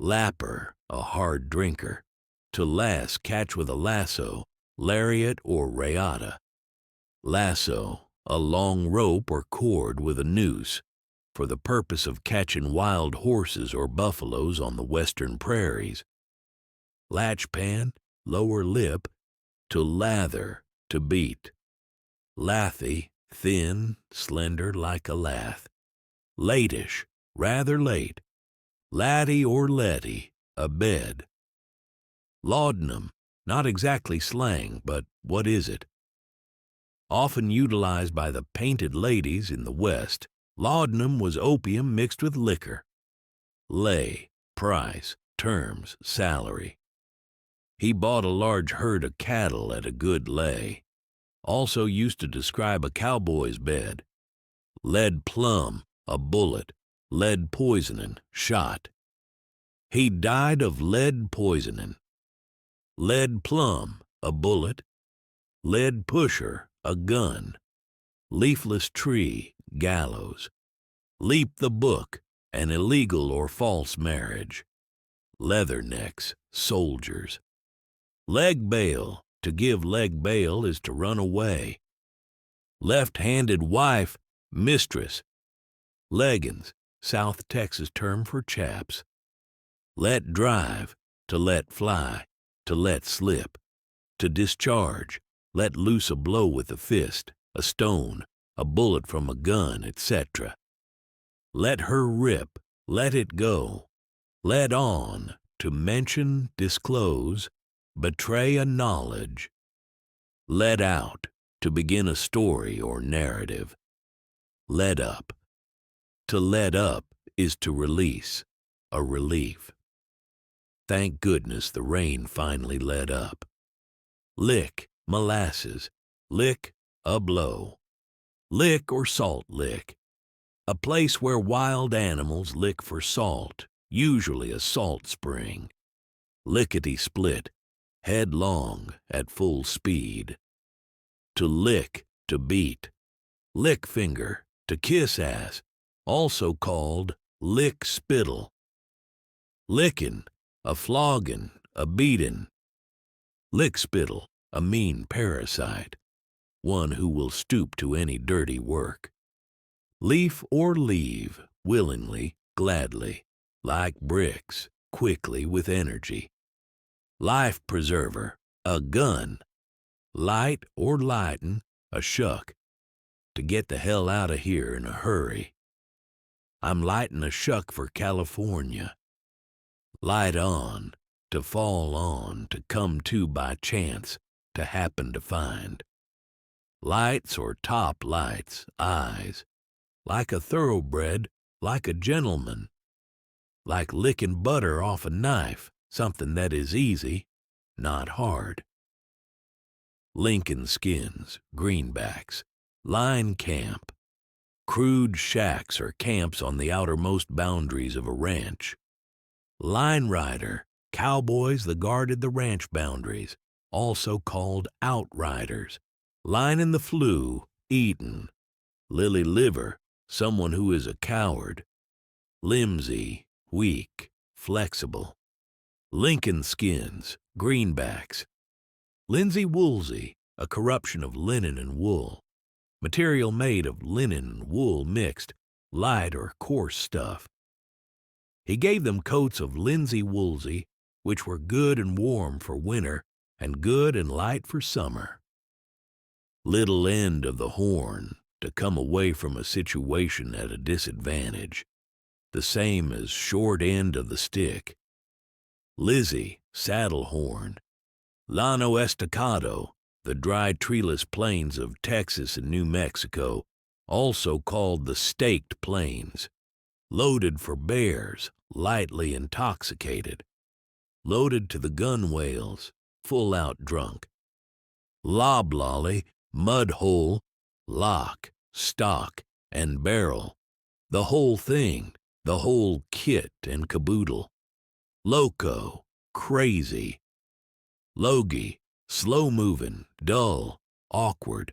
Lapper, a hard drinker. To lass, catch with a lasso, lariat or rayata. Lasso, a long rope or cord with a noose, for the purpose of catching wild horses or buffaloes on the western prairies. Latchpan, lower lip, to lather, to beat. Lathy, thin, slender like a lath. Latish, rather late. Laddie or letty, a bed. Laudanum, not exactly slang, but what is it? Often utilized by the painted ladies in the West, laudanum was opium mixed with liquor. Lay, price, terms, salary. He bought a large herd of cattle at a good lay. Also used to describe a cowboy's bed. Lead plum, a bullet. Lead poisoning, shot. He died of lead poisoning. Lead plum, a bullet. Lead pusher, a gun. Leafless tree, gallows. Leap the book, an illegal or false marriage. Leathernecks, soldiers. Leg bail, to give leg bail is to run away. Left-handed wife, mistress. Leggins, South Texas term for chaps. Let drive, to let fly, to let slip. To discharge, let loose a blow with a fist, a stone, a bullet from a gun, etc. Let her rip, let it go. Let on, to mention, disclose, betray a knowledge. Let out, to begin a story or narrative. Let up. To let up is to release, a relief. Thank goodness the rain finally let up. Lick, molasses. Lick, a blow. Lick or salt lick. A place where wild animals lick for salt, usually a salt spring. Lickety-split, headlong, at full speed. To lick, to beat. Lick finger, to kiss ass, also called lick spittle. Lickin', a floggin', a beatin'. Lick spittle, a mean parasite, one who will stoop to any dirty work. Leaf or leave, willingly, gladly, like bricks, quickly with energy. Life preserver, a gun. Light or lighten, a shuck, to get the hell out of here in a hurry. I'm lightin' a shuck for California. Light on, to fall on, to come to by chance, to happen to find. Lights or top lights, eyes, like a thoroughbred, like a gentleman. Like licking butter off a knife, something that is easy, not hard. Lincoln skins, greenbacks, line camp. Crude shacks or camps on the outermost boundaries of a ranch. Line rider, cowboys that guarded the ranch boundaries, also called outriders. Line in the flue, eaten. Lily liver, someone who is a coward. Limsy, weak, flexible. Lincoln skins, greenbacks. Linsey woolsey, a corruption of linen and wool. Material made of linen and wool mixed, light or coarse stuff. He gave them coats of linsey woolsey, which were good and warm for winter and good and light for summer. Little end of the horn, to come away from a situation at a disadvantage, the same as short end of the stick. Lizzie, saddle horn. Llano Estacado, the dry treeless plains of Texas and New Mexico, also called the Staked Plains. Loaded for bears, lightly intoxicated. Loaded to the gunwales, full out drunk. loblolly, mud hole, lock, stock, and barrel, the whole thing, the whole kit and caboodle. Loco, crazy. Logy, slow-moving, dull, awkward.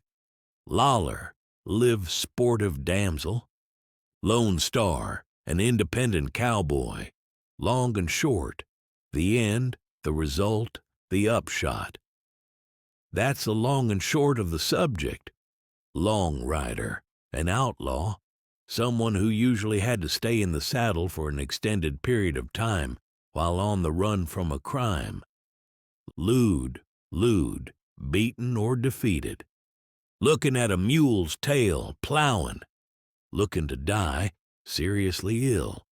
Loller, live sportive damsel. Lone Star, an independent cowboy. Long and short, the end, the result, the upshot. That's the long and short of the subject. Long rider, an outlaw, someone who usually had to stay in the saddle for an extended period of time while on the run from a crime. Lewd, beaten or defeated. Looking at a mule's tail, plowing. Looking to die, seriously ill.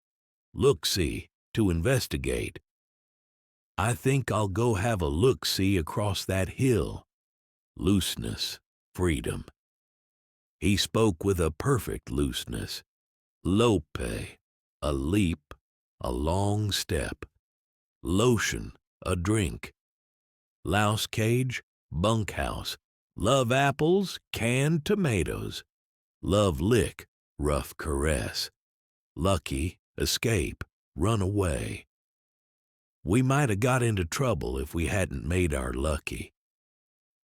Look-see, to investigate. I think I'll go have a look-see across that hill. Looseness, freedom. He spoke with a perfect looseness. Lope, a leap, a long step. Lotion, a drink. Louse cage, bunkhouse. Love apples, canned tomatoes. Love lick, rough caress. Lucky, escape, run away. We might have got into trouble if we hadn't made our lucky.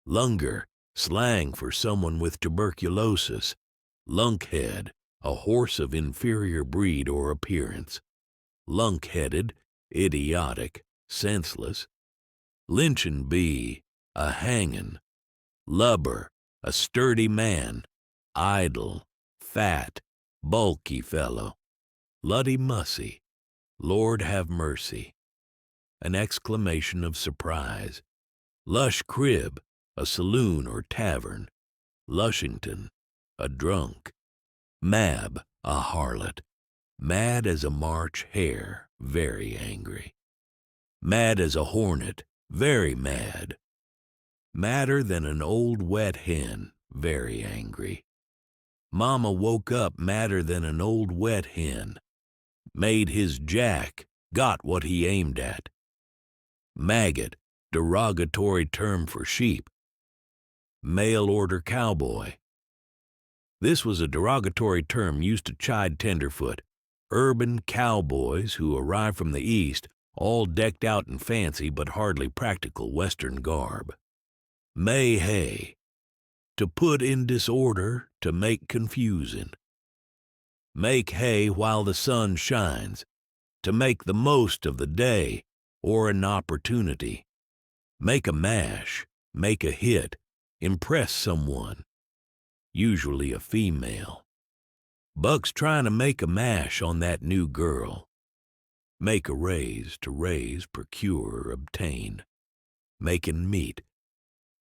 Lunger, slang for someone with tuberculosis. Lunkhead, a horse of inferior breed or appearance. Lunkheaded, idiotic, senseless. Lynchin' bee, a hangin'. Lubber, a sturdy man. Idle, fat, bulky fellow. Luddy-mussy, Lord have mercy. An exclamation of surprise. Lush crib, a saloon or tavern. Lushington, a drunk. Mab, a harlot. Mad as a March hare, very angry. Mad as a hornet, very mad. Madder than an old wet hen, very angry. Mama woke up madder than an old wet hen. Made his jack, got what he aimed at. Maggot, derogatory term for sheep. Mail-order cowboy. This was a derogatory term used to chide tenderfoot, urban cowboys who arrived from the East, all decked out in fancy but hardly practical Western garb. May-hay, to put in disorder, to make confusion. Make hay while the sun shines, to make the most of the day or an opportunity. Make a mash, make a hit, impress someone, usually a female. Buck's trying to make a mash on that new girl. Make a raise, to raise, procure, obtain. Making meat.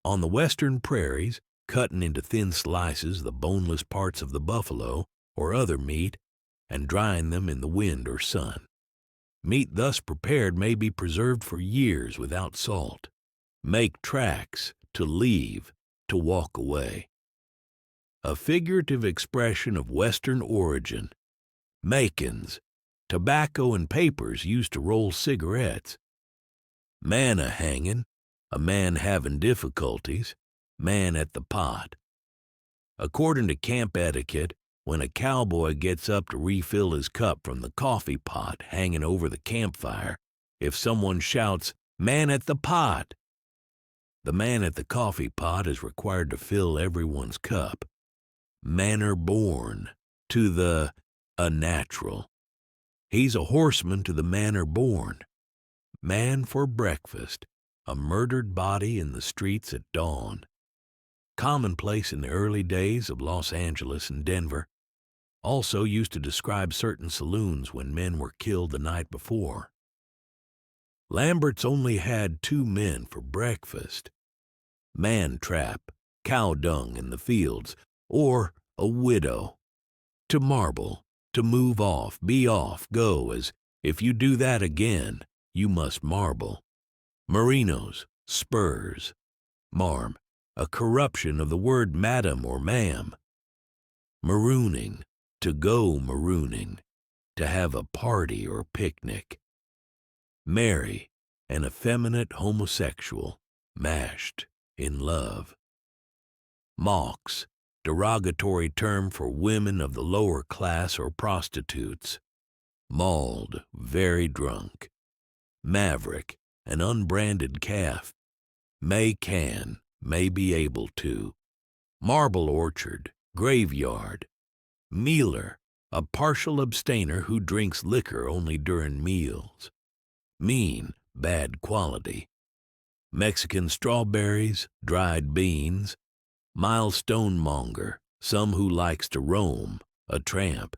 On the western prairies, cutting into thin slices the boneless parts of the buffalo or other meat and drying them in the wind or sun. Meat thus prepared may be preserved for years without salt. Make tracks, to leave, to walk away. A figurative expression of Western origin. Makins, tobacco and papers used to roll cigarettes. Man a-hangin', a man having difficulties, man at the pot. According to camp etiquette, when a cowboy gets up to refill his cup from the coffee pot hanging over the campfire, if someone shouts, "Man at the pot," the man at the coffee pot is required to fill everyone's cup. Manner born, to the unnatural. He's a horseman to the manner born. Man for breakfast, a murdered body in the streets at dawn. Commonplace in the early days of Los Angeles and Denver. Also used to describe certain saloons when men were killed the night before. Lambert's only had 2 men for breakfast. Man trap, cow dung in the fields, or a widow. To marble, to move off, be off, go, as if you do that again, you must marble. Merinos, spurs. Marm, a corruption of the word madam or ma'am. Marooning, to go marooning, to have a party or picnic. Marry, an effeminate homosexual, mashed in love. Mawks, derogatory term for women of the lower class or prostitutes. Mauled, very drunk. Maverick, an unbranded calf. May be able to. Marble orchard, graveyard. Mealer, a partial abstainer who drinks liquor only during meals. Mean, bad quality. Mexican strawberries, dried beans. Milestone monger, some who likes to roam, a tramp.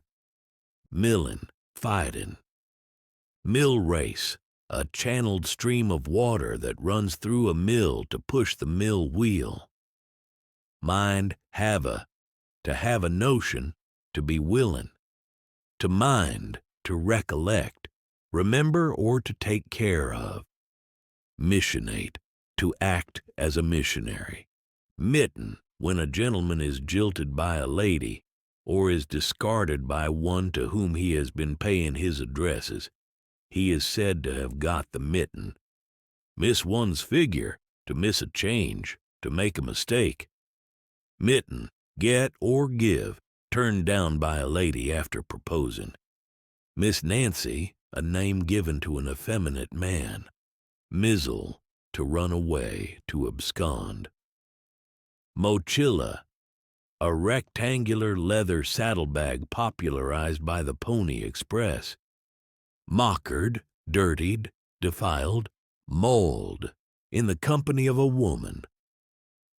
Millin, fightin'. Mill race, a channeled stream of water that runs through a mill to push the mill wheel. Mind, to have a notion, to be willin'. To mind, to recollect, remember or to take care of. Missionate, to act as a missionary. Mitten, when a gentleman is jilted by a lady, or is discarded by one to whom he has been paying his addresses, he is said to have got the mitten. Miss one's figure, to miss a change, to make a mistake. Mitten, get or give, turned down by a lady after proposing. Miss Nancy, a name given to an effeminate man. Mizzle, to run away, to abscond. Mochila, a rectangular leather saddlebag popularized by the Pony Express. Mockered, dirtied, defiled, mold, in the company of a woman.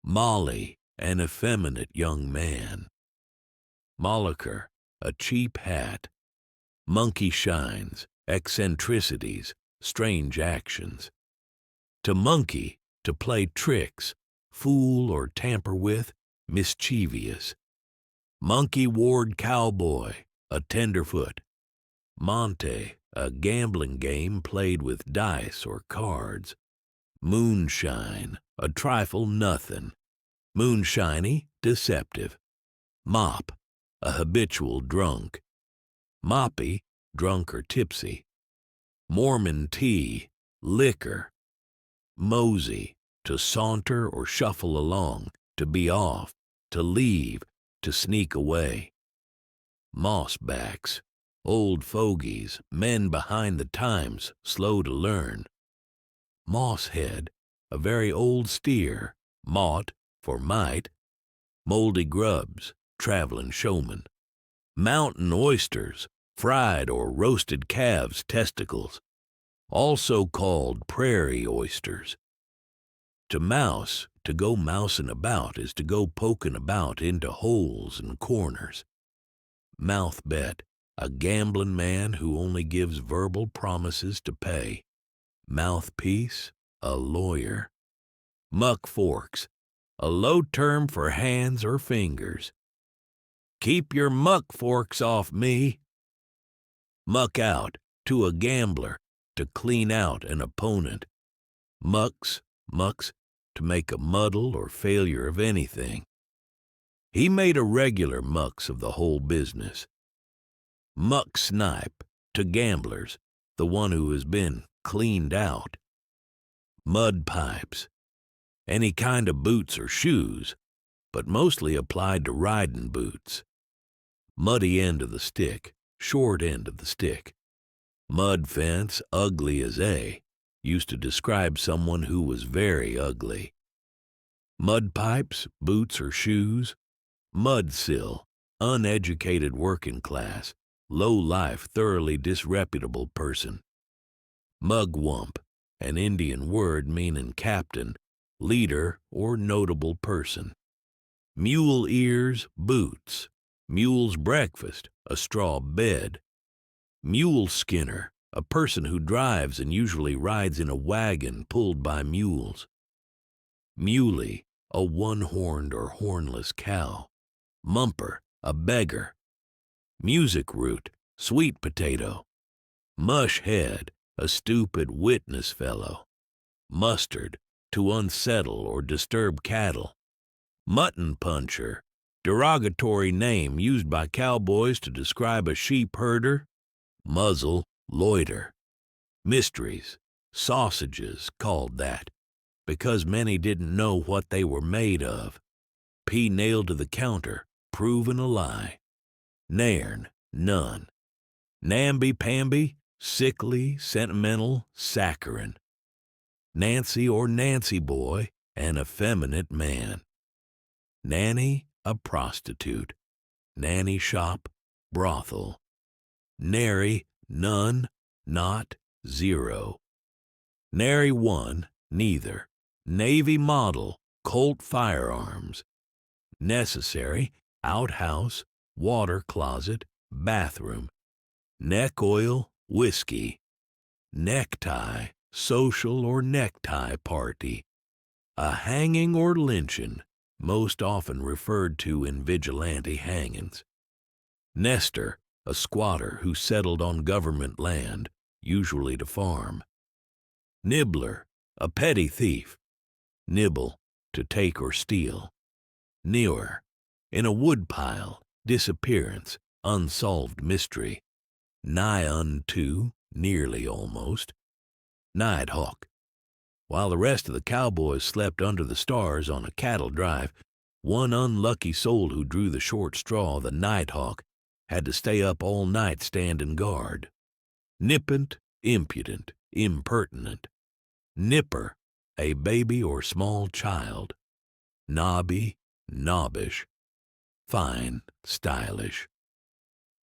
Molly, an effeminate young man. Molocher, a cheap hat. Monkey shines, eccentricities, strange actions. To monkey, to play tricks, fool or tamper with, mischievous. Monkey ward cowboy, a tenderfoot. Monte, a gambling game played with dice or cards. Moonshine, a trifle nothing. Moonshiny, deceptive. Mop, a habitual drunk. Moppy, drunk or tipsy. Mormon tea, liquor. Mosey, to saunter or shuffle along, to be off, to leave, to sneak away. Mossbacks, old fogies, men behind the times, slow to learn. Mosshead, a very old steer. Mott, for might. Moldy grubs, traveling showmen. Mountain oysters, fried or roasted calves' testicles, also called prairie oysters. To mouse, to go mousing about, is to go poking about into holes and corners. Mouth bet, a gambling man who only gives verbal promises to pay. Mouthpiece, a lawyer. Muck forks, a low term for hands or fingers. Keep your muck forks off me. Muck out, to a gambler, to clean out an opponent. Mucks, to make a muddle or failure of anything. He made a regular mucks of the whole business. Muck snipe, to gamblers, the one who has been cleaned out. Mud pipes, any kind of boots or shoes, but mostly applied to riding boots. Muddy end of the stick, short end of the stick. Mud fence, ugly as A, used to describe someone who was very ugly. Mud pipes, boots or shoes. Mudsill, uneducated working class, low life, thoroughly disreputable person. Mugwump, an Indian word meaning captain, leader, or notable person. Mule ears, boots. Mule's breakfast, a straw bed. Mule skinner, a person who drives and usually rides in a wagon pulled by mules. Muley, a one-horned or hornless cow. Mumper, a beggar. Music root, sweet potato. Mush head, a stupid witness fellow. Mustard, to unsettle or disturb cattle. Mutton puncher, derogatory name used by cowboys to describe a sheep herder. Muzzle, loiter. Mysteries, sausages called that, because many didn't know what they were made of. P nailed to the counter, proven a lie. Nairn, none. Namby-pamby, sickly, sentimental, saccharine. Nancy or Nancy boy, an effeminate man. Nanny, a prostitute. Nanny shop, brothel. Nary, none, not, zero. Nary one, neither. Navy model, Colt firearms. Necessary, outhouse, water closet, bathroom. Neck oil, whiskey. Necktie, social or necktie party. A hanging or lynching, most often referred to in vigilante hangings. Nester, a squatter who settled on government land, usually to farm. Nibbler, a petty thief. Nibble, to take or steal. Newer, in a woodpile, disappearance, unsolved mystery. Nigh unto, nearly almost. Nighthawk. While the rest of the cowboys slept under the stars on a cattle drive, one unlucky soul who drew the short straw, the nighthawk, had to stay up all night standing guard. Nippant, impudent, impertinent. Nipper, a baby or small child. Nobby, knobbish. Fine, stylish.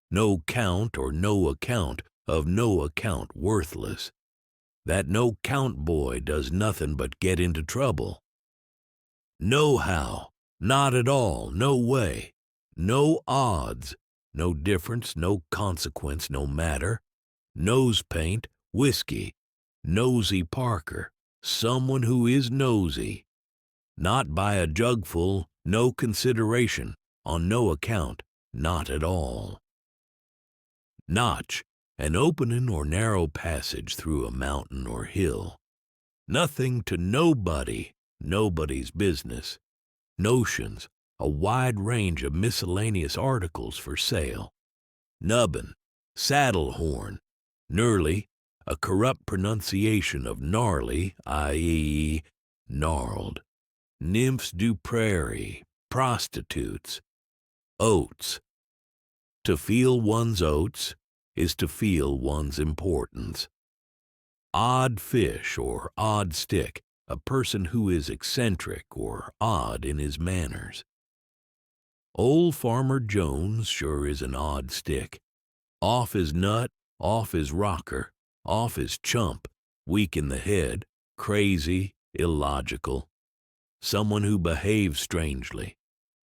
No count or no account, of no account worthless. That no count boy does nothing but get into trouble. No how, not at all, no way. No odds, no difference, no consequence, no matter. Nose paint, whiskey. Nosy Parker, someone who is nosy. Not by a jugful, no consideration, on no account, not at all. Notch, an opening or narrow passage through a mountain or hill. Nothing to nobody, nobody's business. Notions, a wide range of miscellaneous articles for sale. Nubbin, saddle horn. Gnurly, a corrupt pronunciation of gnarly, i.e., gnarled. Nymphs du prairie, prostitutes. Oats. To feel one's oats is to feel one's importance. Odd fish or odd stick, a person who is eccentric or odd in his manners. Old Farmer Jones sure is an odd stick. Off his nut, off his rocker, off his chump, weak in the head, crazy, illogical. Someone who behaves strangely,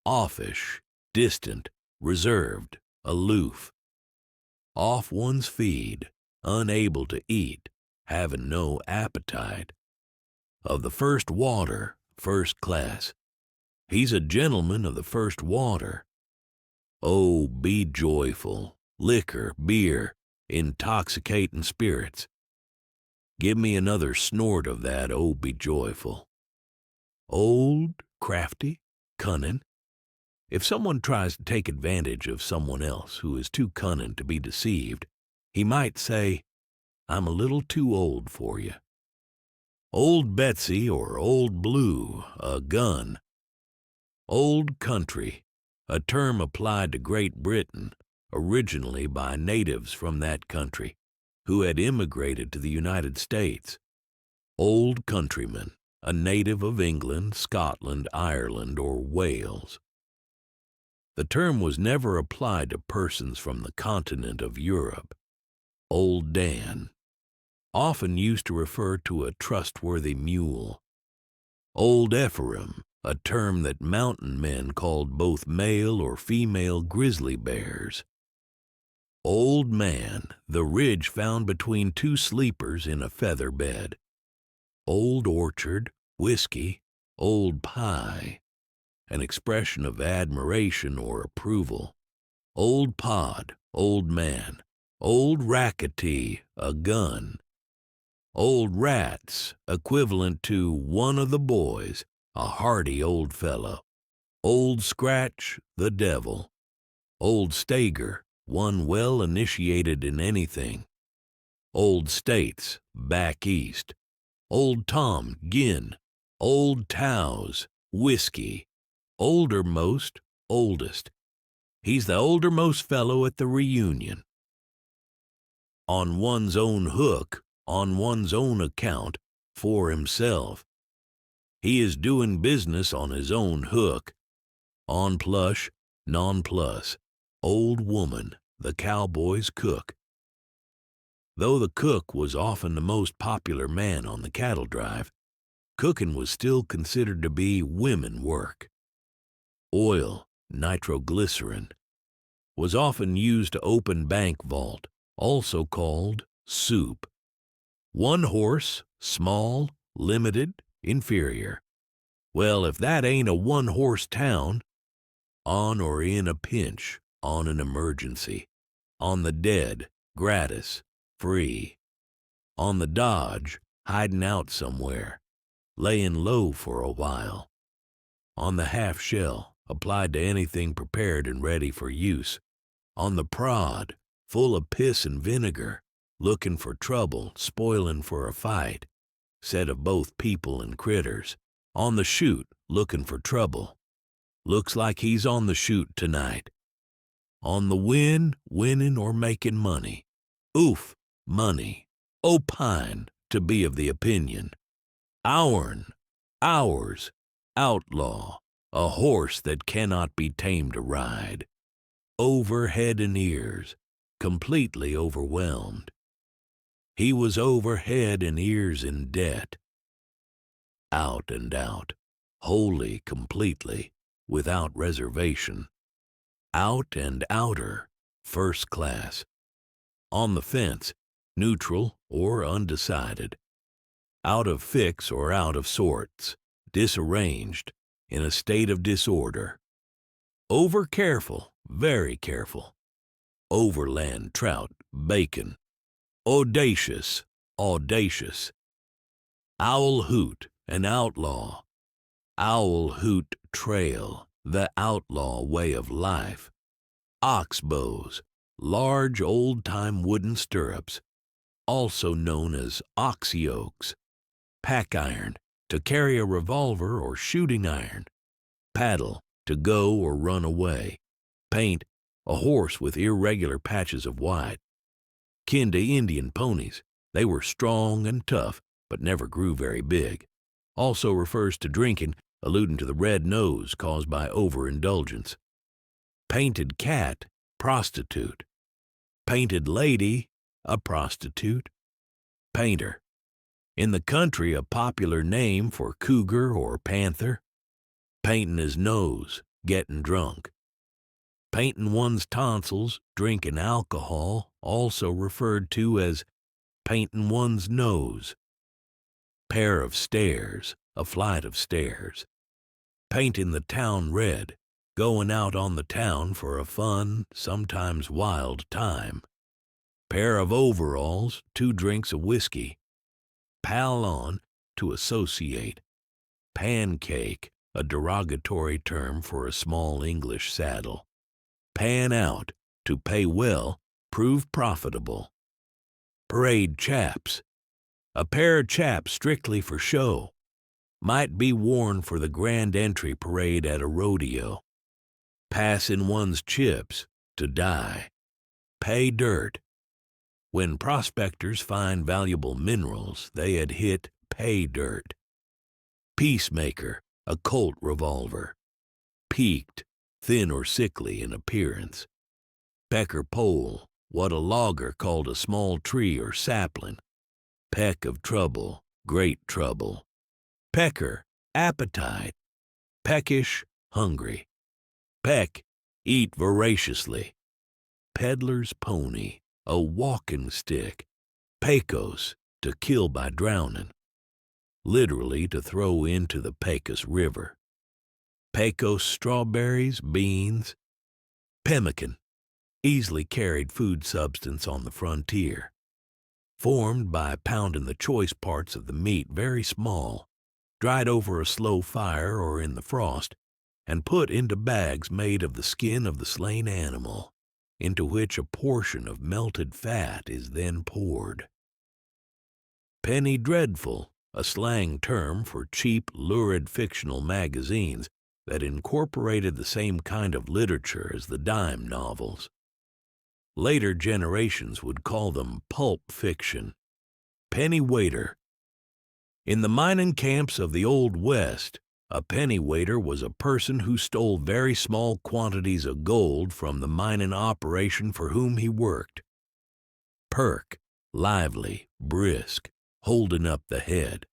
offish, distant, reserved, aloof. Off one's feed, unable to eat, having no appetite. Of the first water, first class. He's a gentleman of the first water. Oh, be joyful, liquor, beer, intoxicating spirits. Give me another snort of that, oh, be joyful. Old, crafty, cunning. If someone tries to take advantage of someone else who is too cunning to be deceived, he might say, I'm a little too old for you. Old Betsy or Old Blue, a gun. Old Country, a term applied to Great Britain, originally by natives from that country, who had immigrated to the United States. Old Countryman, a native of England, Scotland, Ireland, or Wales. The term was never applied to persons from the continent of Europe. Old Dan, often used to refer to a trustworthy mule. Old Ephraim, a term that mountain men called both male or female grizzly bears. Old Man, the ridge found between two sleepers in a feather bed. Old Orchard, whiskey, old pie, an expression of admiration or approval. Old Pod, old man. Old Rackety, a gun. Old Rats, equivalent to one of the boys, a hearty old fellow. Old Scratch, the devil. Old Stager, one well initiated in anything. Old States, back east. Old Tom, gin. Old Tow's, whiskey. oldermost, oldest. He's the oldermost fellow at the reunion. On one's own hook, on one's own account, for himself. He is doing business on his own hook. On plush, nonplus. Old woman, the cowboy's cook. Though the cook was often the most popular man on the cattle drive, cooking was still considered to be women work. Oil, nitroglycerin, was often used to open bank vault, also called soup. One horse, small, limited, inferior. Well, if that ain't a one-horse town, on or in a pinch, on an emergency, on the dead, gratis, free, on the dodge, hiding out somewhere, laying low for a while, on the half-shell, applied to anything prepared and ready for use, on the prod, full of piss and vinegar, looking for trouble, spoiling for a fight, said of both people and critters, on the shoot, looking for trouble. Looks like he's on the shoot tonight. On the win, winning or making money. Oof, money. Opine, to be of the opinion. Ourn, ours, outlaw, a horse that cannot be tamed to ride. Over head and ears, completely overwhelmed. He was over head and ears in debt. Out and out, wholly, completely, without reservation. Out and outer, first class. On the fence, neutral or undecided. Out of fix or out of sorts, disarranged, in a state of disorder. Over careful, very careful. Overland trout, bacon. Audacious, audacious. Owl hoot, an outlaw. Owl hoot trail, the outlaw way of life. Ox bows, large old-time wooden stirrups, also known as ox yokes. Pack iron, to carry a revolver or shooting iron. Paddle, to go or run away. Paint, a horse with irregular patches of white. Kin to Indian ponies, they were strong and tough, but never grew very big. Also refers to drinking, alluding to the red nose caused by overindulgence. Painted cat, prostitute. Painted lady, a prostitute. Painter. In the country, a popular name for cougar or panther. Painting his nose, getting drunk. Painting one's tonsils, drinking alcohol, also referred to as painting one's nose. Pair of stairs, a flight of stairs. Painting the town red, going out on the town for a fun, sometimes wild time. Pair of overalls, 2 drinks of whiskey. Pal on, to associate. Pancake, a derogatory term for a small English saddle. Pan out, to pay well, prove profitable. Parade chaps, a pair of chaps strictly for show. Might be worn for the grand entry parade at a rodeo. Pass in one's chips, to die. Pay dirt. When prospectors find valuable minerals, they had hit pay dirt. Peacemaker, a Colt revolver. Peaked, thin or sickly in appearance. Pecker pole, what a logger called a small tree or sapling. Peck of trouble, great trouble. Pecker, appetite. Peckish, hungry. Peck, eat voraciously. Peddler's pony, a walking stick. Pecos, to kill by drowning. Literally to throw into the Pecos River. Pecos strawberries, beans. Pemmican, easily carried food substance on the frontier. Formed by pounding the choice parts of the meat very small, dried over a slow fire or in the frost, and put into bags made of the skin of the slain animal, into which a portion of melted fat is then poured. Penny dreadful, a slang term for cheap, lurid fictional magazines, that incorporated the same kind of literature as the dime novels. Later generations would call them pulp fiction. Penny waiter. In the mining camps of the Old West, a penny waiter was a person who stole very small quantities of gold from the mining operation for whom he worked. Perk, lively, brisk, holding up the head.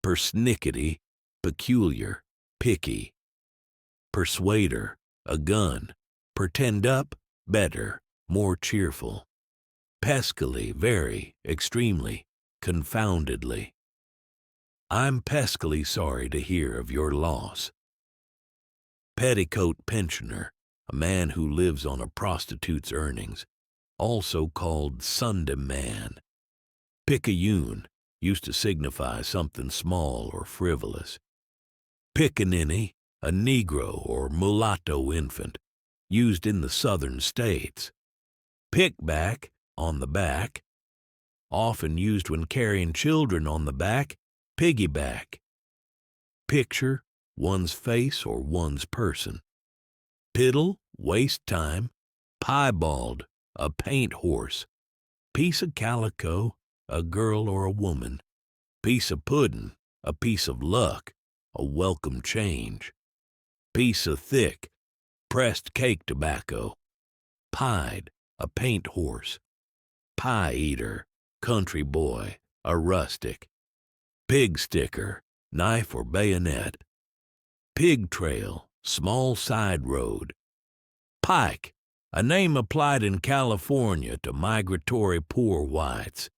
Persnickety, peculiar, picky. Persuader, a gun. Pretend up, better, more cheerful. Peskily, very, extremely, confoundedly. I'm peskily sorry to hear of your loss. Petticoat pensioner, a man who lives on a prostitute's earnings, also called Sunday man. Picayune used to signify something small or frivolous. Pickaninny, a Negro or mulatto infant, used in the southern states. Pickback, on the back, often used when carrying children on the back. Piggyback. Picture, one's face or one's person. Piddle, waste time. Piebald, a paint horse. Piece of calico, a girl or a woman. Piece of puddin', a piece of luck, a welcome change. Piece of thick, pressed cake tobacco. Pied, a paint horse. Pie eater, country boy, a rustic. Pig sticker, knife or bayonet. Pig trail, small side road. Pike, a name applied in California to migratory poor whites.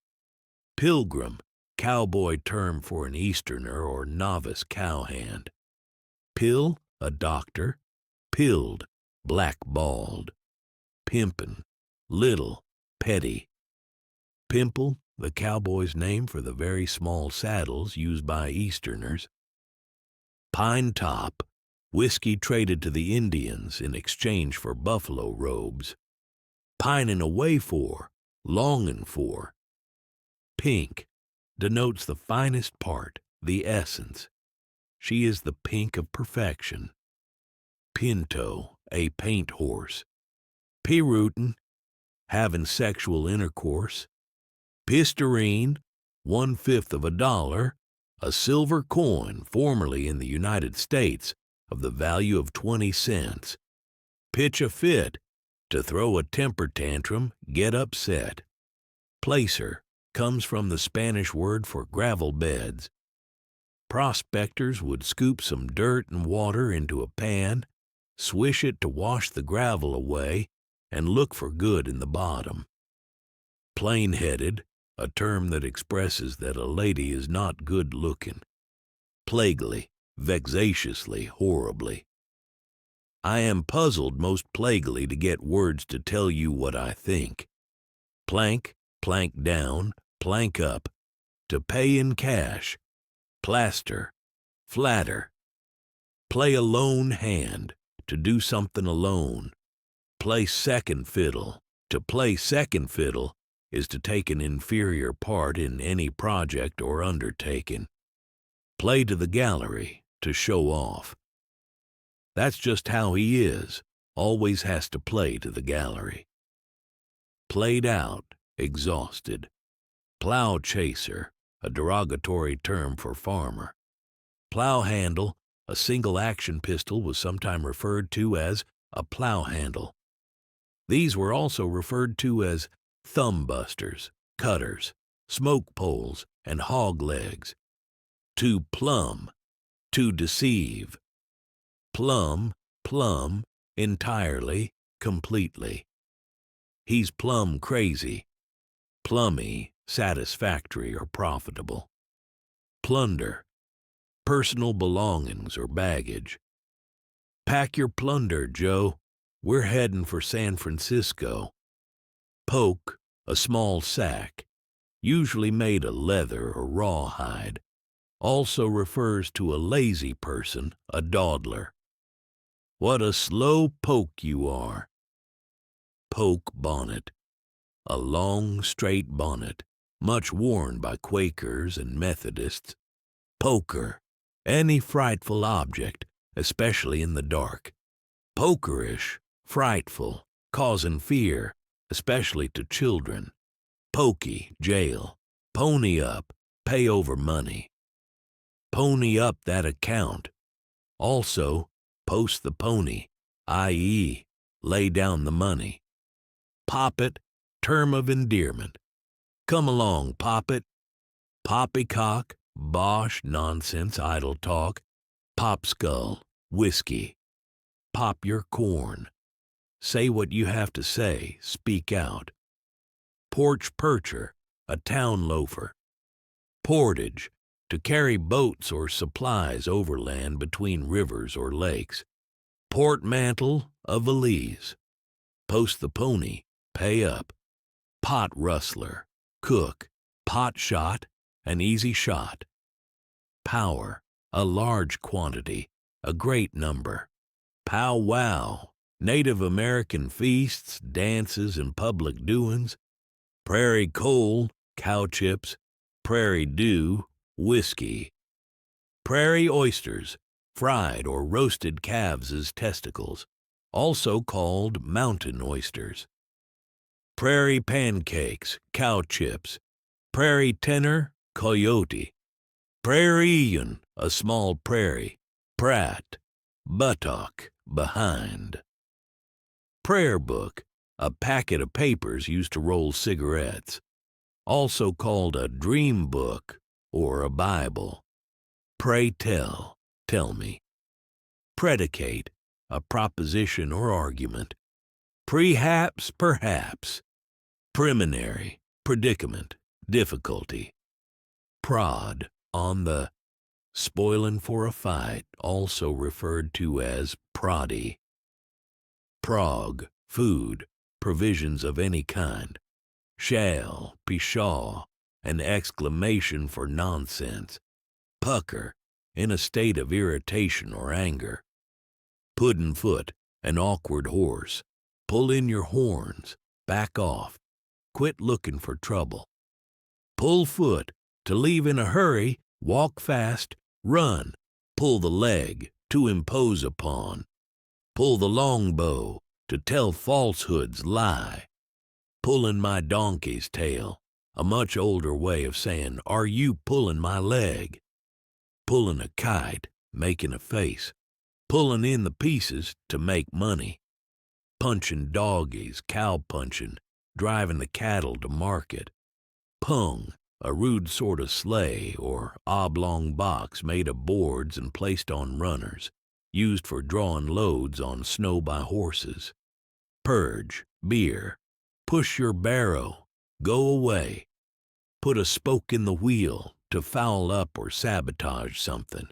Pilgrim, cowboy term for an Easterner or novice cowhand. Pill, a doctor. Pilled, blackballed. Pimpin', little, petty. Pimple, the cowboy's name for the very small saddles used by Easterners. Pine top, whiskey traded to the Indians in exchange for buffalo robes. Pinin' away for, longin' for. Pink denotes the finest part, the essence. She is the pink of perfection. Pinto, a paint horse. Pirootin', having sexual intercourse. Pistarine, 1/5 of a dollar, a silver coin formerly in the United States of the value of 20 cents. Pitch a fit, to throw a temper tantrum, get upset. Placer comes from the Spanish word for gravel beds. Prospectors would scoop some dirt and water into a pan, swish it to wash the gravel away, and look for good in the bottom. Plain-headed, a term that expresses that a lady is not good-looking. Plaguily, vexatiously, horribly. I am puzzled most plaguily to get words to tell you what I think. Plank, plank down, plank up, to pay in cash. Plaster, flatter. Play a lone hand, to do something alone. Play second fiddle. To play second fiddle is to take an inferior part in any project or undertaking. Play to the gallery, to show off. That's just how he is, always has to play to the gallery. Played out, exhausted. Plow chaser, a derogatory term for farmer. Plow handle, a single action pistol, was sometimes referred to as a plow handle. These were also referred to as thumb busters, cutters, smoke poles, and hog legs. To plumb, to deceive. Plumb, plumb, entirely, completely. He's plumb crazy. Plummy, satisfactory or profitable. Plunder, personal belongings or baggage. Pack your plunder, Joe. We're heading for San Francisco. Poke, a small sack, usually made of leather or rawhide, also refers to a lazy person, a dawdler. What a slow poke you are. Poke bonnet, a long, straight bonnet, much worn by Quakers and Methodists. Poker, any frightful object, especially in the dark. Pokerish, frightful, causing fear, especially to children. Pokey, jail. Pony up, pay over money. Pony up that account. Also, post the pony, i.e., lay down the money. Poppet, term of endearment. Come along, Poppet. Poppycock, bosh, nonsense, idle talk. Popskull, whiskey. Pop your corn. Say what you have to say, speak out. Porch percher, a town loafer. Portage, to carry boats or supplies overland between rivers or lakes. Portmantle, a valise. Post the pony, pay up. Pot rustler, cook. Pot shot, an easy shot. Power, a large quantity, a great number. Pow wow, Native American feasts, dances, and public doings. Prairie coal, cow chips. Prairie dew, whiskey. Prairie oysters, fried or roasted calves' testicles, also called mountain oysters. Prairie pancakes, cow chips. Prairie tenor, coyote. Prairiean, a small prairie. Prat, buttock, behind. Prayer book, a packet of papers used to roll cigarettes, also called a dream book or a Bible. Pray tell, tell me. Predicate, a proposition or argument. Prehaps, perhaps. Preliminary, predicament, difficulty. Prod, on the. Spoilin' for a fight, also referred to as proddy. Prog, food, provisions of any kind. Shall, pshaw, an exclamation for nonsense. Pucker, in a state of irritation or anger. Puddin' foot, an awkward horse. Pull in your horns, back off, quit looking for trouble. Pull foot, to leave in a hurry, walk fast, run. Pull the leg, to impose upon. Pull the longbow, to tell falsehoods, lie. Pulling my donkey's tail, a much older way of saying, are you pulling my leg? Pulling a kite, making a face. Pulling in the pieces to make money. Punching doggies, cow punching, driving the cattle to market. Pung, a rude sort of sleigh or oblong box made of boards and placed on runners, used for drawing loads on snow by horses. Purge, beer. Push your barrow, go away. Put a spoke in the wheel, to foul up or sabotage something.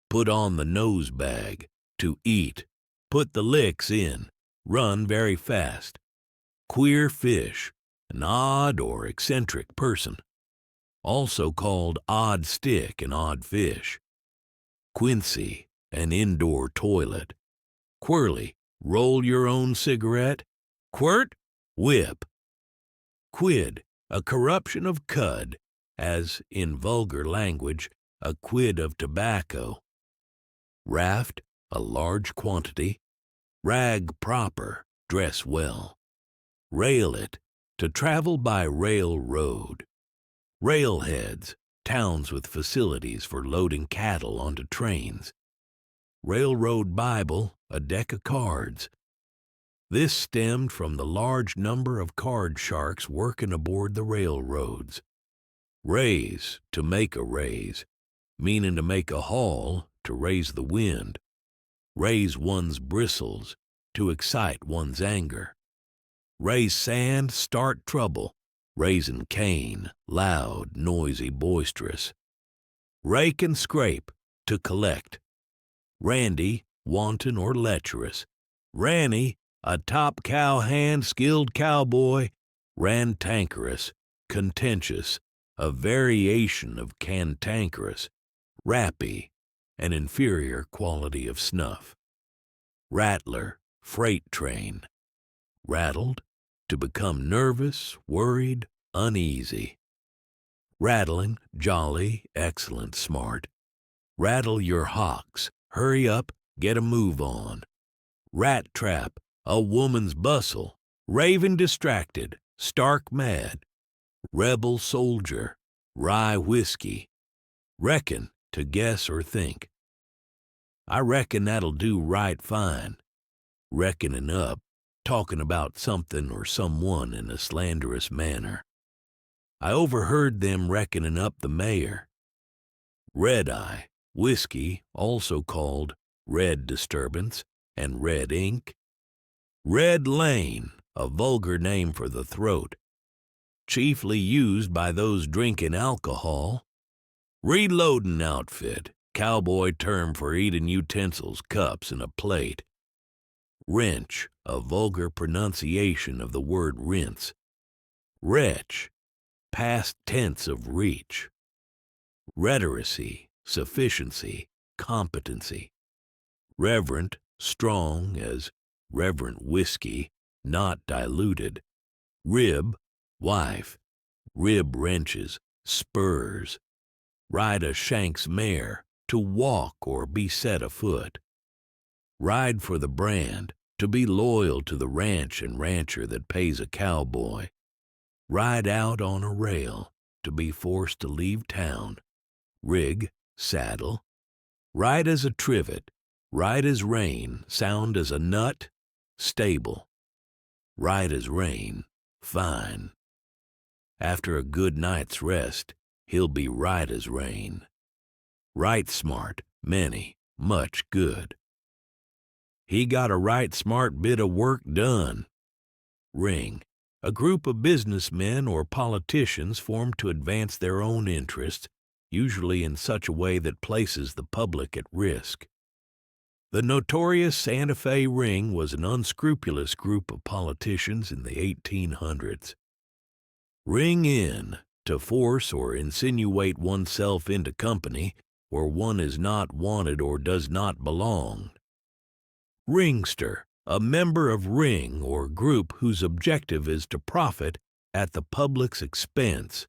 Put on the nose bag, to eat. Put the licks in, run very fast. Queer fish, an odd or eccentric person. Also called odd stick and odd fish. Quincy, an indoor toilet. Quirly, roll your own cigarette. Quirt, whip. Quid, a corruption of cud, as, in vulgar language, a quid of tobacco. Raft, a large quantity. Rag proper, dress well. Rail it, to travel by railroad. Railheads, towns with facilities for loading cattle onto trains. Railroad Bible, a deck of cards. This stemmed from the large number of card sharks working aboard the railroads. Raise, to make a raise, meaning to make a haul, to raise the wind. Raise one's bristles, to excite one's anger. Raise sand, start trouble. Raising cane, loud, noisy, boisterous. Rake and scrape, to collect. Randy, wanton or lecherous. Ranny, a top cowhand, skilled cowboy. Rantankerous, contentious, a variation of cantankerous. Rappy, an inferior quality of snuff. Rattler, freight train. Rattled, to become nervous, worried, uneasy. Rattling, jolly, excellent, smart. Rattle your hocks, hurry up, get a move on. Rat trap, a woman's bustle, raving distracted, stark mad. Rebel soldier, rye whiskey. Reckon, to guess or think. I reckon that'll do right fine. Reckoning up, talking about something or someone in a slanderous manner. I overheard them reckoning up the mayor. Red-eye, whiskey, also called red disturbance and red ink. Red lane, a vulgar name for the throat, chiefly used by those drinking alcohol. Reloading outfit, cowboy term for eating utensils, cups, and a plate. Wrench, a vulgar pronunciation of the word rinse. Wretch, past tense of reach. Rhetoricy, sufficiency, competency. Reverent, strong as reverent whiskey, not diluted. Rib, wife. Rib wrenches, spurs. Ride a shank's mare, to walk or be set afoot. Ride for the brand, to be loyal to the ranch and rancher that pays a cowboy. Ride out on a rail, to be forced to leave town. Rig, saddle. Ride as a trivet. Ride as rain, sound as a nut. Stable. Ride as rain, fine. After a good night's rest, he'll be right as rain. Right smart, many, much good. He got a right smart bit of work done. Ring, a group of businessmen or politicians formed to advance their own interests, usually in such a way that places the public at risk. The notorious Santa Fe Ring was an unscrupulous group of politicians in the 1800s. Ring in, to force or insinuate oneself into company where one is not wanted or does not belong. Ringster, a member of ring or group whose objective is to profit at the public's expense.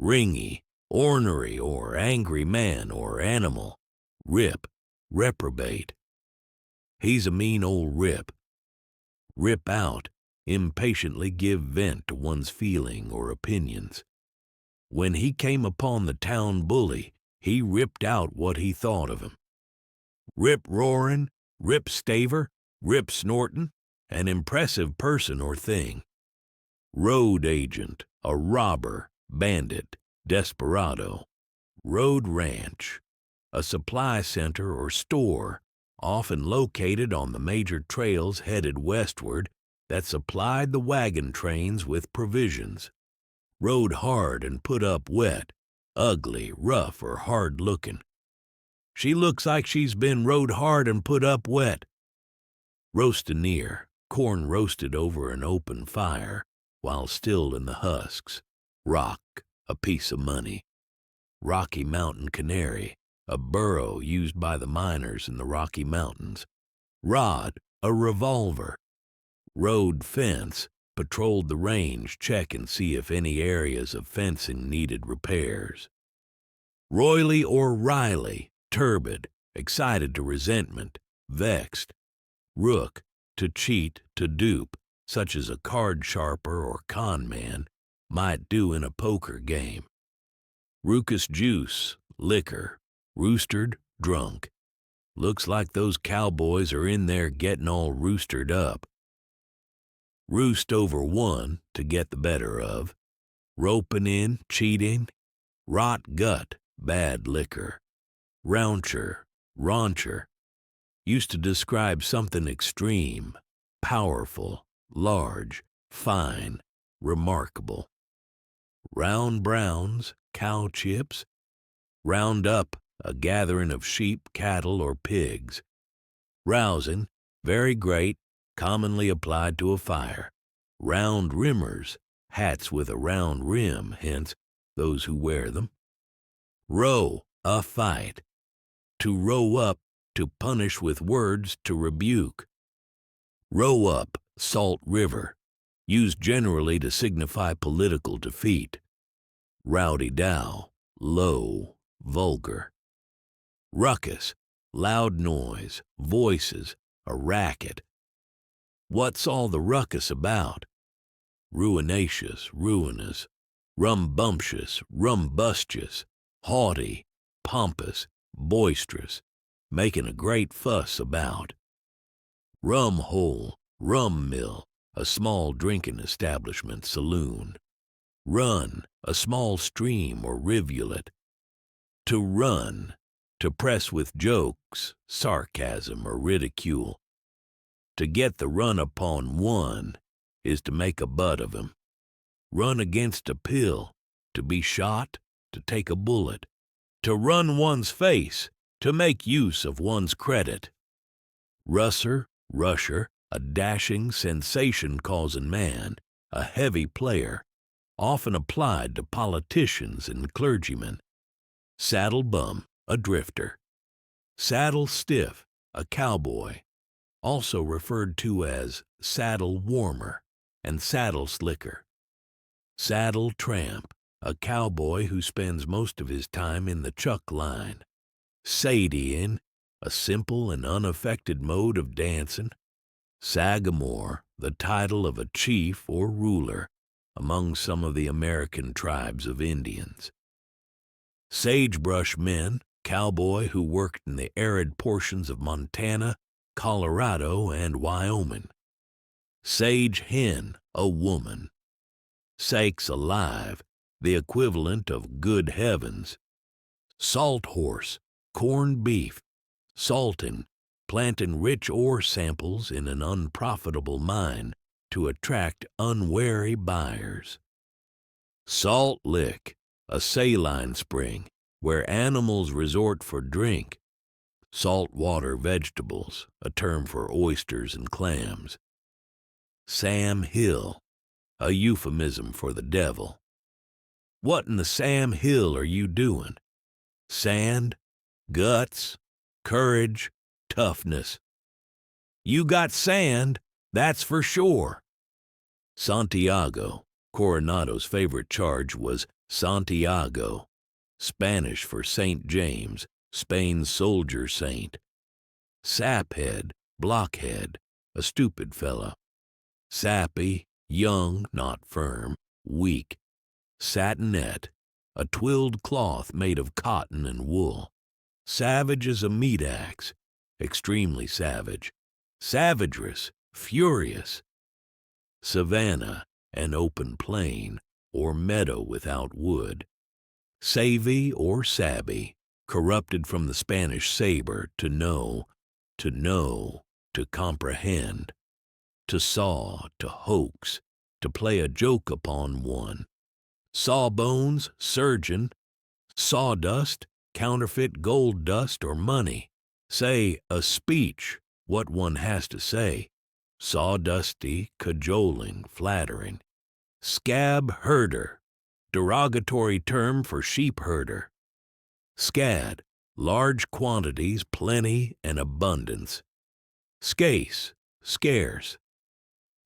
Ringy, ornery or angry man or animal. Rip, reprobate. He's a mean old rip. Rip out, impatiently give vent to one's feeling or opinions. When he came upon the town bully, he ripped out what he thought of him. Rip-roaring, rip-staver, rip-snorting, an impressive person or thing. Road agent, a robber, bandit, desperado. Road ranch, a supply center or store, often located on the major trails headed westward that supplied the wagon trains with provisions. Rode hard and put up wet, ugly, rough, or hard-looking. She looks like she's been rode hard and put up wet. Roastineer, corn roasted over an open fire while still in the husks. Rock, a piece of money. Rocky Mountain Canary, a burro used by the miners in the Rocky Mountains. Rod, a revolver. Road fence, patrolled the range, check and see if any areas of fencing needed repairs. Roily or Riley, turbid, excited to resentment, vexed. Rook, to cheat, to dupe, such as a card sharper or con man might do in a poker game. Rookus juice, liquor. Roostered, drunk. Looks like those cowboys are in there getting all roostered up. Roost over one, to get the better of. Roping in, cheating. Rot gut, bad liquor. Rouncher, rauncher. Used to describe something extreme, powerful, large, fine, remarkable. Round browns, cow chips. Round up, a gathering of sheep, cattle, or pigs. Rousing, very great, commonly applied to a fire. Round rimmers, hats with a round rim, hence those who wear them. Row, a fight. To row up, to punish with words, to rebuke. Row up, Salt River, used generally to signify political defeat. Rowdy dow, low, vulgar. Ruckus, loud noise, voices, a racket. What's all the ruckus about? Ruinacious, ruinous, rumbumptious, rumbustious, haughty, pompous, boisterous, making a great fuss about. Rum hole, rum mill, a small drinking establishment, saloon. Run, a small stream or rivulet. To run, to press with jokes, sarcasm, or ridicule. To get the run upon one is to make a butt of him. Run against a pill, to be shot, to take a bullet. To run one's face, to make use of one's credit. Russer, rusher, a dashing, sensation-causing man, a heavy player, often applied to politicians and clergymen. Saddle bum, a drifter. Saddle stiff, a cowboy, also referred to as saddle warmer and saddle slicker. Saddle tramp, a cowboy who spends most of his time in the chuck line. Sadian, a simple and unaffected mode of dancing. Sagamore, the title of a chief or ruler among some of the American tribes of Indians. Sagebrush men, cowboy who worked in the arid portions of Montana, Colorado, and Wyoming. Sage hen, a woman. Sakes alive, the equivalent of good heavens. Salt horse, corned beef, salting, planting rich ore samples in an unprofitable mine to attract unwary buyers. Salt lick, a saline spring where animals resort for drink. Saltwater vegetables, a term for oysters and clams. Sam Hill, a euphemism for the devil. What in the Sam Hill are you doing? Sand, guts, courage, toughness. You got sand, that's for sure. Santiago, Coronado's favorite charge was Santiago, Spanish for Saint James, Spain's soldier saint. Saphead, blockhead, a stupid fellow. Sappy, young, not firm, weak. Satinette, a twilled cloth made of cotton and wool. Savage as a meat axe, extremely savage. Savagerous, furious. Savanna, an open plain, or meadow without wood. Savvy or sabby, corrupted from the Spanish saber, to know, to comprehend. To saw, to hoax, to play a joke upon one. Sawbones, surgeon. Sawdust, counterfeit gold dust or money. Say, a speech, what one has to say. Sawdusty, cajoling, flattering. Scab herder, derogatory term for sheep herder. Scad, large quantities, plenty, and abundance. Scase, scarce.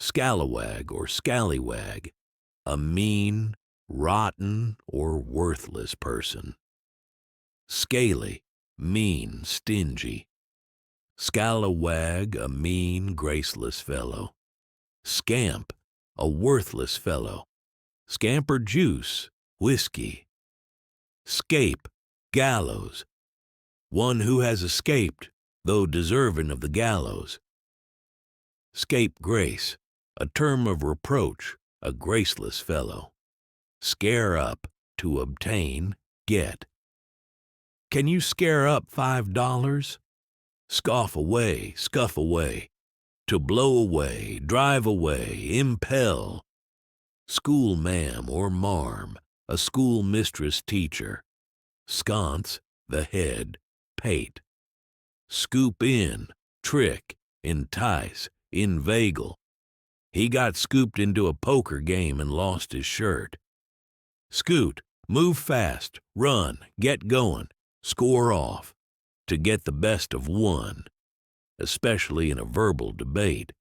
Scalawag or scallywag, a mean, rotten, or worthless person. Scaly, mean, stingy. Scalawag, a mean, graceless fellow. Scamp, a worthless fellow. Scamper juice, whiskey. Scape, gallows, one who has escaped, though deserving of the gallows. Scapegrace, a term of reproach, a graceless fellow. Scare up, to obtain, get. Can you scare up $5? Scoff away, scuff away. To blow away, drive away, impel. School ma'am or marm, a school mistress teacher. Sconce, the head, pate. Scoop in, trick, entice, inveigle. He got scooped into a poker game and lost his shirt. Scoot, move fast, run, get going, score off, to get the best of one, especially in a verbal debate.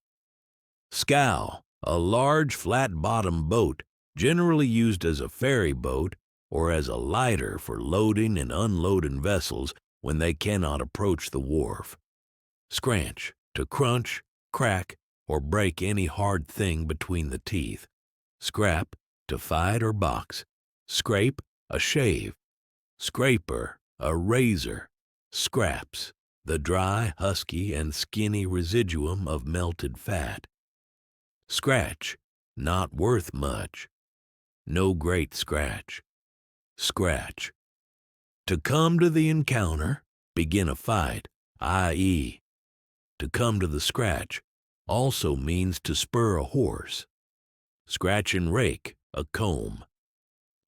Scow, a large flat-bottomed boat, generally used as a ferry boat or as a lighter for loading and unloading vessels when they cannot approach the wharf. Scranch, to crunch, crack, or break any hard thing between the teeth. Scrap, to fight or box. Scrape, a shave. Scraper, a razor. Scraps, the dry, husky, and skinny residuum of melted fat. Scratch, not worth much. No great scratch. Scratch, to come to the encounter, begin a fight, i.e., to come to the scratch also means to spur a horse. Scratch and rake, a comb.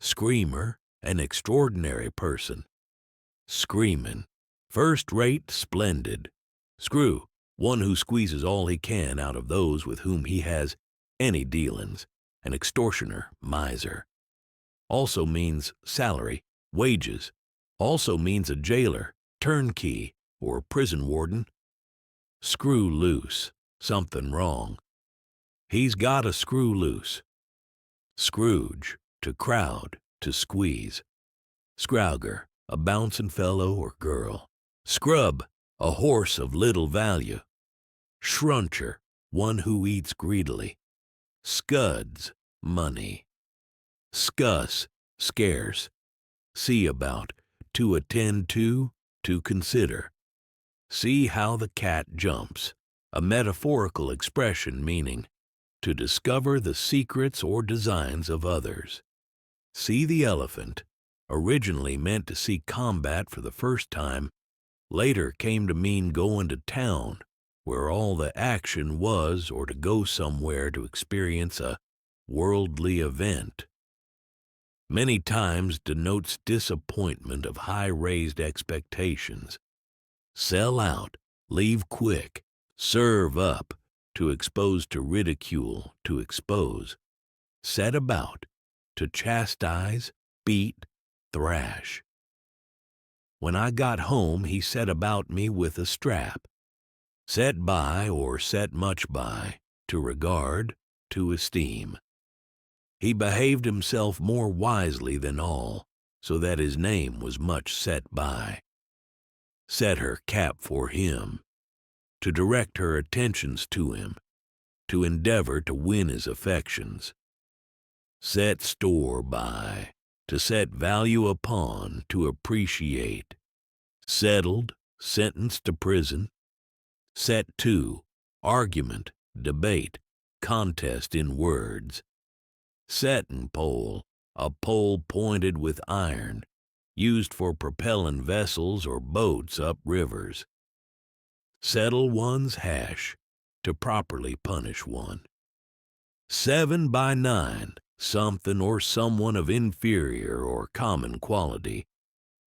Screamer, an extraordinary person. Screamin', first-rate, splendid. Screw, one who squeezes all he can out of those with whom he has any dealings. An extortioner, miser. Also means salary, wages. Also means a jailer, turnkey, or prison warden. Screw loose, something wrong. He's got a screw loose. Scrooge, to crowd, to squeeze. Scrouger, a bouncing fellow or girl. Scrub, a horse of little value. Shruncher, one who eats greedily. Scuds, money. Scuss, scarce. See about, to attend to consider. See how the cat jumps, a metaphorical expression meaning to discover the secrets or designs of others. See the elephant, originally meant to see combat for the first time, later came to mean going to town, where all the action was, or to go somewhere to experience a worldly event. Many times denotes disappointment of high-raised expectations. Sell out, leave quick, serve up, to expose to ridicule, to expose. Set about, to chastise, beat, thrash. When I got home, he set about me with a strap. Set by or set much by, to regard, to esteem. He behaved himself more wisely than all, so that his name was much set by. Set her cap for him, to direct her attentions to him, to endeavor to win his affections. Set store by, to set value upon, to appreciate. Settled, sentenced to prison. Set to, argument, debate, contest in words. Settin' pole, a pole pointed with iron, used for propelling vessels or boats up rivers. Settle one's hash, to properly punish one. 7 by 9, something or someone of inferior or common quality,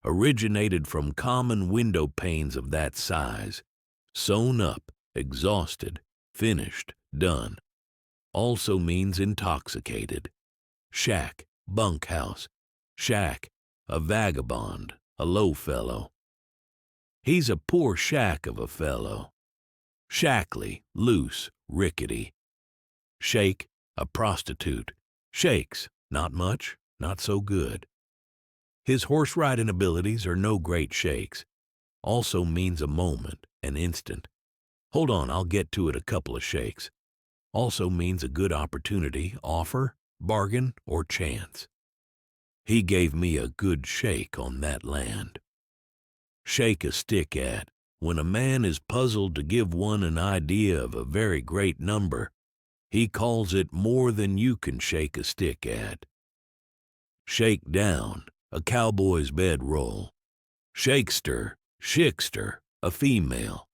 originated from common window panes of that size, sewn up, exhausted, finished, done. Also means intoxicated. Shack, bunkhouse. Shack, a vagabond, a low fellow. He's a poor shack of a fellow. Shackly, loose, rickety. Shake, a prostitute. Shakes, not much, not so good. His horse riding abilities are no great shakes. Also means a moment, an instant. Hold on, I'll get to it a couple of shakes. Also means a good opportunity, offer, bargain, or chance. He gave me a good shake on that land. Shake a stick at, when a man is puzzled to give one an idea of a very great number, he calls it more than you can shake a stick at. Shake down, a cowboy's bedroll. Shakester, shickster, a female.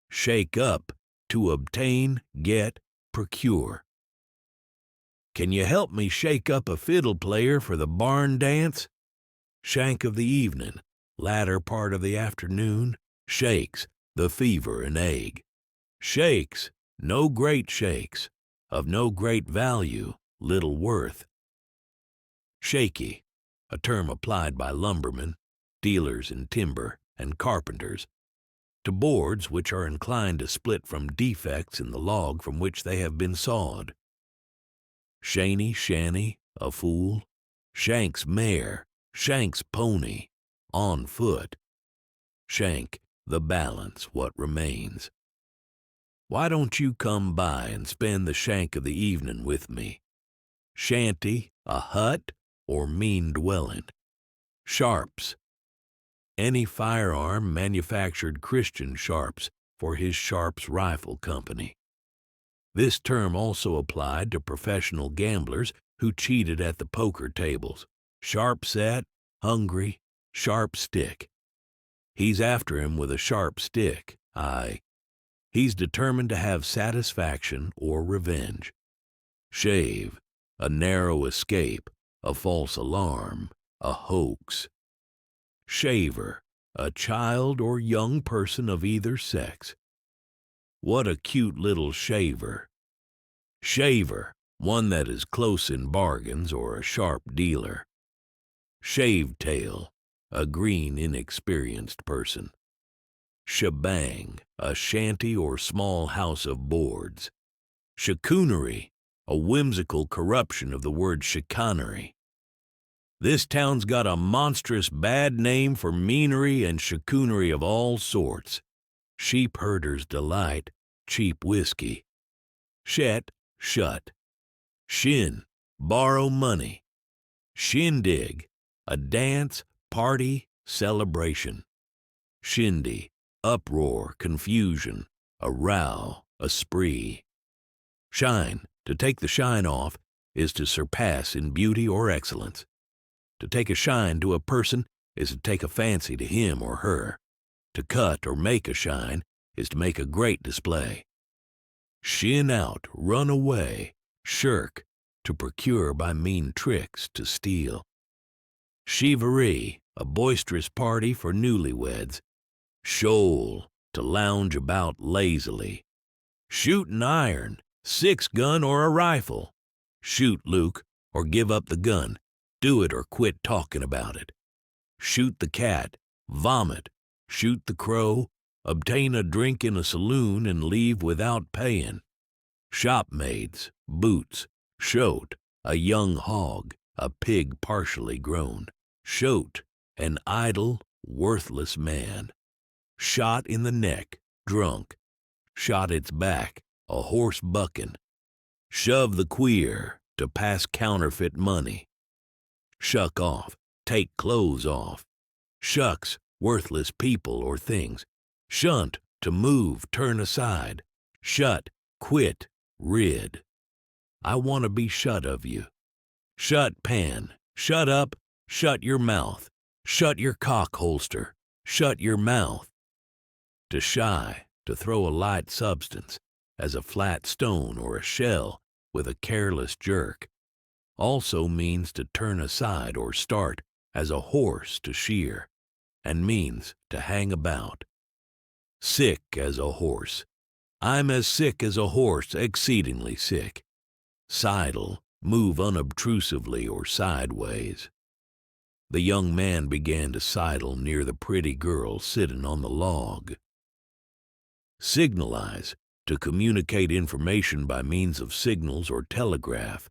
Shake up, to obtain, get, procure. Can you help me shake up a fiddle player for the barn dance? Shank of the evening, latter part of the afternoon. Shakes, the fever and ague. Shakes, no great shakes, of no great value, little worth. Shaky, a term applied by lumbermen, dealers in timber, and carpenters, to boards which are inclined to split from defects in the log from which they have been sawed. Shaney, shanny, a fool. Shank's mare, Shank's pony, on foot. shank, the balance, what remains. Why don't you come by and spend the shank of the evening with me? Shanty, a hut, or mean dwelling. Sharps. Any firearm manufactured Christian Sharps for his Sharps Rifle Company. This term also applied to professional gamblers who cheated at the poker tables. Sharp set, hungry, sharp stick. He's after him with a sharp stick, aye. He's determined to have satisfaction or revenge. Shave, a narrow escape, a false alarm, a hoax. Shaver, a child or young person of either sex. What a cute little shaver. Shaver, one that is close in bargains or a sharp dealer. Shaved tail, a green, inexperienced person. Shebang, a shanty or small house of boards. Chicoonery, a whimsical corruption of the word chicanery. This town's got a monstrous bad name for meanery and chicoonery of all sorts. Sheep herder's delight, cheap whiskey. Shet, shut. Shin, borrow money. Shindig, a dance, party, celebration. Shindy, uproar, confusion, a row, a spree. Shine, to take the shine off, is to surpass in beauty or excellence. To take a shine to a person is to take a fancy to him or her. To cut or make a shine is to make a great display. Shin out, run away, shirk, to procure by mean tricks, to steal. Chivary, a boisterous party for newlyweds. Shoal, to lounge about lazily. Shooting iron, 6-gun or a rifle. Shoot, Luke, or give up the gun. Do it or quit talking about it. Shoot the cat, vomit, shoot the crow, obtain a drink in a saloon and leave without paying. Shopmaids, boots, shoat, a young hog, a pig partially grown. Shoat, an idle, worthless man. Shot in the neck, drunk. Shot its back, a horse bucking. Shove the queer, to pass counterfeit money. Shuck off, take clothes off. Shucks, worthless people or things. Shunt, to move, turn aside. Shut, quit, rid. I want to be shut of you. Shut pan, shut up, shut your mouth. Shut your cock holster, shut your mouth. To shy, to throw a light substance, as a flat stone or a shell with a careless jerk. Also means to turn aside or start, as a horse to shear, and means to hang about. Sick as a horse. I'm as sick as a horse, exceedingly sick. Sidle, move unobtrusively or sideways. The young man began to sidle near the pretty girl sitting on the log. Signalize, to communicate information by means of signals or telegraph.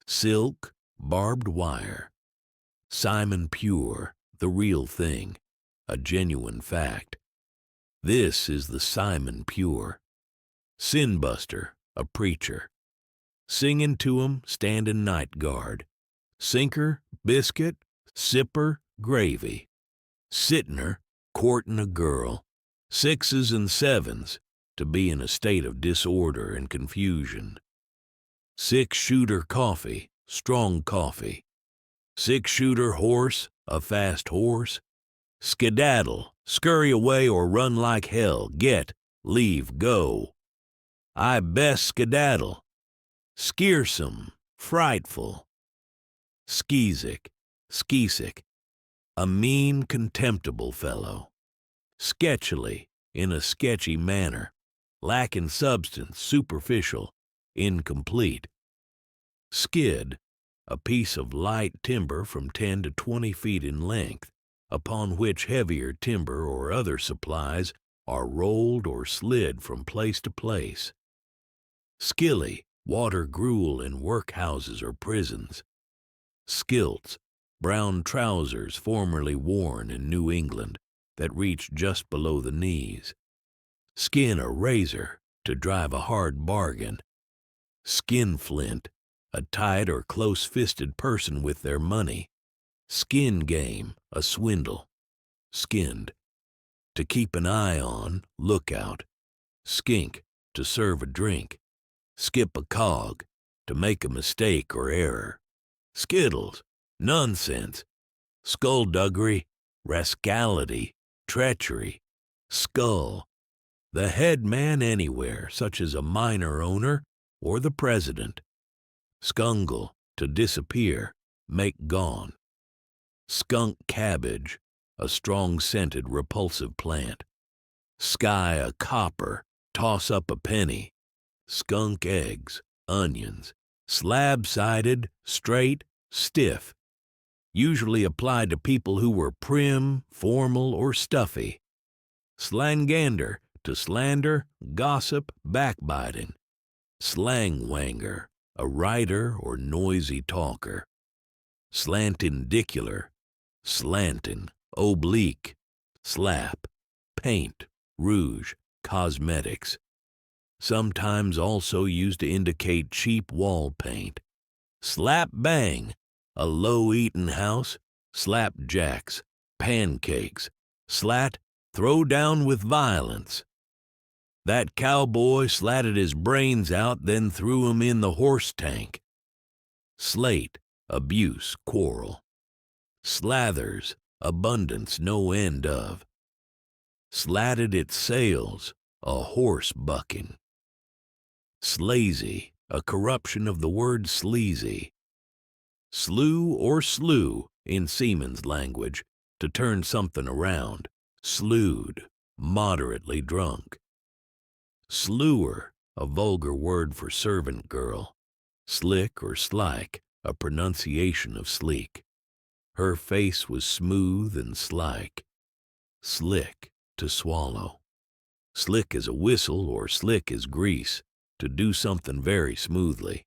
Silk, barbed wire. Simon Pure, the real thing, a genuine fact. This is the Simon Pure. Sinbuster, a preacher. Singing to 'em, standing night guard. Sinker, biscuit, sipper, gravy. Sitner, courting a girl. 6s and 7s, to be in a state of disorder and confusion. 6-shooter coffee, strong coffee. 6-shooter horse, a fast horse. Skedaddle, scurry away or run like hell, get, leave, go. I best skedaddle. Skeersome, frightful. Skeezick, skeesick, a mean, contemptible fellow. Sketchily, in a sketchy manner, lacking substance, superficial, incomplete. Skid, a piece of light timber from 10 to 20 feet in length, upon which heavier timber or other supplies are rolled or slid from place to place. Skilly, water gruel in workhouses or prisons. Skilts, brown trousers formerly worn in New England, that reach just below the knees. Skin a razor to drive a hard bargain. Skinflint, a tight or close-fisted person with their money. Skin game, a swindle. Skinned, to keep an eye on, look out. Skink, to serve a drink. Skip a cog, to make a mistake or error. Skittles, nonsense. Skullduggery, rascality, treachery. Skull, the head man anywhere, such as a minor owner or the president. Skungle, to disappear, make gone. Skunk cabbage, a strong-scented repulsive plant. Sky a copper, toss up a penny. Skunk eggs, onions. Slab-sided, straight, stiff. Usually applied to people who were prim, formal, or stuffy. Slangander, to slander, gossip, backbiting. Slangwanger, a writer or noisy talker. Slantindicular, slanting, oblique. Slap, paint, rouge, cosmetics. Sometimes also used to indicate cheap wall paint. Slap bang, a low-eaten house. Slapjacks, pancakes. Slat, throw down with violence. That cowboy slatted his brains out, then threw 'em in the horse tank. Slate, abuse, quarrel. Slathers, abundance, no end of. Slatted its sails, a horse bucking. Slazy, a corruption of the word sleazy. Slew or slew, in seaman's language, to turn something around. Slewed, moderately drunk. Slewer, a vulgar word for servant girl. Slick or slike, a pronunciation of sleek. Her face was smooth and slike. Slick, to swallow. Slick as a whistle or slick as grease, to do something very smoothly.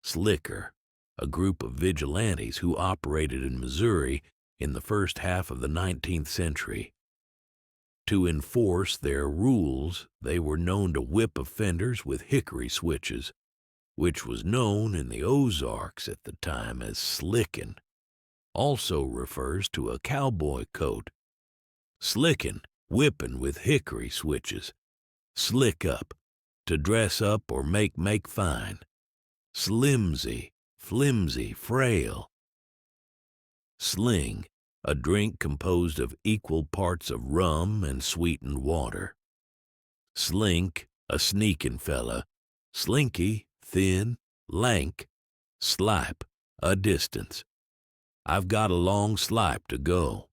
Slicker, a group of vigilantes who operated in Missouri in the first half of the 19th century. To enforce their rules, they were known to whip offenders with hickory switches, which was known in the Ozarks at the time as slickin'. Also refers to a cowboy coat. Slickin', whippin' with hickory switches. Slick up, to dress up or make fine. Slimsy, flimsy, frail. Sling, a drink composed of equal parts of rum and sweetened water. Slink, a sneakin' fella. Slinky, thin, lank. Slipe, a distance. I've got a long slipe to go.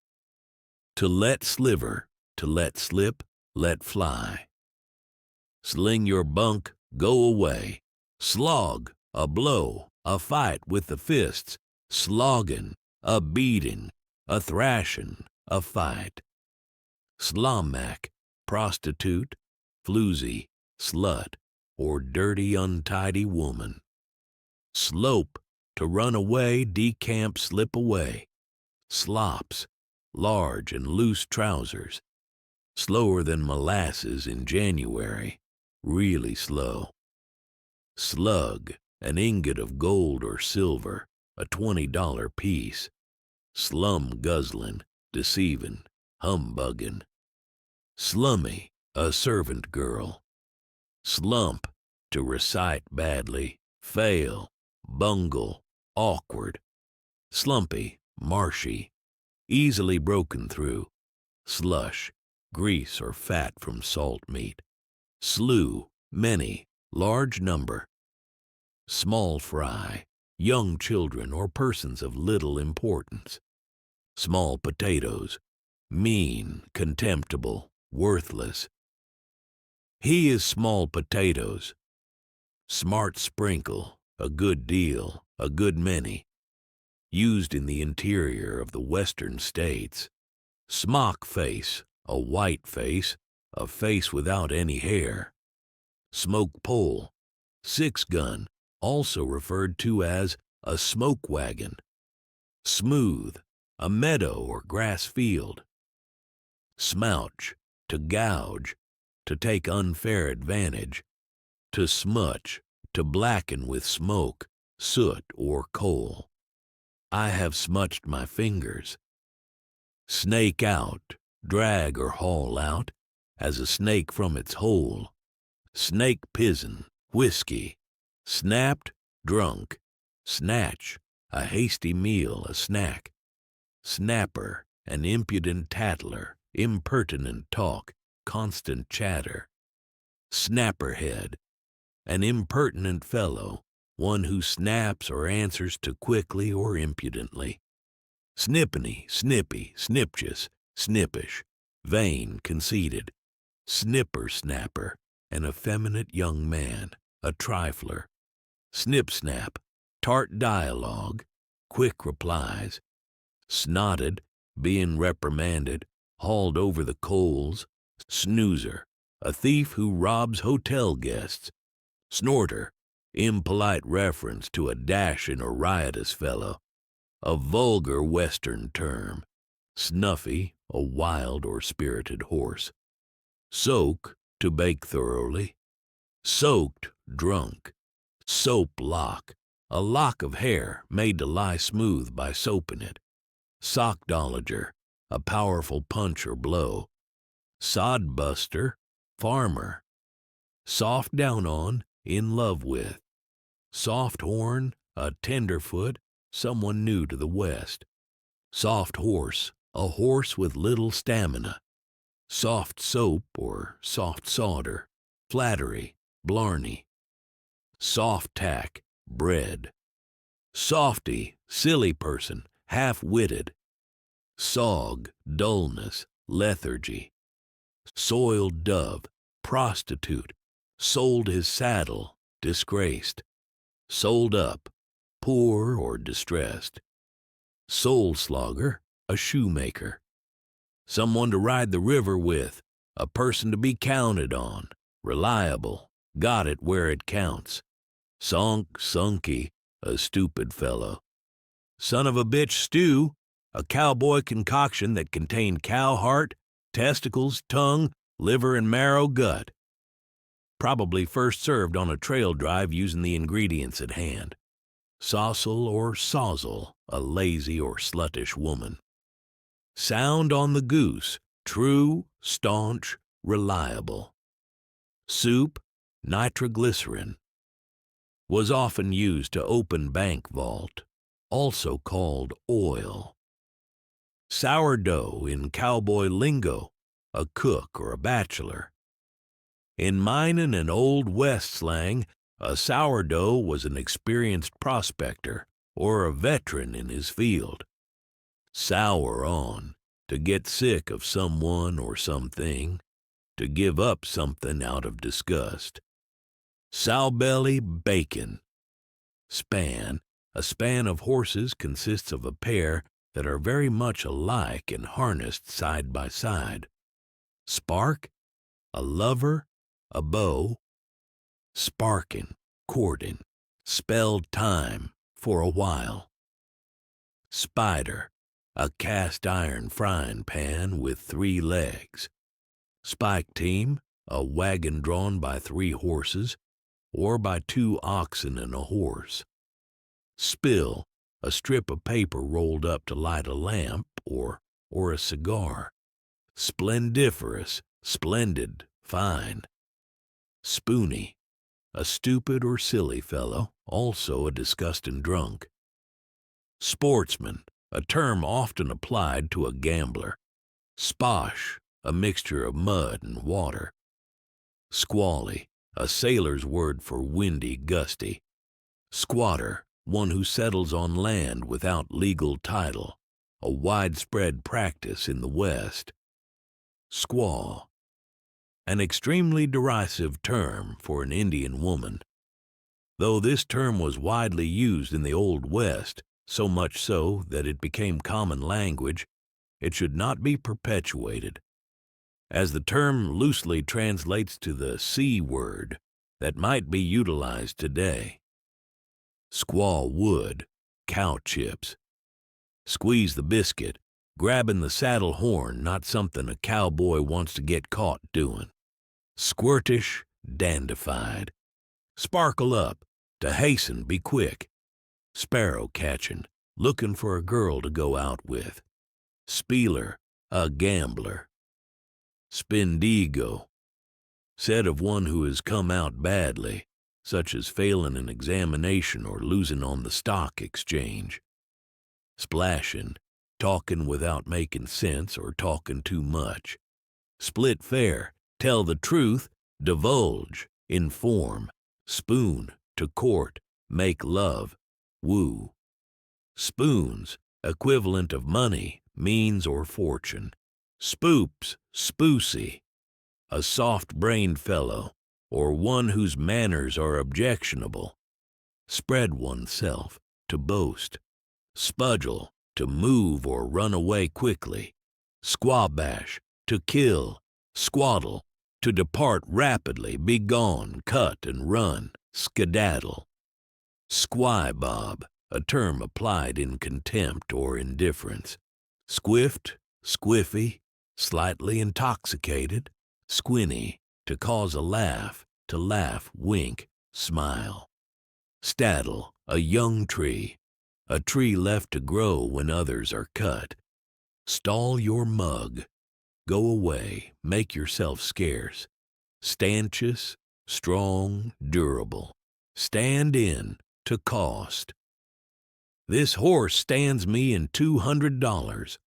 To let sliver, to let slip, let fly. Sling your bunk, go away. Slog, a blow, a fight with the fists. Sloggin', a beating, a thrashing, a fight. Slommack, prostitute, floozy, slut, or dirty, untidy woman. Slope, to run away, decamp, slip away. Slops, large and loose trousers. Slower than molasses in January, really slow. Slug, an ingot of gold or silver, a $20 piece. Slum guzzlin', deceivin', humbuggin'. Slummy, a servant girl. Slump, to recite badly, fail, bungle, awkward. Slumpy, marshy, easily broken through. Slush, grease or fat from salt meat. Slew, many, large number. Small fry, young children or persons of little importance. Small potatoes, mean, contemptible, worthless. He is small potatoes. Smart sprinkle, a good deal, a good many. Used in the interior of the western states. Smock face, a white face, a face without any hair. Smoke pole, 6-gun, also referred to as a smoke wagon. Smooth, a meadow or grass field. smouch, to gouge, to take unfair advantage, to smutch, to blacken with smoke, soot, or coal. I have smutched my fingers. Snake out, drag or haul out, as a snake from its hole. Snake pizen, whiskey. Snapped, drunk. Snatch, a hasty meal, a snack. Snapper, an impudent tattler, impertinent talk, constant chatter. Snapperhead, an impertinent fellow, one who snaps or answers too quickly or impudently. Snippany, snippy, sniptious, snippish, vain, conceited. Snipper-snapper, an effeminate young man, a trifler. Snip-snap, tart dialogue, quick replies. Snotted, being reprimanded, hauled over the coals. Snoozer, a thief who robs hotel guests. Snorter, impolite reference to a dashing or riotous fellow. A vulgar Western term. Snuffy, a wild or spirited horse. Soak, to bake thoroughly. Soaked, drunk. Soap lock, a lock of hair made to lie smooth by soaping it. Sockdolager, a powerful punch or blow. Sodbuster, farmer. Soft down on, in love with. Soft horn, a tenderfoot, someone new to the West. Soft horse, a horse with little stamina. Soft soap or soft sawder, flattery, blarney. Soft tack, bread. Softy, silly person, half-witted. Sog, dullness, lethargy. Soiled dove, prostitute. Sold his saddle, disgraced. Sold up, poor or distressed. Soul-slogger, a shoemaker. Someone to ride the river with, a person to be counted on, reliable, got it where it counts. Sunk, sunky, a stupid fellow. Son of a bitch stew, a cowboy concoction that contained cow heart, testicles, tongue, liver and marrow gut. Probably first served on a trail drive using the ingredients at hand. Saucil or sawzle, a lazy or sluttish woman. Sound on the goose, true, staunch, reliable. Soup, nitroglycerin. Was often used to open bank vault, also called oil. Sourdough in cowboy lingo, a cook or a bachelor. In mining and Old West slang, a sourdough was an experienced prospector or a veteran in his field. Sour on, to get sick of someone or something, to give up something out of disgust. Sow-belly bacon. Span, a span of horses consists of a pair that are very much alike and harnessed side by side. Spark, a lover, a beau. Sparkin', courting, spelled time, for a while. Spider, a cast iron frying pan with 3 legs. Spike team, a wagon drawn by 3 horses, or by 2 oxen and a horse. Spill, a strip of paper rolled up to light a lamp or a cigar. Splendiferous, splendid, fine. Spoony, a stupid or silly fellow, also a disgusting drunk. Sportsman, a term often applied to a gambler. Sposh, a mixture of mud and water. Squally, a sailor's word for windy, gusty. Squatter, one who settles on land without legal title, a widespread practice in the West. Squaw, an extremely derisive term for an Indian woman. Though this term was widely used in the Old West, so much so that it became common language, it should not be perpetuated, as the term loosely translates to the C word that might be utilized today. Squaw wood, cow chips. Squeeze the biscuit, Grabbing the saddle horn, not something a cowboy wants to get caught doing. Squirtish, dandified. Sparkle up, to hasten, be quick. Sparrow catching, looking for a girl to go out with. Spieler, a gambler. Spendigo, said of one who has come out badly, such as failing an examination or losing on the stock exchange. Splashing, talking without making sense or talking too much. Split fair, tell the truth, divulge, inform. Spoon, to court, make love, woo. Spoons, equivalent of money, means, or fortune. Spoops, spoosy, a soft-brained fellow, or one whose manners are objectionable. Spread oneself, to boast. Spudgel, to move or run away quickly. Squabash, to kill. Squaddle, to depart rapidly, be gone, cut, and run. Skedaddle. Squybob, a term applied in contempt or indifference. Squiffed, squiffy, slightly intoxicated. Squinny, to cause a laugh, to laugh, wink, smile. Staddle, a young tree, a tree left to grow when others are cut. Stall your mug, go away, make yourself scarce. Stanchious, strong, durable. Stand in, to cost. This horse stands me in $200.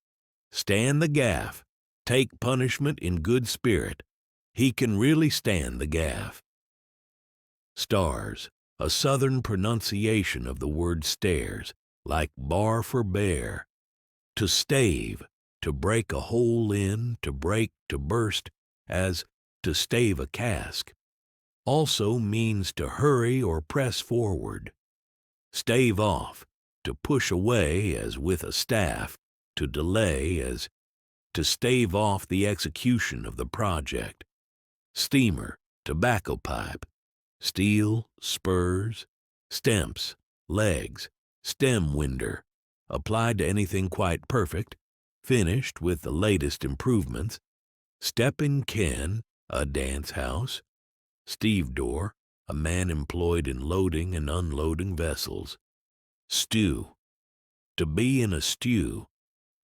Stand the gaff, take punishment in good spirit. He can really stand the gaff. Stars, a southern pronunciation of the word stairs, like bar for bear. To stave, to break a hole in, to break, to burst, as to stave a cask. Also means to hurry or press forward. Stave off, to push away as with a staff, to delay as to stave off the execution of the project. Steamer, tobacco pipe. Steel, spurs. Stemps, legs. Stem winder, applied to anything quite perfect, finished with the latest improvements. Steppin' Ken, a dance house. Stevedore, a man employed in loading and unloading vessels. Stew, to be in a stew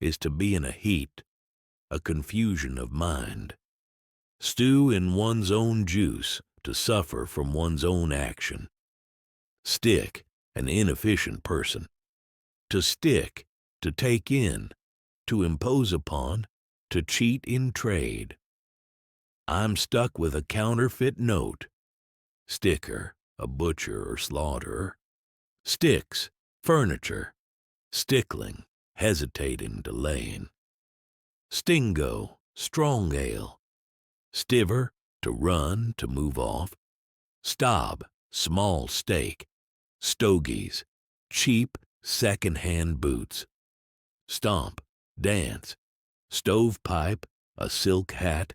is to be in a heat, a confusion of mind. Stew in one's own juice, to suffer from one's own action. Stick, an inefficient person. To stick, to take in, to impose upon, to cheat in trade. I'm stuck with a counterfeit note. Sticker, a butcher or slaughterer. Sticks, furniture. Stickling, hesitating, delaying. Stingo, strong ale. Stiver, to run, to move off. Stob, small steak. Stogies, cheap, second-hand boots. Stomp, dance. Stovepipe, a silk hat.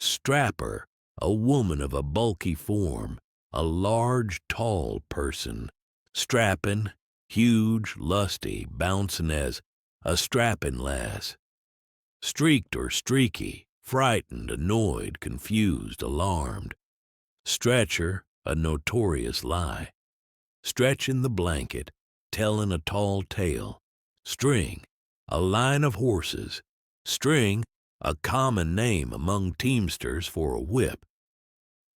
Strapper, a woman of a bulky form, a large, tall person. Strappin', huge, lusty, bouncin' as a strappin' lass. Streaked or streaky, frightened, annoyed, confused, alarmed. Stretcher, a notorious lie. Stretchin' the blanket, tellin' a tall tale. String, a line of horses. String, a common name among teamsters for a whip.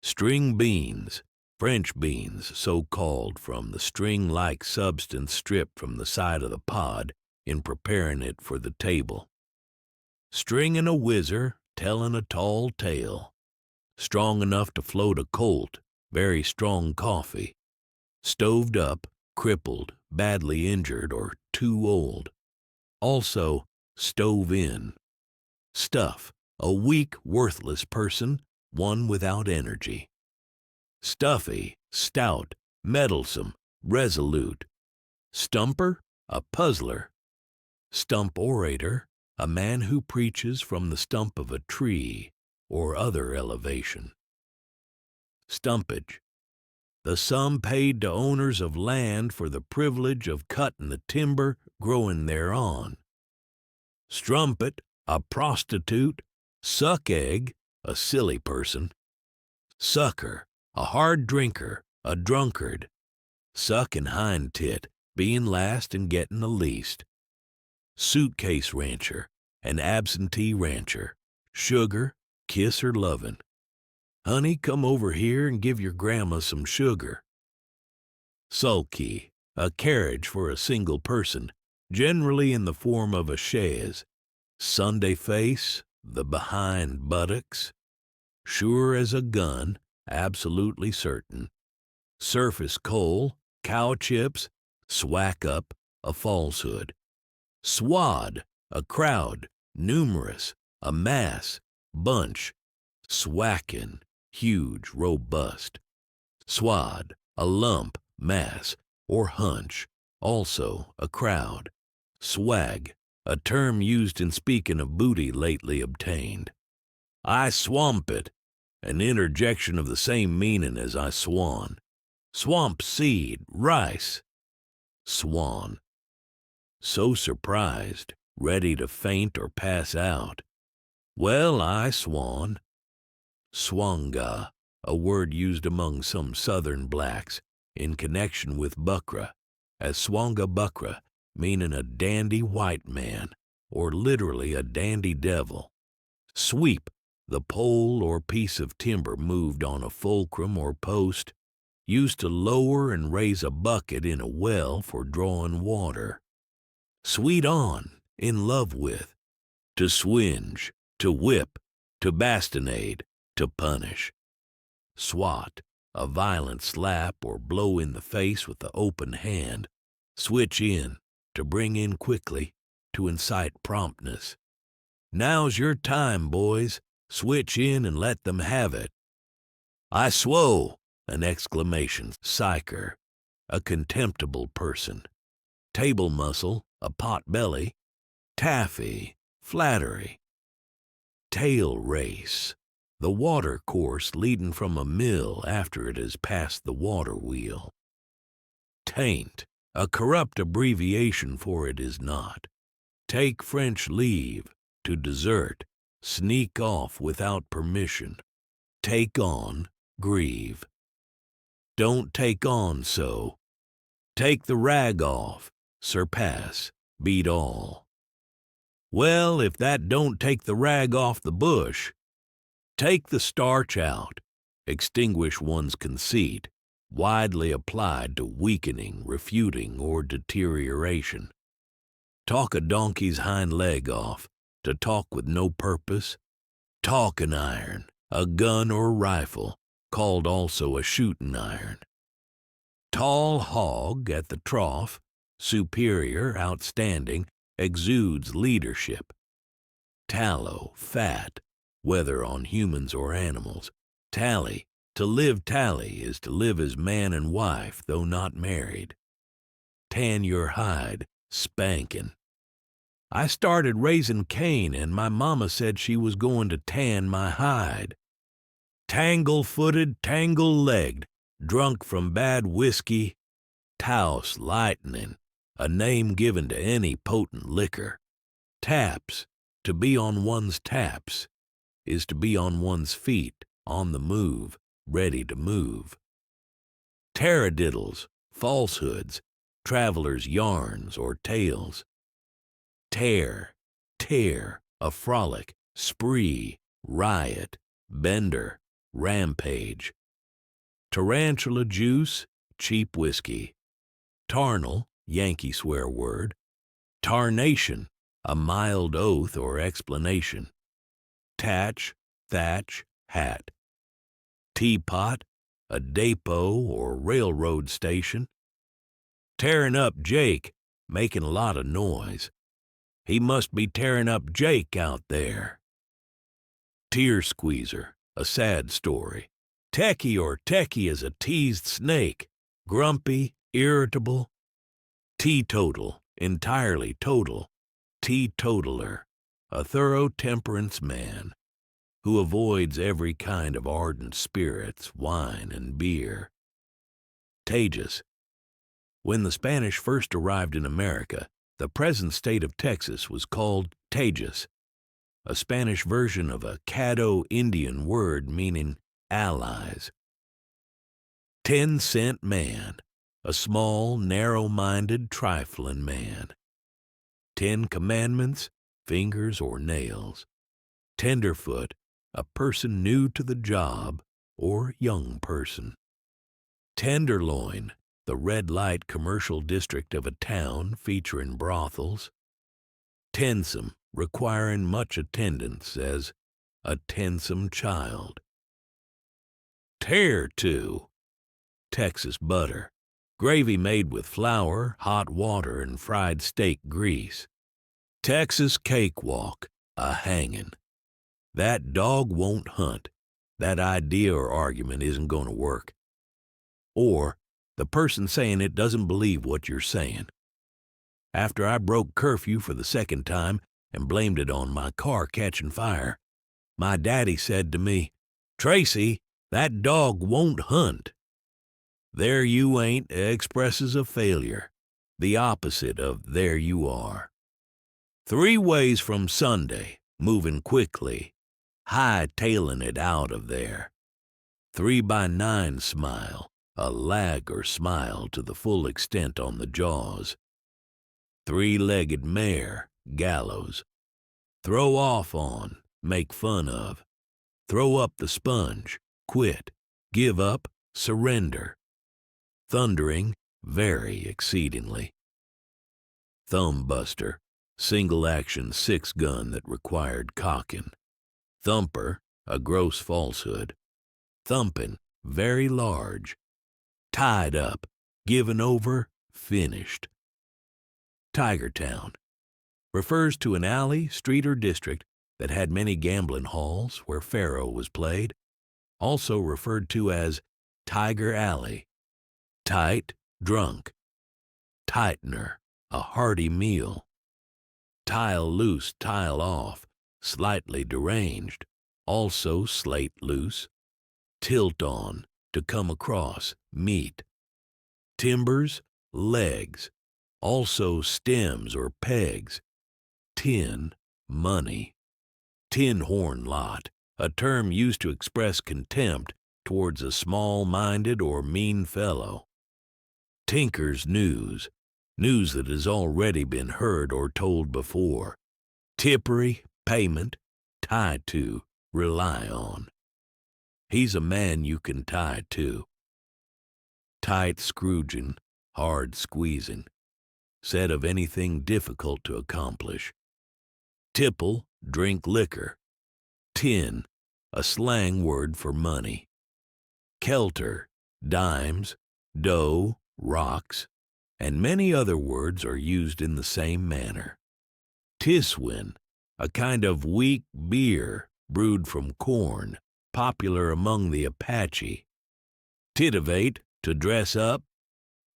String beans, French beans, so called from the string-like substance stripped from the side of the pod in preparing it for the table. Stringin' a whizzer, tellin' a tall tale. Strong enough to float a colt, very strong coffee. Stoved up, crippled, badly injured, or too old. Also, stove in. Stuff, a weak, worthless person, one without energy. Stuffy, stout, meddlesome, resolute. Stumper, a puzzler. Stump orator, a man who preaches from the stump of a tree or other elevation. Stumpage, the sum paid to owners of land for the privilege of cutting the timber growing thereon. strumpet, a prostitute, suck egg, a silly person, sucker, a hard drinker, a drunkard, suck and hind tit, being last and getting the least, suitcase rancher, an absentee rancher, sugar, kiss her lovin', honey, come over here and give your grandma some sugar, sulky, a carriage for a single person, generally in the form of a chaise, Sunday face, the behind buttocks, sure as a gun, absolutely certain, surface coal, cow chips, swack up, a falsehood, swad, a crowd, numerous, a mass, bunch, swackin', huge, robust, swad, a lump, mass, or hunch, also a crowd, swag, a term used in speaking of booty lately obtained. I swamp it, an interjection of the same meaning as I swan. Swamp seed, rice. Swan. So surprised, ready to faint or pass out. Well, I swan. Swanga, a word used among some southern blacks in connection with buckra, as swanga buckra, meaning a dandy white man, or literally a dandy devil. Sweep, the pole or piece of timber moved on a fulcrum or post, used to lower and raise a bucket in a well for drawing water. Sweet on, in love with, to swinge, to whip, to bastinade, to punish. Swat, a violent slap or blow in the face with the open hand. Switch in, to bring in quickly, to incite promptness. Now's your time, boys. Switch in and let them have it. I swow, an exclamation, psycher, a contemptible person. Table muscle, a pot belly. Taffy, flattery. Tail race, the water course leading from a mill after it has passed the water wheel. Taint, a corrupt abbreviation for it is not. Take French leave, to desert, sneak off without permission. Take on, grieve. Don't take on so. Take the rag off, surpass, beat all. Well, if that don't take the rag off the bush, take the starch out, extinguish one's conceit, widely applied to weakening, refuting, or deterioration. Talk a donkey's hind leg off, to talk with no purpose. Talk an iron, a gun or rifle, called also a shooting iron. Tall hog at the trough, superior, outstanding, exudes leadership. Tallow, fat, whether on humans or animals. Tally, to live tally is to live as man and wife, though not married. Tan your hide, spankin'. I started raising Cain, and my mama said she was going to tan my hide. Tangle-footed, tangle-legged, drunk from bad whiskey. Taos lightning, a name given to any potent liquor. Taps, to be on one's taps, is to be on one's feet, on the move, ready to move. Taradiddles, falsehoods, travelers' yarns or tales. Tear, a frolic, spree, riot, bender, rampage. Tarantula juice, cheap whiskey. Tarnal, Yankee swear word. Tarnation, a mild oath or explanation. Tatch, thatch, hat. Teapot, a depot or railroad station. Tearing up Jake, making a lot of noise. He must be tearing up Jake out there. Tear squeezer, a sad story. Techie or techie is a teased snake, grumpy, irritable. Teetotal, entirely total. Teetotaler, a thorough temperance man, who avoids every kind of ardent spirits, wine and beer. Tagus. When the Spanish first arrived in America, the present state of Texas was called contagious, a Spanish version of a Caddo Indian word meaning allies. 10-cent man, a small, narrow-minded, trifling man. 10 commandments, fingers or nails. Tenderfoot, a person new to the job or young person. Tenderloin, the red light commercial district of a town featuring brothels. Tensome, requiring much attendance, as a tensome child. Tear to, Texas butter, gravy made with flour, hot water, and fried steak grease. Texas cakewalk, a hanging. That dog won't hunt. That idea or argument isn't going to work. Or the person saying it doesn't believe what you're saying. After I broke curfew for the second time and blamed it on my car catching fire, my daddy said to me, "Tracy, that dog won't hunt." There you ain't expresses a failure, the opposite of there you are. 3 ways from Sunday, moving quickly, high-tailing it out of there. 3x9 smile, a lag or smile to the full extent on the jaws. 3-legged mare, gallows. Throw off on, make fun of. Throw up the sponge, quit, give up, surrender. Thundering, very exceedingly. Thumbbuster, single-action 6-gun that required cocking. Thumper, a gross falsehood. Thumping, very large. Tied up, given over, finished. Tigertown refers to an alley, street, or district that had many gambling halls where faro was played, also referred to as Tiger Alley. Tight, drunk. Tightener, a hearty meal. Tile loose, tile off, slightly deranged, also slate loose. Tilt on, to come across, meet. Timbers, legs, also stems or pegs. Tin, money. Tin horn lot, a term used to express contempt towards a small-minded or mean fellow. Tinker's news, news that has already been heard or told before. Tippery, payment, tie to, rely on. He's a man you can tie to. Tight scrooging, hard squeezing. Said of anything difficult to accomplish. Tipple, drink liquor. Tin, a slang word for money. Kelter, dimes, dough, rocks, and many other words are used in the same manner. Tiswin, a kind of weak beer brewed from corn, popular among the Apache. Titivate, to dress up.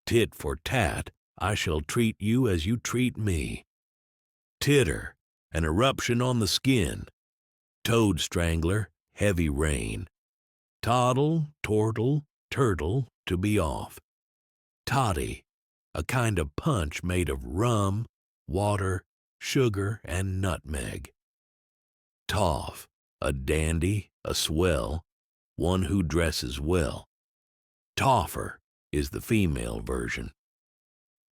Tit for tat, I shall treat you as you treat me. Titter, an eruption on the skin. Toad strangler, heavy rain. Toddle, tortle, turtle, to be off. Toddy, a kind of punch made of rum, water, sugar, and nutmeg. Toff, a dandy, a swell, one who dresses well. Toffer is the female version.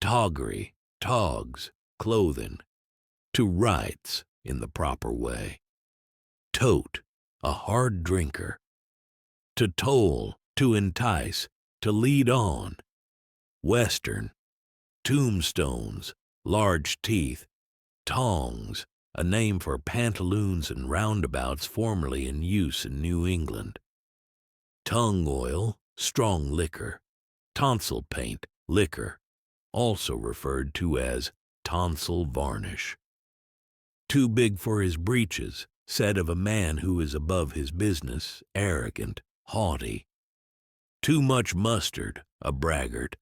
Toggery, togs, clothing. To rights in the proper way. Tote, a hard drinker. To toll, to entice, to lead on. Western, tombstones, large teeth. Tongs, a name for pantaloons and roundabouts formerly in use in New England. Tongue oil, strong liquor. Tonsil paint, liquor, also referred to as tonsil varnish. Too big for his breeches, said of a man who is above his business, arrogant, haughty. Too much mustard, a braggart.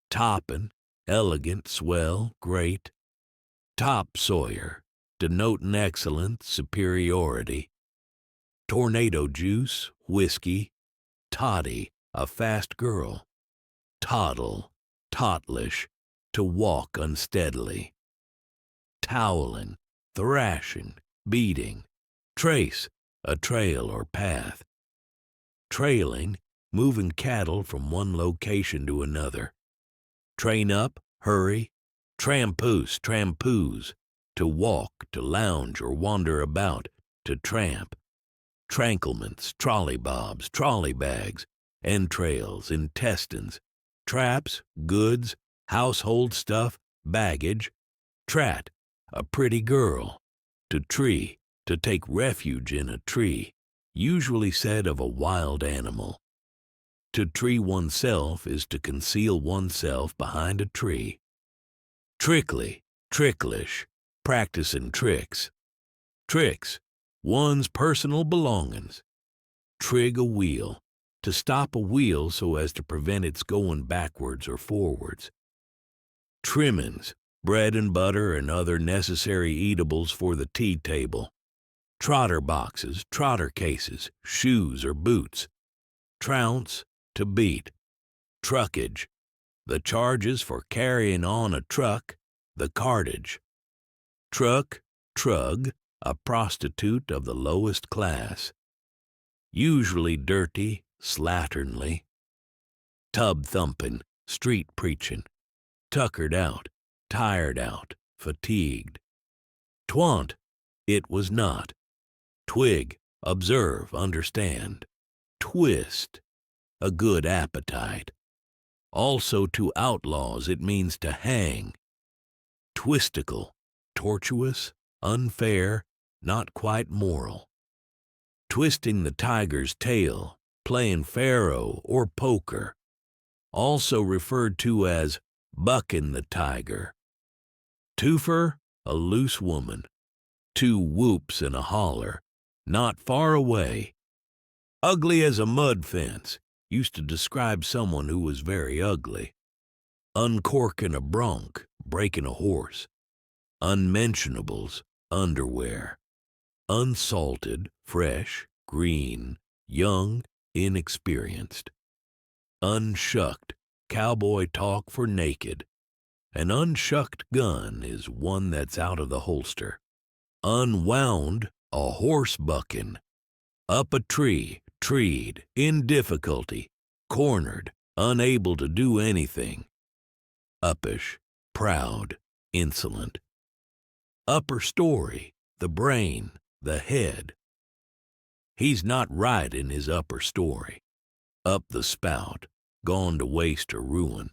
Toppin', elegant, swell, great. Topsawyer, denoting excellence, superiority. Tornado juice, whiskey. Toddy, a fast girl. Toddle, tottlish, to walk unsteadily. Towelin', thrashing, beating. Trace, a trail or path. Trailing, moving cattle from one location to another. Train up, hurry. Trampoose, trampoose, to walk, to lounge or wander about, to tramp. Tranklements, trolleybobs, trolley bags, entrails, intestines, traps, goods, household stuff, baggage. Trat, a pretty girl. To tree, to take refuge in a tree, usually said of a wild animal. To tree oneself is to conceal oneself behind a tree. Trickly, tricklish, practicing tricks. Tricks, one's personal belongings. Trig a wheel, to stop a wheel so as to prevent its going backwards or forwards. Trimmings, bread and butter and other necessary eatables for the tea table. Trotter boxes, trotter cases, shoes or boots. Trounce, to beat. Truckage, the charges for carrying on a truck, the cartage. Truck, trug, a prostitute of the lowest class. Usually dirty, slatternly. Tub thumping, street preaching. Tuckered out, tired out, fatigued. Twant, it was not. Twig, observe, understand. Twist, a good appetite. Also to outlaws it means to hang. Twisticle, tortuous, unfair, not quite moral. Twisting the tiger's tail, playing faro or poker. Also referred to as bucking the tiger. Twofer, a loose woman. Two whoops and a holler, not far away. Ugly as a mud fence, used to describe someone who was very ugly. Uncorking a bronc, breaking a horse. Unmentionables, underwear. Unsalted, fresh, green, young, inexperienced. Unshucked, cowboy talk for naked. An unshucked gun is one that's out of the holster. Unwound, a horse bucking. Up a tree, treed, in difficulty, cornered, unable to do anything. Uppish, proud, insolent. Upper story, the brain, the head. He's not right in his upper story. Up the spout, gone to waste or ruin.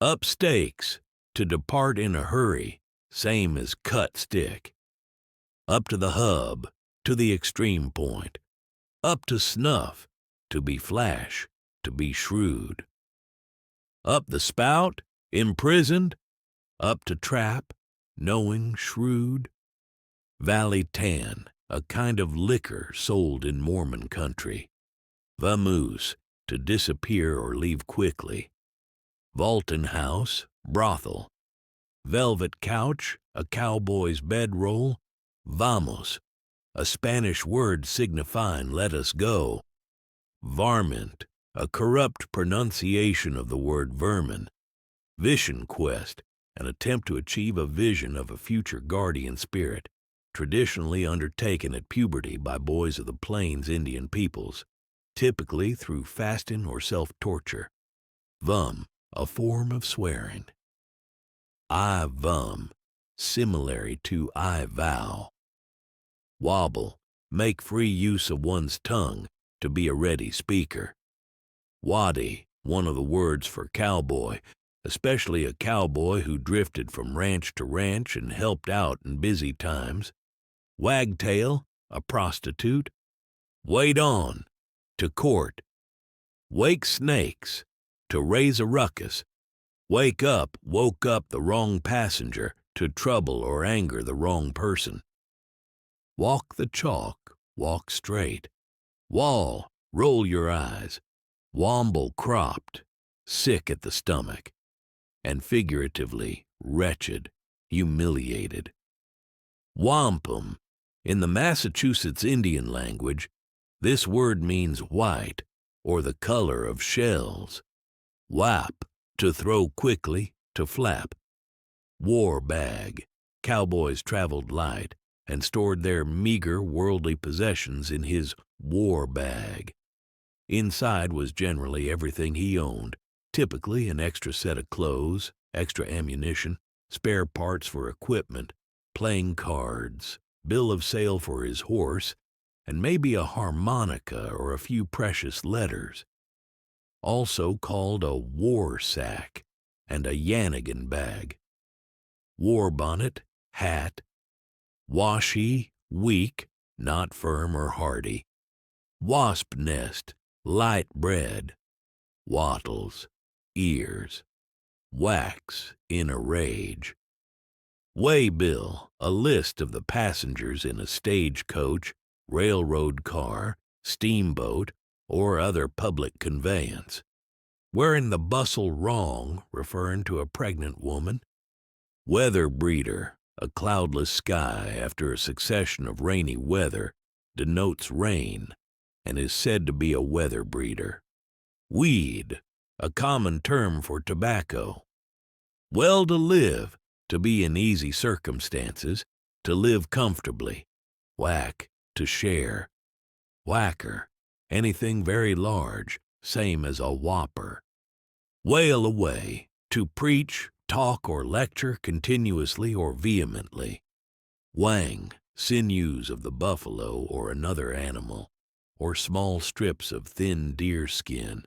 Up stakes, to depart in a hurry, same as cut stick. Up to the hub, to the extreme point. Up to snuff, to be flash, to be shrewd. Up the spout, imprisoned. Up to trap, knowing, shrewd. Valley tan, a kind of liquor sold in Mormon country. Vamoose, to disappear or leave quickly. Vaultin house, brothel. Velvet couch, a cowboy's bedroll. Vamos, a Spanish word signifying let us go. Varmint, a corrupt pronunciation of the word vermin. Vision quest, an attempt to achieve a vision of a future guardian spirit, traditionally undertaken at puberty by boys of the Plains Indian peoples, typically through fasting or self-torture. Vum, a form of swearing. I vum, similar to I vow. Wobble, make free use of one's tongue to be a ready speaker. Waddy, one of the words for cowboy, especially a cowboy who drifted from ranch to ranch and helped out in busy times. Wagtail, a prostitute. Wait on, to court. Wake snakes, to raise a ruckus. Wake up, woke up the wrong passenger, to trouble or anger the wrong person. Walk the chalk, walk straight. Wall, roll your eyes. Womble cropped, sick at the stomach. And figuratively, wretched, humiliated. Wampum, in the Massachusetts Indian language, this word means white, or the color of shells. Whap, to throw quickly, to flap. War bag, cowboys traveled light, and stored their meager worldly possessions in his war bag. Inside was generally everything he owned, typically an extra set of clothes, extra ammunition, spare parts for equipment, playing cards, bill of sale for his horse, and maybe a harmonica or a few precious letters. Also called a war sack and a Yannigan bag. War bonnet, hat, washy, weak, not firm or hardy. Wasp nest, light bread, wattles, ears, wax in a rage. Waybill, a list of the passengers in a stagecoach, railroad car, steamboat, or other public conveyance. Wearing the bustle wrong, referring to a pregnant woman. Weather breeder, a cloudless sky after a succession of rainy weather, denotes rain and is said to be a weather breeder. Weed, a common term for tobacco. Well to live, to be in easy circumstances, to live comfortably. Whack, to share. Whacker, anything very large, same as a whopper. Wail away, to preach, talk, or lecture continuously or vehemently. Wang, sinews of the buffalo or another animal, or small strips of thin deer skin,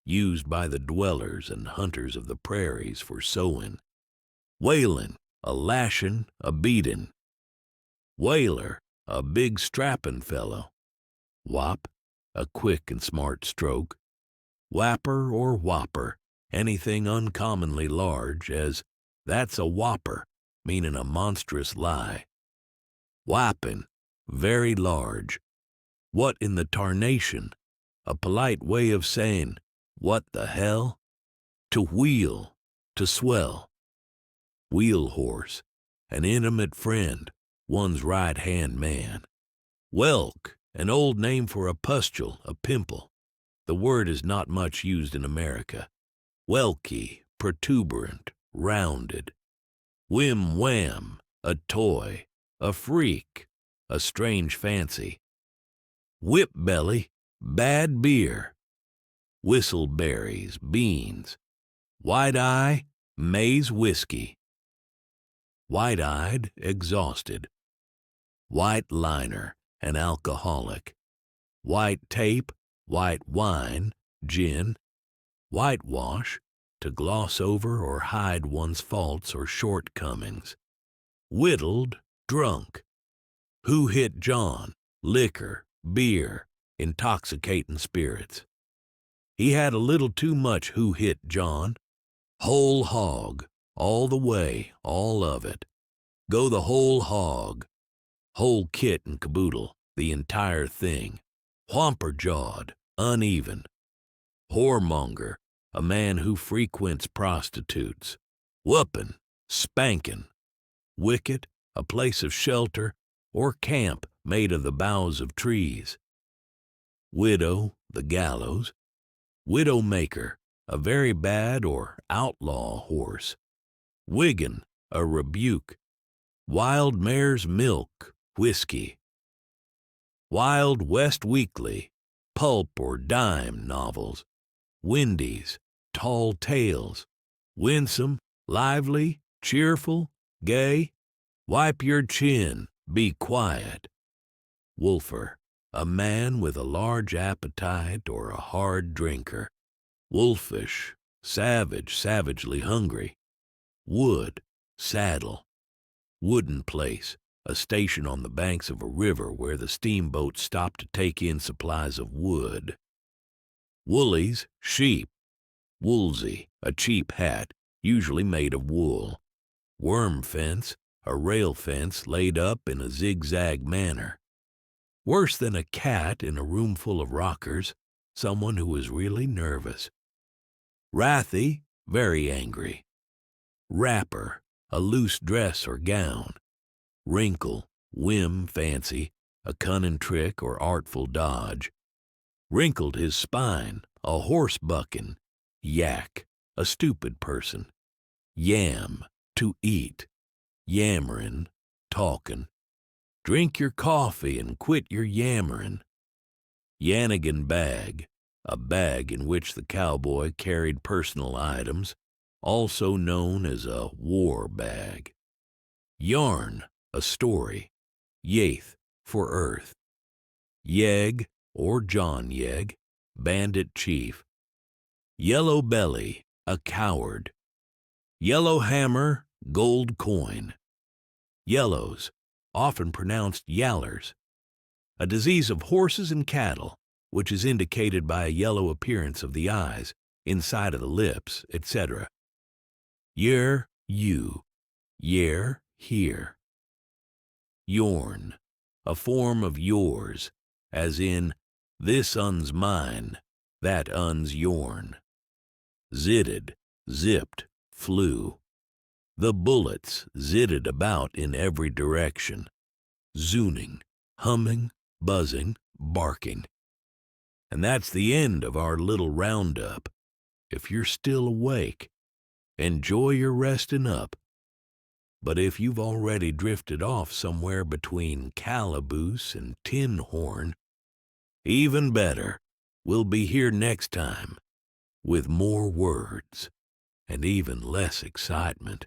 used by the dwellers and hunters of the prairies for sewing. Wailin', a lashin', a beatin'. Whaler, a big strappin' fellow. Whop, a quick and smart stroke. Whapper or whopper, anything uncommonly large, as "that's a whopper," meaning a monstrous lie. Whappin', very large. What in the tarnation? A polite way of saying, what the hell? To wheel, to swell. Wheel horse, an intimate friend, one's right-hand man. Whelk, an old name for a pustule, a pimple. The word is not much used in America. Whelky, protuberant, rounded. Whim-wham, a toy, a freak, a strange fancy. Whip-belly, bad beer. Whistleberries, beans. White-eye, maize whiskey. White-eyed, exhausted. White liner, an alcoholic. White tape, white wine, gin. Whitewash, to gloss over or hide one's faults or shortcomings. Whittled, drunk. Who hit John, liquor, beer, intoxicating spirits. He had a little too much who hit John. Whole hog, all the way, all of it. Go the whole hog. Whole kit and caboodle, the entire thing. Whomper-jawed, uneven. Whoremonger, a man who frequents prostitutes. Whoopin', spankin'. Wicket, a place of shelter or camp made of the boughs of trees. Widow, the gallows. Widowmaker, a very bad or outlaw horse. Wiggin, a rebuke. Wild mare's milk, whiskey. Wild West Weekly, pulp or dime novels. Windies, tall tales. Winsome, lively, cheerful, gay. Wipe your chin, be quiet. Wolfer, a man with a large appetite or a hard drinker. Wolfish, savage, savagely hungry. Wood, saddle. Wooden place, a station on the banks of a river where the steamboats stopped to take in supplies of wood. Woolies, sheep. Woolsey, a cheap hat, usually made of wool. Worm fence, a rail fence laid up in a zigzag manner. Worse than a cat in a room full of rockers, someone who was really nervous. Wrathy, very angry. Wrapper, a loose dress or gown. Wrinkle, whim, fancy, a cunning trick or artful dodge. Wrinkled his spine, a horse bucking. Yak, a stupid person. Yam, to eat. Yammerin', talkin'. Drink your coffee and quit your yammering. Yannigan bag, a bag in which the cowboy carried personal items, also known as a war bag. Yarn, a story. Yath, for earth. Yeg, or John Yeg, bandit chief. Yellow belly, a coward. Yellow hammer, gold coin. Yellows, often pronounced yallers, a disease of horses and cattle, which is indicated by a yellow appearance of the eyes, inside of the lips, etc. Yer, you. Yer, here. Yorn, a form of yours, as in, this un's mine, that un's yourn. Zitted, zipped, flew. The bullets zitted about in every direction, zooning, humming, buzzing, barking. And that's the end of our little roundup. If you're still awake, enjoy your resting up. But if you've already drifted off somewhere between calaboose and tin horn, even better, we'll be here next time with more words and even less excitement.